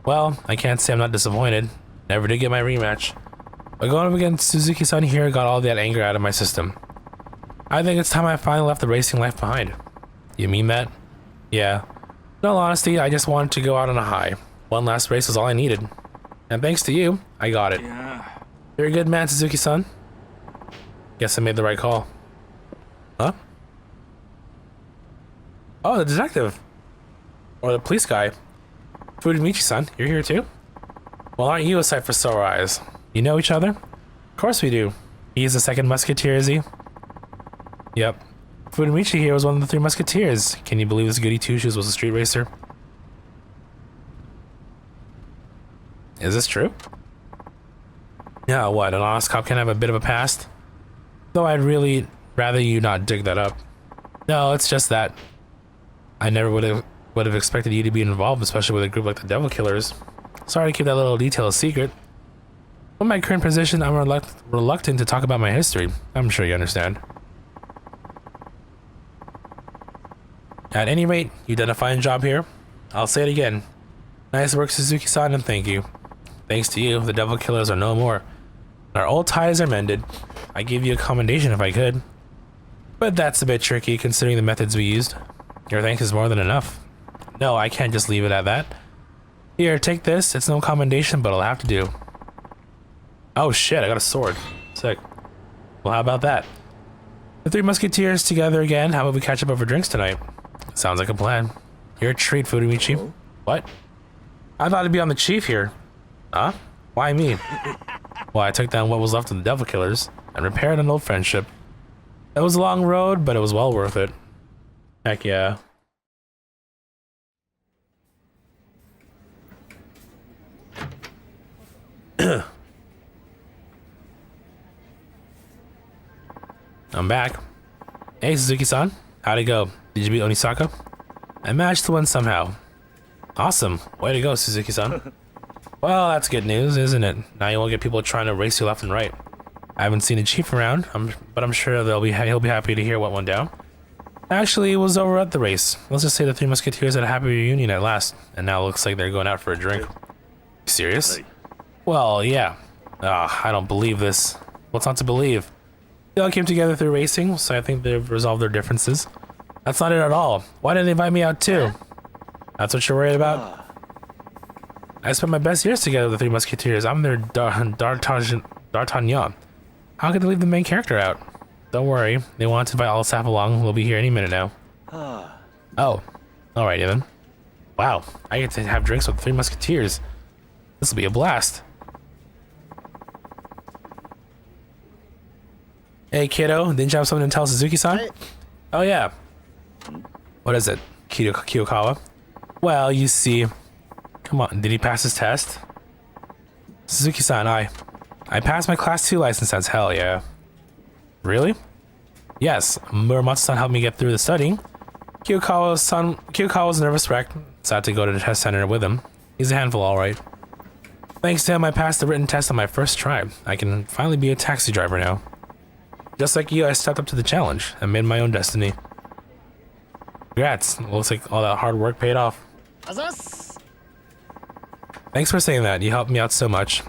Well, I can't say I'm not disappointed. Never did get my rematch. But going up against Suzuki-san here got all that anger out of my system. I think it's time I finally left the racing life behind. You mean that? Yeah. In all honesty, I just wanted to go out on a high. One last race was all I needed. And thanks to you, I got it. Yeah. You're a good man, Suzuki-san. Guess I made the right call. Huh? Oh, the detective. Or the police guy. Fudimichi-san, you're here too? Well, aren't you a sight for sore eyes? You know each other? Of course we do. He's the second musketeer, is he? Yep. Fudimichi here was one of the 3 musketeers. Can you believe this goody two-shoes was a street racer? Is this true? Yeah, what, an honest cop can have a bit of a past? Though I'd really rather you not dig that up. No, it's just that. I never would have expected you to be involved, especially with a group like the Devil Killers. Sorry to keep that little detail a secret. In my current position, I'm reluctant to talk about my history. I'm sure you understand. At any rate, you did a fine job here. I'll say it again. Nice work, Suzuki-san, and thank you. Thanks to you, the Devil Killers are no more. Our old ties are mended. I'd give you a commendation if I could. But that's a bit tricky considering the methods we used. Your thanks is more than enough. No, I can't just leave it at that. Here, take this. It's no commendation, but it'll have to do. Oh shit, I got a sword. Sick. Well, how about that? The 3 musketeers together again. How about we catch up over drinks tonight? Sounds like a plan. You're a treat, Fudimichi. Oh. What? I thought it'd be on the chief here. Huh? Why me? Well, I took down what was left of the Devil Killers and repaired an old friendship. It was a long road, but it was well worth it. Heck yeah. I'm back. Hey, Suzuki-san. How'd it go? Did you beat Onisaka? I managed to win somehow. Awesome. Way to go, Suzuki-san. Well, that's good news, isn't it? Now you won't get people trying to race you left and right. I haven't seen a chief around, but I'm sure he'll be happy to hear what went down. Actually, it was over at the race. Let's just say the Three Musketeers had a happy reunion at last, and now it looks like they're going out for a drink. You serious? Well, yeah. I don't believe this. What's not to believe? They all came together through racing, so I think they've resolved their differences. That's not it at all. Why didn't they invite me out too? That's what you're worried about? I spent my best years together with the Three Musketeers. I'm their D'Artagnan. How could they leave the main character out? Don't worry, they want to invite all the staff along. We'll be here any minute now. Oh, alright then. Wow, I get to have drinks with the Three Musketeers. This will be a blast. Hey kiddo, didn't you have something to tell Suzuki-san? Oh yeah. What is it? Kiyokawa? Well, you see... Come on, did he pass his test? Suzuki-san, I passed my Class 2 license test, hell yeah. Really? Yes, Muramatsu-san helped me get through the studying. Kiyokawa's a nervous wreck, so I had to go to the test center with him. He's a handful, alright. Thanks to him, I passed the written test on my first try. I can finally be a taxi driver now. Just like you, I stepped up to the challenge and made my own destiny. Congrats, looks like all that hard work paid off. Thanks for saying that, you helped me out so much.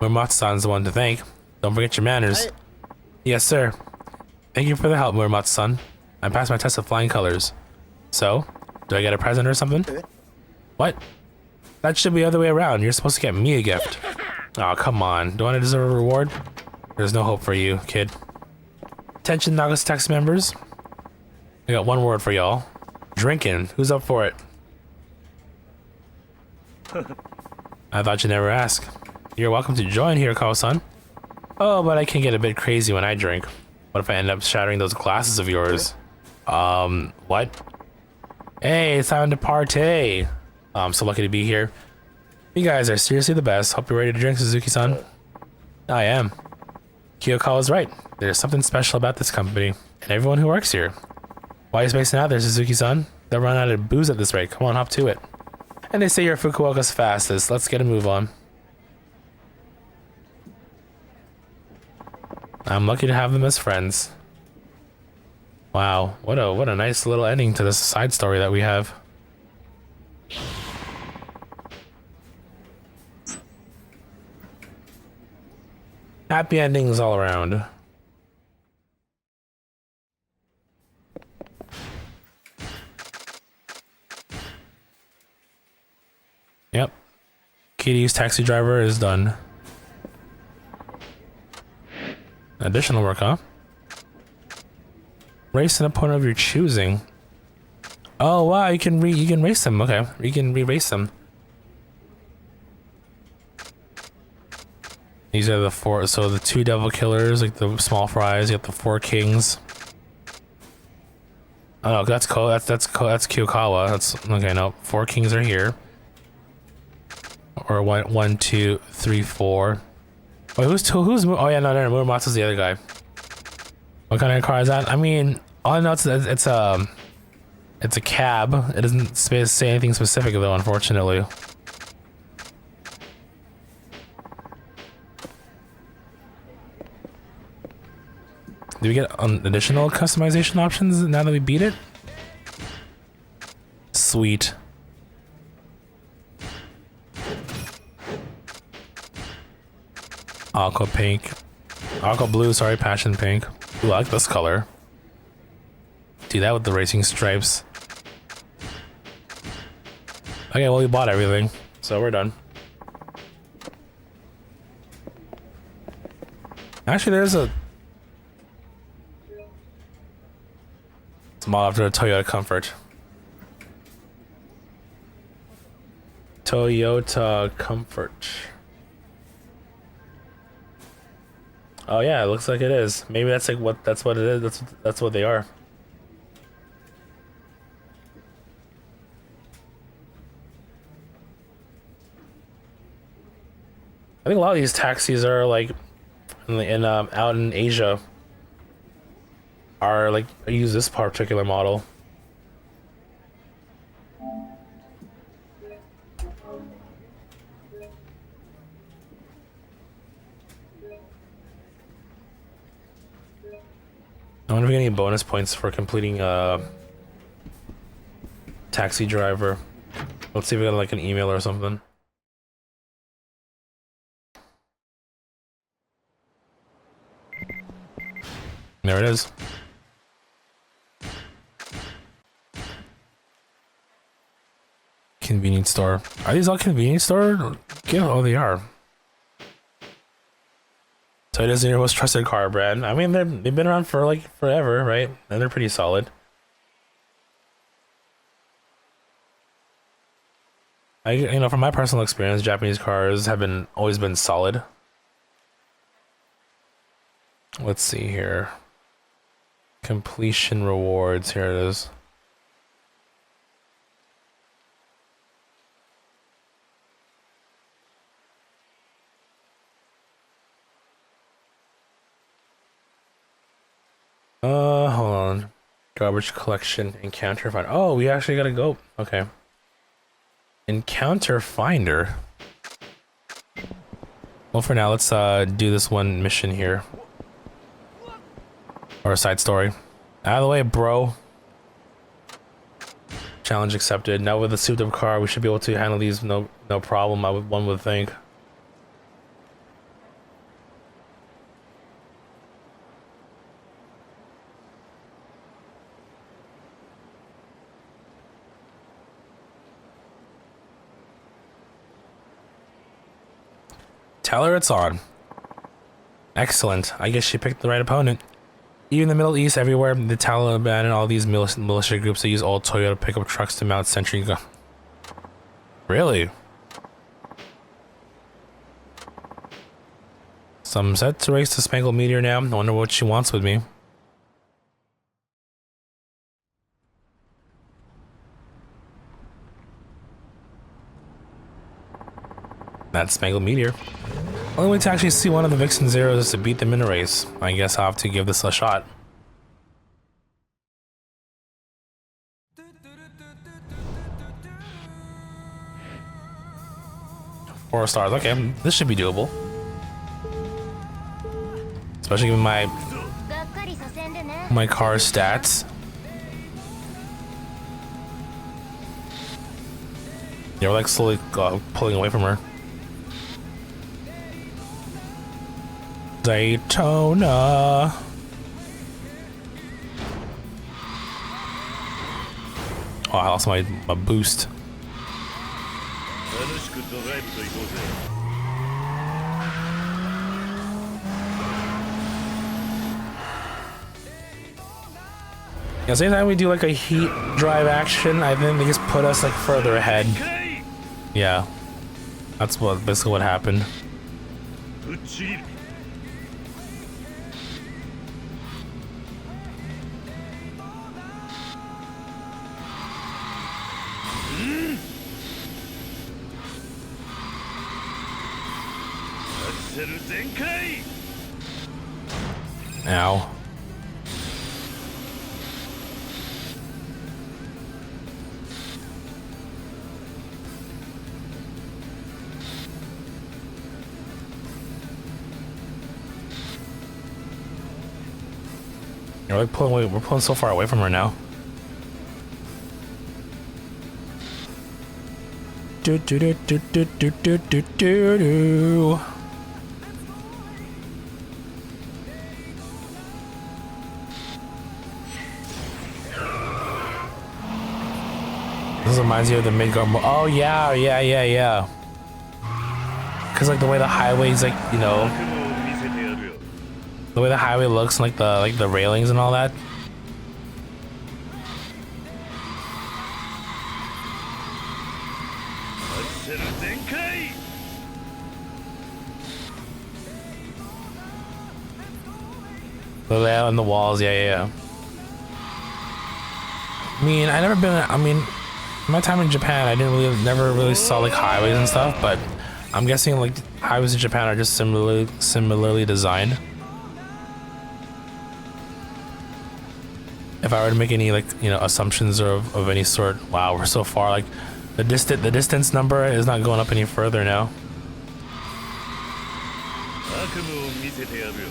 Muramatsu-san's the one to thank. Don't forget your manners. Yes, sir. Thank you for the help, Muramatsu-san. I passed my test with flying colors. So, do I get a present or something? What? That should be the other way around. You're supposed to get me a gift. Oh, come on. Don't I deserve a reward? There's no hope for you, kid. Attention, Nagas Taxi members. I got one word for y'all. Drinking. Who's up for it? I thought you'd never ask. You're welcome to join here, Kao-san. Oh, but I can get a bit crazy when I drink. What if I end up shattering those glasses of yours? What? Hey, it's time to partay. I'm so lucky to be here. You guys are seriously the best. Hope you're ready to drink, Suzuki-san. I am. Kiyokawa's right. There's something special about this company and everyone who works here. Why are you spacing out there, Suzuki-san? They'll run out of booze at this rate. Come on, hop to it. And they say you're Fukuoka's fastest. Let's get a move on. I'm lucky to have them as friends. Wow, what a nice little ending to this side story that we have. Happy endings all around. Yep. Kitty's taxi driver is done. Additional work, huh? Race an opponent of your choosing. Oh wow, you can race them. Okay, you can re-race them. These are the four. So the two devil killers, like the small fries. You got the four kings. Oh, that's Kiyokawa. That's okay. No, four kings are here. Or one, two, three, four. Wait, who's two? Oh yeah, no, Muramatsu's the other guy. What kind of car is that? I mean, all I know it's a cab. It doesn't say anything specific though, unfortunately. Do we get additional customization options now that we beat it? Sweet. Aqua pink. Aqua blue, sorry, passion pink. Ooh, I like this color. Do that with the racing stripes. Okay, well we bought everything, so we're done. Actually, there's a... It's modeled after a Toyota Comfort. Toyota Comfort. Oh yeah, it looks like it is. Maybe that's like that's what it is. That's what they are. I think a lot of these taxis are like out in Asia are like use this particular model. I wonder if we get any bonus points for completing taxi driver. Let's see if we got like an email or something. There it is. Convenience store. Are these all convenience store? Yeah, oh, they are. Toyota's your most trusted car brand. I mean, they've been around for like forever, right? And they're pretty solid. From my personal experience, Japanese cars have always been solid. Let's see here. Completion rewards. Here it is. Hold on. Garbage collection, encounter finder. Oh, we actually gotta go. Okay. Encounter finder. Well, for now, let's do this one mission here. Or a side story. Out of the way, bro. Challenge accepted. Now with the souped up car, we should be able to handle these no problem, one would think. Tell her it's on. Excellent. I guess she picked the right opponent. Even the Middle East, everywhere, the Taliban and all these militia groups, they use old Toyota pickup trucks to mount sentry gun. Really? So I'm set to race the Spangled Meteor now. I wonder what she wants with me. That's Spangled Meteor. Only way to actually see one of the Vixen Zeros is to beat them in a race. I guess I'll have to give this a shot. Four stars. Okay, this should be doable. Especially given my car stats. Yeah, we're like slowly pulling away from her. Daytona. Oh, I lost my boost. Yeah, so anytime we do like a heat drive action, I think they just put us like further ahead. Yeah, that's basically what happened. Ow. We're pulling so far away from her now. Do do do do do do do do do do. This reminds you of the Midgard. Oh yeah. Cause like the way the highway's like, you know, the way the highway looks, and like the railings and all that. The layout and the walls, yeah. I mean, my time in Japan, I never really saw like highways and stuff, but I'm guessing like highways in Japan are just similarly designed. If I were to make any like, you know, assumptions of any sort, wow, we're so far, like The distance number is not going up any further now. 悪夢を見せてやるよ。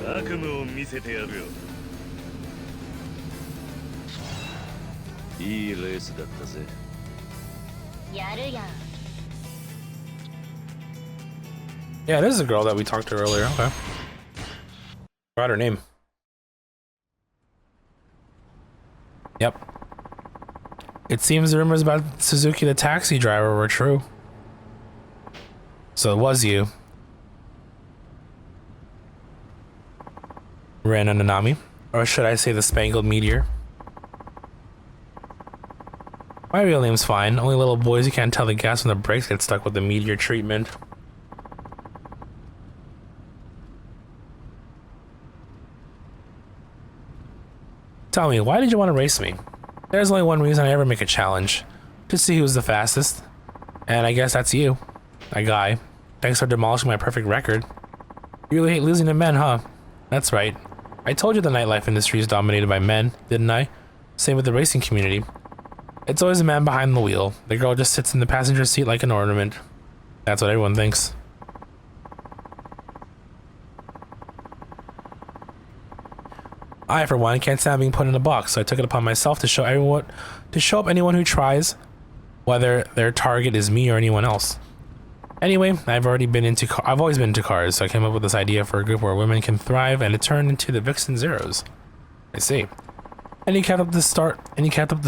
悪夢を見せてやるよ。いいレースだったぜ。やるやん。 Yeah, this is a girl that we talked to earlier. Okay. Forgot her name. Yep. It seems the rumors about Suzuki the taxi driver were true. So it was you. Ran on Nanami. Or should I say the Spangled Meteor? My real name's fine. Only little boys who can't tell the gas from the brakes get stuck with the meteor treatment. Tell me, why did you want to race me? There's only one reason I ever make a challenge. To see who's the fastest. And I guess that's you. That guy. Thanks for demolishing my perfect record. You really hate losing to men, huh? That's right. I told you the nightlife industry is dominated by men, didn't I? Same with the racing community. It's always a man behind the wheel. The girl just sits in the passenger seat like an ornament. That's what everyone thinks. I, for one, can't stand being put in a box, so I took it upon myself to show up anyone who tries, whether their target is me or anyone else. Anyway, I've always been into cars, so I came up with this idea for a group where women can thrive, and it turned into the Vixen Zeros. I see. And he kept up the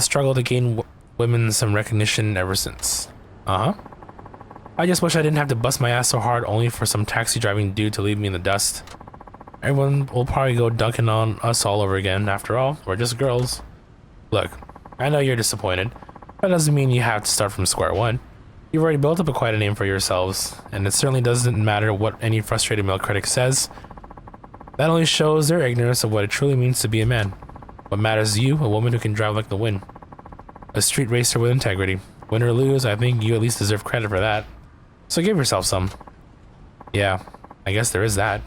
struggle to gain women some recognition ever since. Uh-huh. I just wish I didn't have to bust my ass so hard only for some taxi driving dude to leave me in the dust. Everyone will probably go dunking on us all over again. After all, we're just girls. Look, I know you're disappointed. That doesn't mean you have to start from square one. You've already built up quite a name for yourselves, and it certainly doesn't matter what any frustrated male critic says. That only shows their ignorance of what it truly means to be a man. What matters is you, a woman who can drive like the wind. A street racer with integrity. Win or lose, I think you at least deserve credit for that. So give yourself some. Yeah, I guess there is that.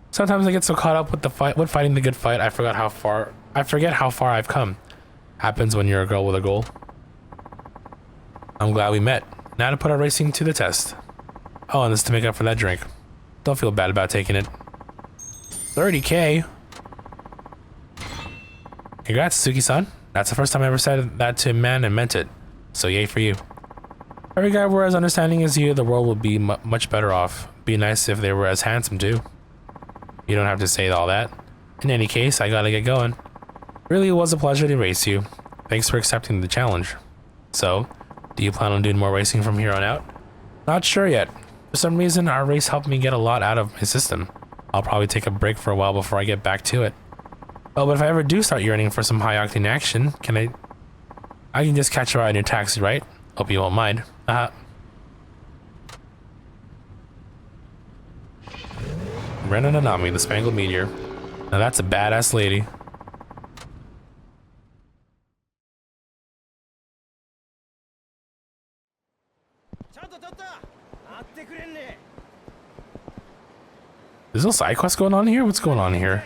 Sometimes I get so caught up with fighting the good fight, I forget how far I've come. Happens when you're a girl with a goal. I'm glad we met. Now to put our racing to the test. Oh, and this is to make up for that drink. Don't feel bad about taking it. 30K? Congrats, Suzuki-san. That's the first time I ever said that to a man and meant it. So yay for you. Every guy were as understanding as you, the world would be much better off. Be nice if they were as handsome too. You don't have to say all that. In any case, I gotta get going. Really, it was a pleasure to race you. Thanks for accepting the challenge. So, do you plan on doing more racing from here on out? Not sure yet. For some reason, our race helped me get a lot out of my system. I'll probably take a break for a while before I get back to it. Oh, but if I ever do start yearning for some high-octane action, I can just catch a ride in your taxi, right? Hope you won't mind. Ren and Nanami, the Spangled Meteor. Now that's a badass lady. Is there a side quest going on here? What's going on here?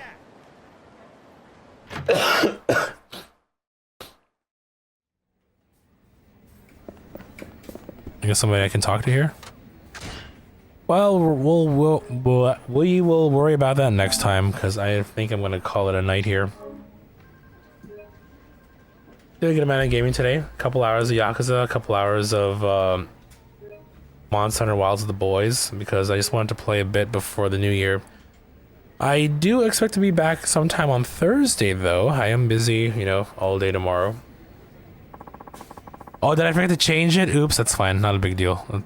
I guess somebody I can talk to here. Well, we will worry about that next time, because I think I'm gonna call it a night here. Did a good amount of gaming today. A couple hours of Yakuza, a couple hours of Monster Hunter Wilds of the Boys, because I just wanted to play a bit before the new year. I do expect to be back sometime on Thursday, though. I am busy, you know, all day tomorrow. Oh, did I forget to change it? Oops, that's fine. Not a big deal.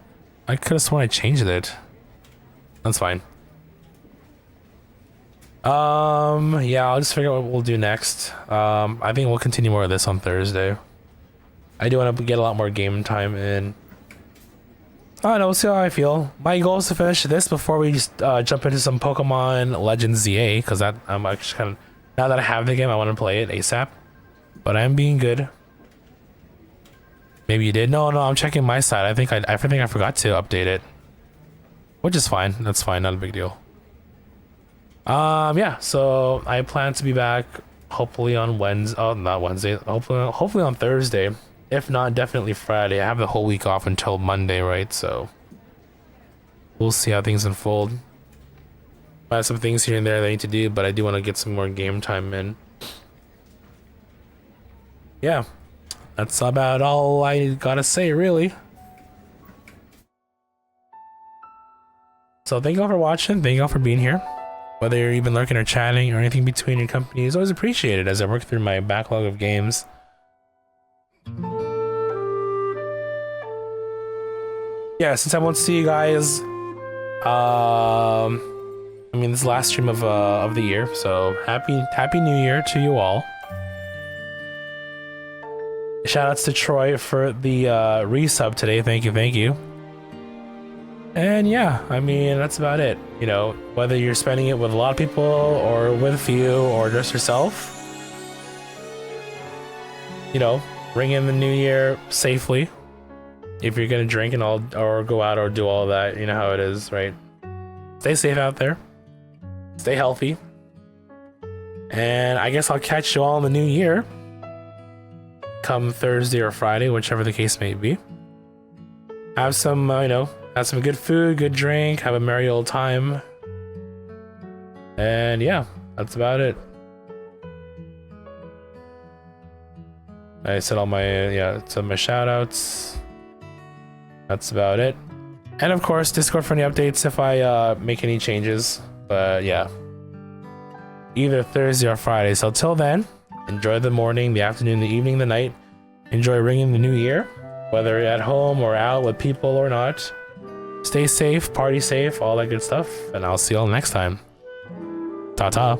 I could have sworn I changed it. That's fine. Yeah, I'll just figure out what we'll do next. I think we'll continue more of this on Thursday. I do want to get a lot more game time in. I don't know, we'll see how I feel. My goal is to finish this before we just jump into some Pokemon Legends ZA, because that I'm actually kind of, now that I have the game, I want to play it ASAP. But I am being good. Maybe you did. No, I'm checking my side. I think I forgot to update it, which is fine. That's fine. Not a big deal. Yeah. So I plan to be back hopefully on Wednesday. Oh, not Wednesday. Hopefully on Thursday. If not, definitely Friday. I have the whole week off until Monday, right? So we'll see how things unfold. I have some things here and there that I need to do, but I do want to get some more game time in. Yeah. That's about all I gotta say, really. So thank you all for watching. Thank you all for being here. Whether you're even lurking or chatting or anything between your company is always appreciated as I work through my backlog of games. Yeah, since I won't see you guys, I mean, this is the last stream of the year, so happy New Year to you all. Shoutouts to Troy for the resub today. Thank you. And yeah, I mean, that's about it. You know, whether you're spending it with a lot of people or with a few or just yourself, you know, ring in the new year safely. If you're gonna drink and all or go out or do all that, you know how it is, right? Stay safe out there. Stay healthy. And I guess I'll catch you all in the new year. Come Thursday or Friday, whichever the case may be. Have some, have some good food, good drink, have a merry old time. And yeah, that's about it. I said all my, said my shout outs. That's about it. And of course, Discord for any updates if I make any changes. But yeah, either Thursday or Friday. So till then, enjoy the morning, the afternoon, the evening, the night. Enjoy ringing the new year, whether at home or out with people or not. Stay safe, party safe, all that good stuff. And I'll see you all next time. Ta-ta.